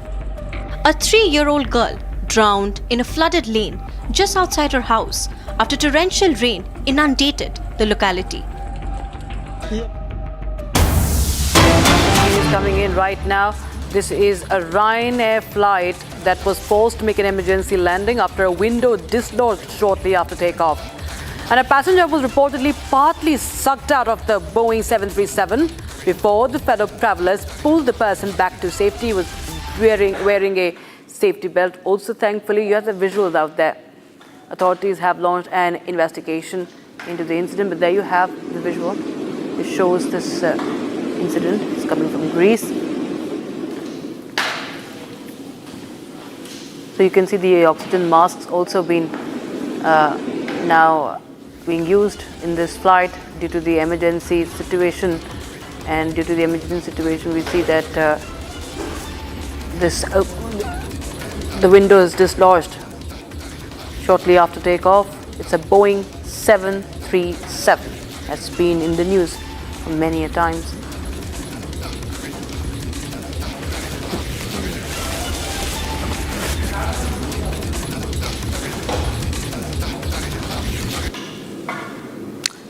Speaker 10: A 3-year-old girl drowned in a flooded lane just outside her house after torrential rain inundated the locality.
Speaker 8: Is coming in right now. This is a Ryanair flight that was forced to make an emergency landing after a window dislodged shortly after takeoff. And a passenger was reportedly partly sucked out of the Boeing 737 before the fellow travelers pulled the person back to safety. He was wearing a safety belt. Also, thankfully, you have the visuals out there. Authorities have launched an investigation into the incident, but there you have the visual. It shows this incident. It's coming from Greece. So you can see the oxygen masks also been now being used in this flight due to the emergency situation. And due to the emergency situation, we see that the window is dislodged shortly after takeoff. It's a Boeing 737. That's been in the news many a times.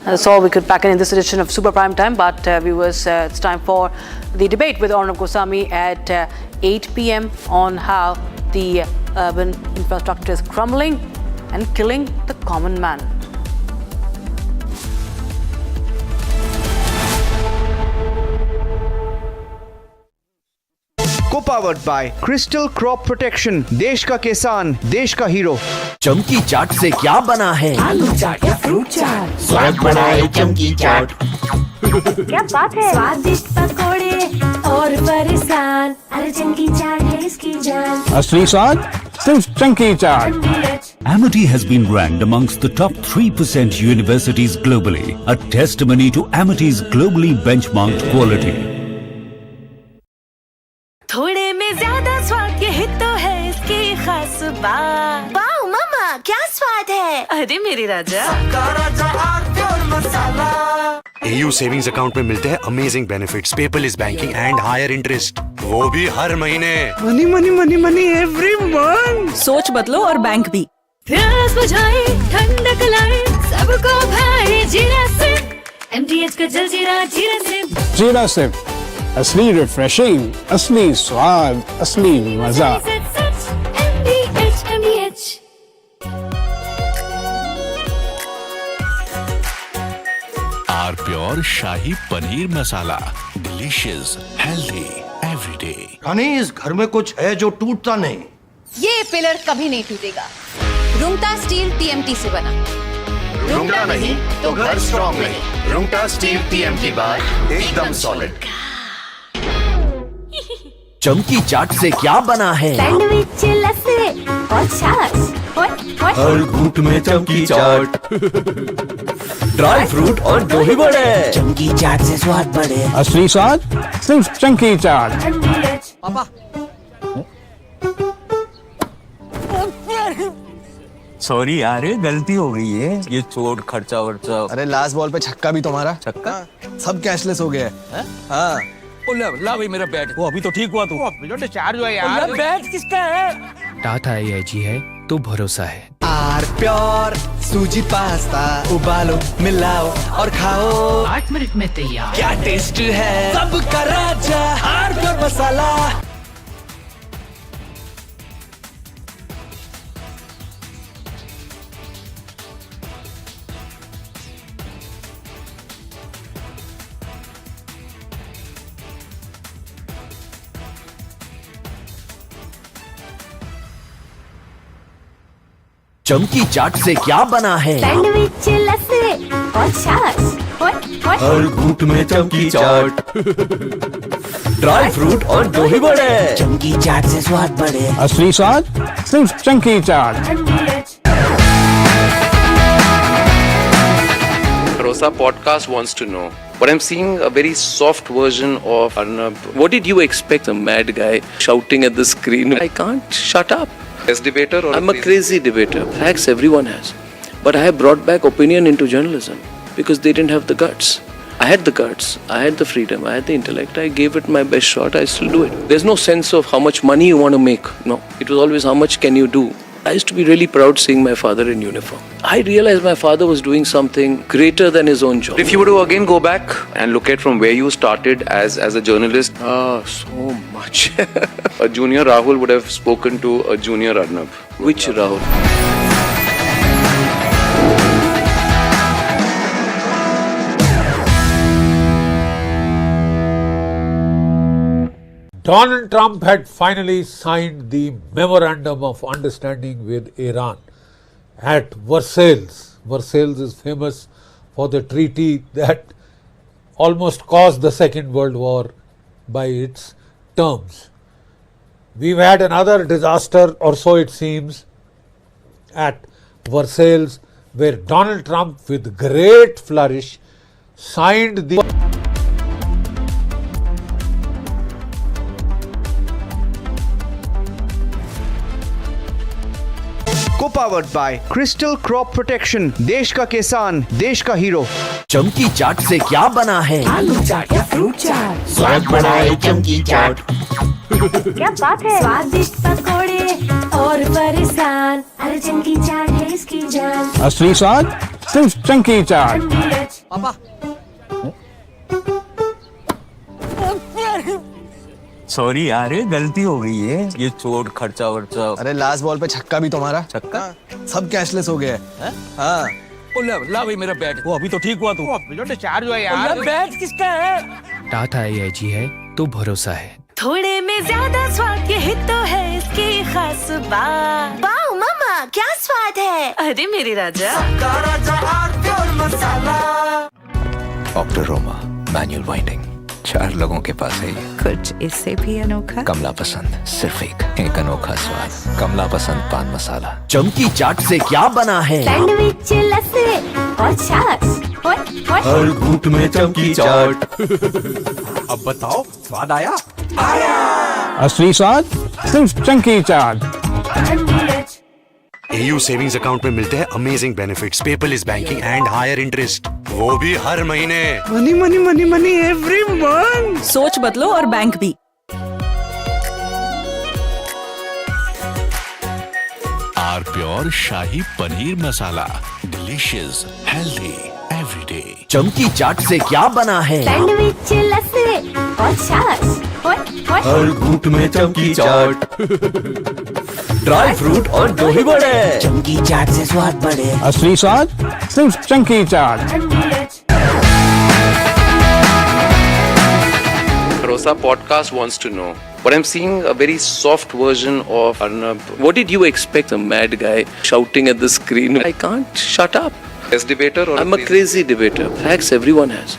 Speaker 8: That's all we could pack in this edition of Super Prime Time. But viewers, it's time for the debate with Arnab Goswami at 8 p.m. on how the urban infrastructure is crumbling and killing the common man.
Speaker 5: Co-powered by Crystal Crop Protection, देश का किसान, देश का hero.
Speaker 2: चमकी चाट से क्या बना है?
Speaker 19: आलू चाट या फ्रूट चाट,
Speaker 2: स्वाद बनाए चमकी चाट।
Speaker 19: क्या बात है? स्वादिष्ट पकोड़े और परेशान, अरे चमकी चाट है इसकी जान।
Speaker 15: असली स्वाद सिर्फ chunky chaat.
Speaker 20: Amity has been ranked amongst the top 3% universities globally, a testimony to Amity's globally benchmarked quality.
Speaker 19: थोड़े में ज्यादा स्वाद, यही तो है इसकी खास बात। वाओ मामा, क्या स्वाद है? अरे मेरे राजा,
Speaker 26: AU सेविंग्स अकाउंट में मिलते हैं amazing benefits, paperless banking and higher interest, वो भी हर महीने।
Speaker 19: Money money money money every month. सोच बदलो और बैंक भी। प्यास बुझाए, ठंडक लाए, सबको भाए जीरा से। MTH का जल जीरा, जीरा से।
Speaker 15: जीरा से असली रिफ्रेशिंग, असली स्वाद, असली मजा।
Speaker 27: R pure shahi paneer masala, delicious, healthy everyday.
Speaker 28: रानी, इस घर में कुछ है जो टूटता नहीं।
Speaker 29: ये पिलर कभी नहीं टूटेगा। रुंगटा स्टील TMT से बना।
Speaker 28: रुंगटा नहीं तो घर स्ट्रॉन्ग नहीं। रुंगटा स्टील TMT बार एकदम सॉलिड।
Speaker 2: चमकी चाट से क्या बना है?
Speaker 19: सैंडविच, लस्सी और छाछ।
Speaker 2: हर घूंट में चमकी चाट। ड्राई फ्रूट और दही बड़े। चमकी चाट से स्वाद बढ़े।
Speaker 15: असली स्वाद सिर्फ चमकी चाट।
Speaker 12: पापा,
Speaker 26: सॉरी यार, गलती हो गई है।
Speaker 12: ये चोट खर्चा वर्चा।
Speaker 26: अरे लास्ट बॉल पे छक्का भी तुम्हारा।
Speaker 12: छक्का?
Speaker 26: सब कैशलेस हो गया है। हाँ,
Speaker 12: ला भाई मेरा बैट।
Speaker 26: वो अभी तो ठीक हुआ तू।
Speaker 12: डिस्चार्ज हुआ यार। बैट किसका है?
Speaker 26: टाटा AIG है तो भरोसा है।
Speaker 5: आर प्योर सूजी पास्ता, उबालो, मिलाओ और खाओ।
Speaker 7: 8 मिनट में तैयार।
Speaker 5: क्या टेस्ट है सबका राजा, आर प्योर मसाला।
Speaker 2: चमकी चाट से क्या बना है?
Speaker 19: सैंडविच, लस्सी और छाछ
Speaker 2: हर घूंट में चमकी चाट, ड्राई फ्रूट और दही बड़े,
Speaker 9: चमकी चाट से स्वाद बढ़े।
Speaker 15: असली स्वाद सिर्फ chunky chaat.
Speaker 1: Rosa podcast wants to know, but I'm seeing a very soft version of Arnab. What did you expect? A mad guy shouting at the screen. I can't shut up. As debater or I'm a crazy debater. Facts everyone has. But I have brought back opinion into journalism because they didn't have the guts. I had the guts, I had the freedom, I had the intellect. I gave it my best shot. I still do it. There's no sense of how much money you want to make. No. It was always how much can you do. I used to be really proud seeing my father in uniform. I realized my father was doing something greater than his own job. If you were to again go back and look at from where you started as a journalist, so much. A junior Rahul would have spoken to a junior Arnab. Which Rahul?
Speaker 4: Donald Trump had finally signed the Memorandum of Understanding with Iran at Versailles. Versailles is famous for the treaty that almost caused the Second World War by its terms. We've had another disaster, or so it seems, at Versailles, where Donald Trump, with great flourish, signed the
Speaker 12: Co-powered by Crystal Crop Protection, देश का किसान, देश का hero.
Speaker 2: चमकी चाट से क्या बना है?
Speaker 19: आलू चाट या फ्रूट चाट,
Speaker 2: स्वाद बढ़ाए चमकी चाट।
Speaker 19: क्या बात है? स्वादिष्ट पकोड़े और परेशान, अरे चमकी चाट है इसकी जान।
Speaker 15: असली स्वाद सिर्फ चंकी चाट।
Speaker 12: पापा
Speaker 14: सॉरी यार, गलती हो गई है। ये चोट खर्चा वर्चा।
Speaker 12: अरे लास्ट बॉल पे छक्का भी तुम्हारा।
Speaker 14: छक्का?
Speaker 12: सब कैशलेस हो गया है। हाँ।
Speaker 14: ला भाई मेरा बैट। वो अभी तो ठीक हुआ तू। जो डिस्चार्ज हुआ यार।
Speaker 19: बैट किसका है?
Speaker 14: टाटा AIG है तो भरोसा है।
Speaker 19: थोड़े में ज्यादा स्वाद, यही तो है इसकी खास बात। वाओ मामा, क्या स्वाद है? अरे मेरे राजा।
Speaker 14: ऑक्टोरोमा मैनुअल वाइंडिंग 4 लोगों के पास है।
Speaker 19: कुछ इससे भी अनोखा।
Speaker 14: कमला पसंद, सिर्फ एक अनोखा स्वाद। कमला पसंद पान मसाला।
Speaker 2: चमकी चाट से क्या बना है?
Speaker 19: सैंडविच, लस्सी और छाछ।
Speaker 2: हर घूंट में चमकी चाट।
Speaker 4: अब बताओ, स्वाद आया?
Speaker 15: असली स्वाद सिर्फ chunky chaat.
Speaker 26: AU savings account में मिलते हैं amazing benefits, paperless banking and higher interest, वो भी हर महीने।
Speaker 19: Money money money money every month. सोच बदलो और बैंक भी।
Speaker 27: R pure shahi paneer masala, delicious, healthy, everyday.
Speaker 2: चमकी चाट से क्या बना है?
Speaker 19: सैंडविच, लस्सी और छाछ।
Speaker 2: हर घूंट में चमकी चाट, ड्राई फ्रूट और दही बड़े,
Speaker 9: चमकी चाट से स्वाद बढ़े।
Speaker 15: असली स्वाद सिर्फ chunky chaat.
Speaker 1: Rosa podcast wants to know, but I'm seeing a very soft version of Arnab. What did you expect? A mad guy shouting at the screen. I can't shut up. As debater or I'm a crazy debater. Facts everyone has.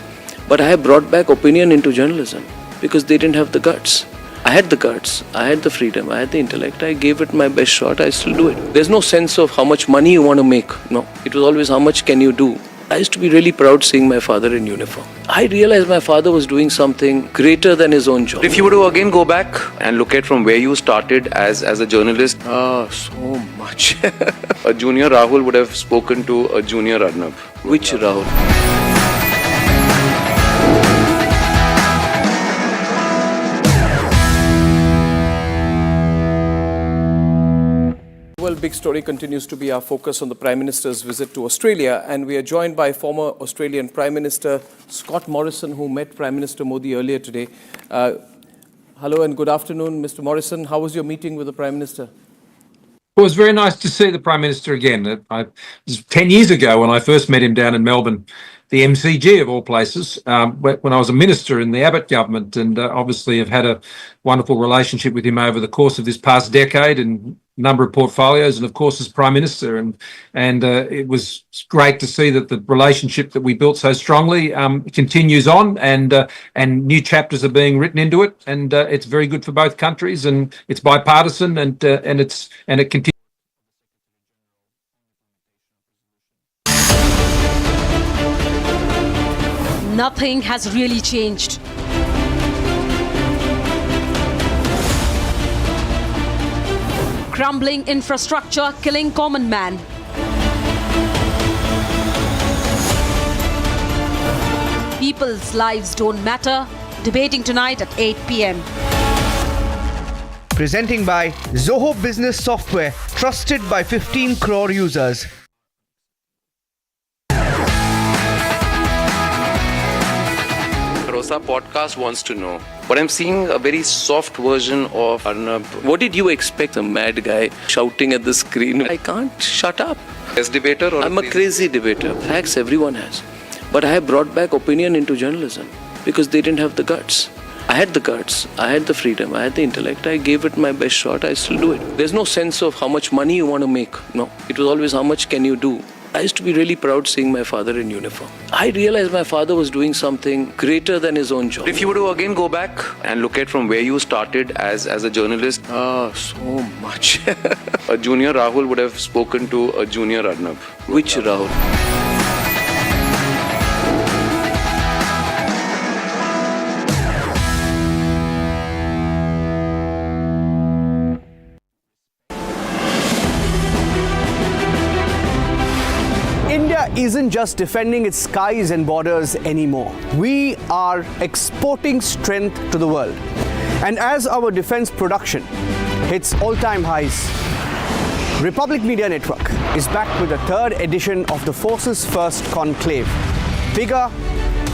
Speaker 1: But I have brought back opinion into journalism because they didn't have the guts. I had the guts, I had the freedom, I had the intellect. I gave it my best shot. I still do it. There's no sense of how much money you want to make. No. It was always how much can you do. I used to be really proud seeing my father in uniform. I realized my father was doing something greater than his own job. If you were to again go back and look at from where you started as a journalist, so much. A junior Rahul would have spoken to a junior Arnab. Which Rahul?
Speaker 16: Well, big story continues to be our focus on the Prime Minister's visit to Australia, and we are joined by former Australian Prime Minister Scott Morrison, who met Prime Minister Modi earlier today. Hello and good afternoon, Mr. Morrison. How was your meeting with the Prime Minister?
Speaker 18: Well, it was very nice to see the Prime Minister again. It was 10 years ago when I first met him down in Melbourne
Speaker 3: the MCG of all places, when I was a minister in the Abbott government, and obviously have had a wonderful relationship with him over the course of this past decade and number of portfolios, and of course as Prime Minister, and it was great to see that the relationship that we built so strongly continues on, and new chapters are being written into it, and it's very good for both countries, and it's bipartisan, and it continues.
Speaker 8: Nothing has really changed. Crumbling infrastructure, killing common man. People's lives don't matter. Debating tonight at 8 p.m.
Speaker 12: Presenting by Zoho Business Software, trusted by 15 crore users.
Speaker 1: Rosa podcast wants to know, but I'm seeing a very soft version of Arnab. What did you expect? A mad guy shouting at the screen. I can't shut up. As debater, or I'm a crazy debater. Facts everyone has, but I have brought back opinion into journalism because they didn't have the guts. I had the guts, I had the freedom, I had the intellect. I gave it my best shot. I still do it. There's no sense of how much money you want to make. No, it was always how much can you do. I used to be really proud seeing my father in uniform. I realized my father was doing something greater than his own job. If you were to again go back and look at from where you started as a journalist, so much. A junior Rahul would have spoken to a junior Arnab. Which Rahul?
Speaker 12: Isn't just defending its skies and borders anymore. We are exporting strength to the world. And as our defense production hits all-time highs, Republic Media Network is back with the third edition of the Forces First Conclave. Bigger,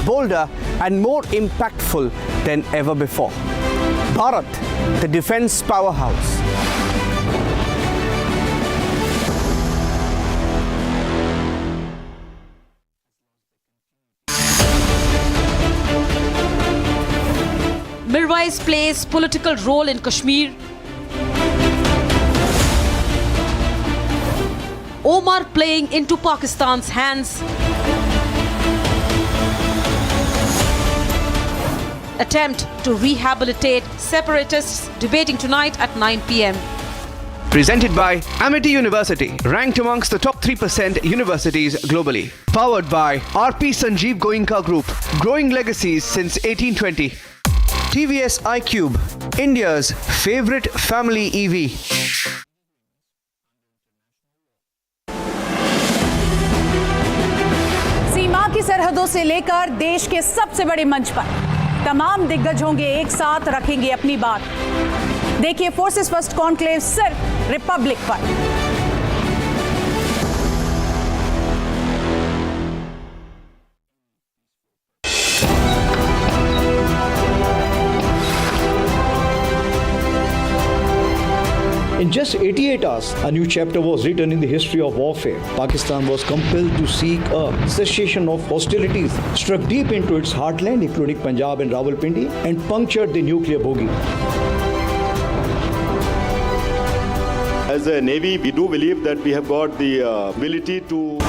Speaker 12: bolder, and more impactful than ever before. Bharat, the defense powerhouse.
Speaker 8: Mirwais plays political role in Kashmir. Omar playing into Pakistan's hands. Attempt to rehabilitate separatists, debating tonight at 9 p.m.
Speaker 12: Presented by Amity University, ranked amongst the top 3% universities globally. Powered by RP Sanjeev Goenka Group, growing legacies since 1820. TVS iQube, India's favorite family EV.
Speaker 19: सीमा की सरहदों से लेकर देश के सबसे बड़े मंच पर तमाम दिग्गज होंगे, एक साथ रखेंगे अपनी बात। देखिए फोर्सेस फर्स्ट कॉन्क्लेव सिर्फ रिपब्लिक पर।
Speaker 13: In just 88 hours, a new chapter was written in the history of warfare. Pakistan was compelled to seek a cessation of hostilities, struck deep into its heartland, including Punjab and Rawalpindi, and punctured the nuclear bogey.
Speaker 17: As a Navy, we do believe that we have got the ability to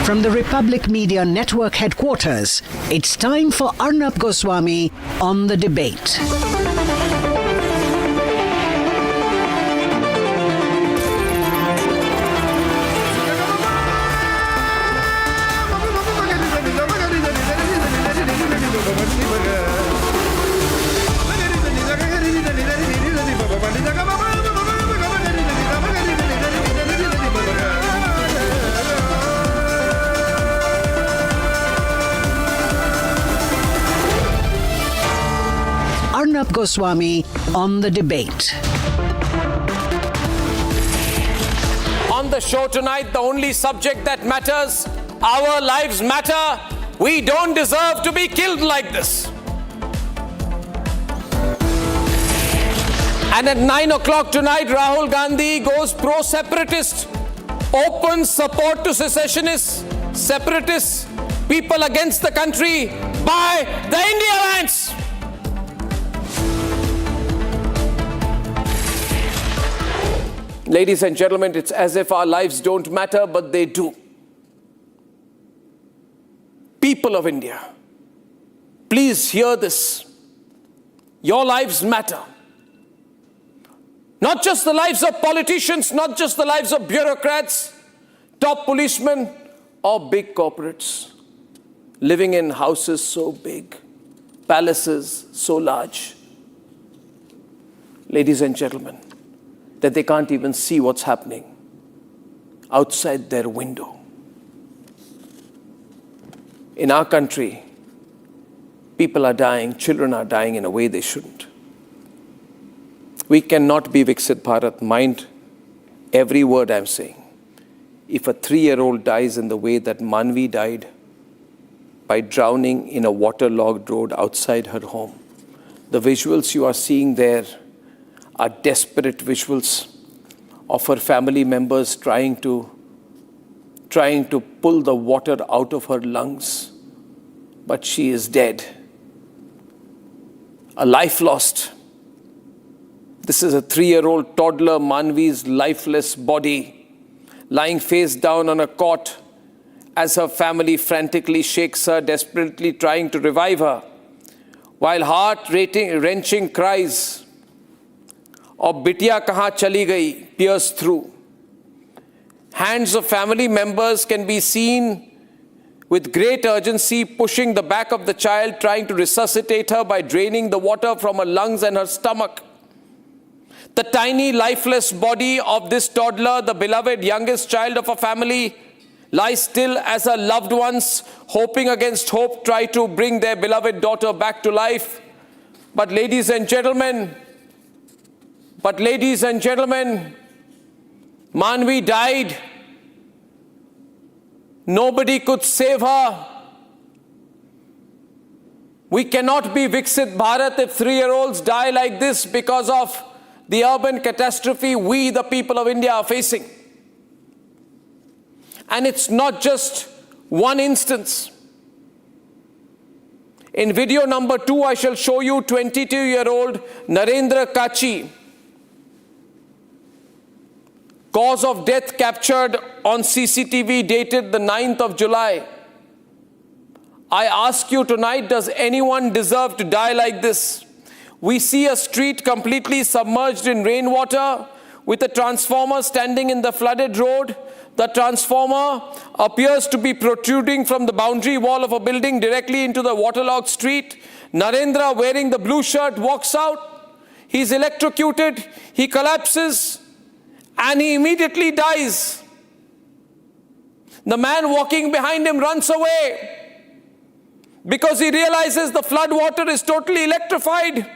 Speaker 18: From the Republic Media Network headquarters, it's time for Arnab Goswami on the debate. Arnab Goswami on the debate.
Speaker 21: On the show tonight, the only subject that matters, our lives matter,
Speaker 16: We don't deserve to be killed like this. And at 9 o'clock tonight, Rahul Gandhi goes pro-separatist, open support to secessionists, separatists, people against the country by the India Alliance. Ladies and gentlemen, it's as if our lives don't matter, but they do. People of India, please hear this. Your lives matter. Not just the lives of politicians, not just the lives of bureaucrats, top policemen, or big corporates living in houses so big, palaces so large. Ladies and gentlemen, that they can't even see what's happening outside their window. In our country, people are dying, children are dying in a way they shouldn't. We cannot be Viksit Bharat. Mind every word I'm saying. If a 3-year-old dies in the way that Manvi died, by drowning in a waterlogged road outside her home, the visuals you are seeing there are desperate visuals of her family members trying to pull the water out of her lungs, but she is dead. A life lost. This is a 3-year-old toddler, Manvi's lifeless body, lying face down on a cot as her family frantically shakes her, desperately trying to revive her, while heart-wrenching cries of "Bitiya kahan chali gayi" pierce through. Hands of family members can be seen with great urgency pushing the back of the child, trying to resuscitate her by draining the water from her lungs and her stomach. The tiny, lifeless body of this toddler, the beloved youngest child of a family, lies still as her loved ones, hoping against hope, try to bring their beloved daughter back to life. But ladies and gentlemen, Manvi died. Nobody could save her. We cannot be Viksit Bharat if 3-year-olds die like this because of the urban catastrophe we, the people of India, are facing. And it's not just one instance. In video number 2, I shall show you 22-year-old Narendra Kachi. Cause of death captured on CCTV dated the 9th of July. I ask you tonight, does anyone deserve to die like this? We see a street completely submerged in rainwater with a transformer standing in the flooded road. The transformer appears to be protruding from the boundary wall of a building directly into the waterlogged street. Narendra, wearing the blue shirt, walks out. He's electrocuted. He collapses and he immediately dies. The man walking behind him runs away because he realizes the flood water is totally electrified.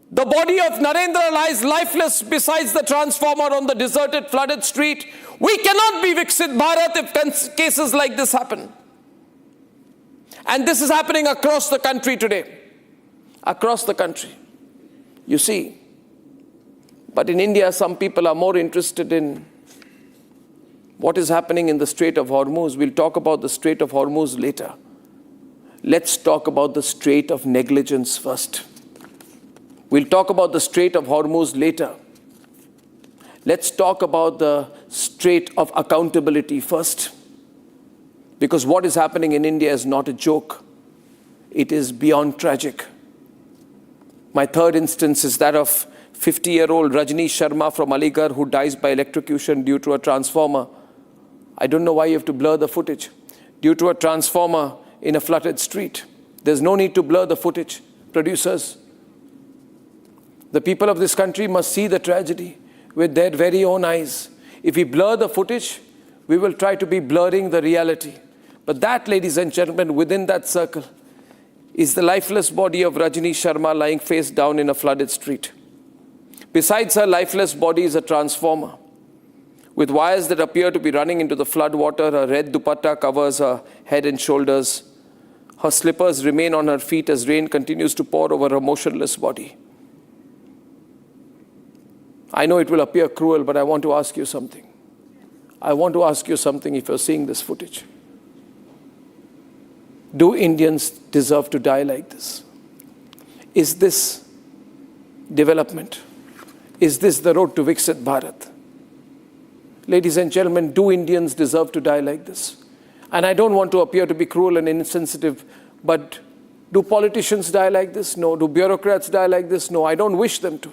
Speaker 16: The body of Narendra lies lifeless beside the transformer on the deserted, flooded street. We cannot be Viksit Bharat if cases like this happen. And this is happening across the country today. Across the country. You see. But in India, some people are more interested in what is happening in the Strait of Hormuz. We'll talk about the Strait of Hormuz later. Let's talk about the Strait of Negligence first. We'll talk about the Strait of Hormuz later. Let's talk about the Strait of Accountability first. Because what is happening in India is not a joke. It is beyond tragic. My third instance is that of 50-year-old Rajni Sharma from Aligarh who dies by electrocution due to a transformer. I don't know why you have to blur the footage. Due to a transformer in a flooded street. There's no need to blur the footage. Producers. The people of this country must see the tragedy with their very own eyes. If we blur the footage, we will try to be blurring the reality. But that, ladies and gentlemen, within that circle is the lifeless body of Rajni Sharma lying face down in a flooded street. Besides her lifeless body is a transformer. with wires that appear to be running into the flood water. Her red dupatta covers her head and shoulders. Her slippers remain on her feet as rain continues to pour over her motionless body. I know it will appear cruel, but I want to ask you something. I want to ask you something if you're seeing this footage. Do Indians deserve to die like this? Is this development? Is this the road to Viksit Bharat? Ladies and gentlemen, do Indians deserve to die like this? And I don't want to appear to be cruel and insensitive, but do politicians die like this? No. Do bureaucrats die like this? No. I don't wish them to.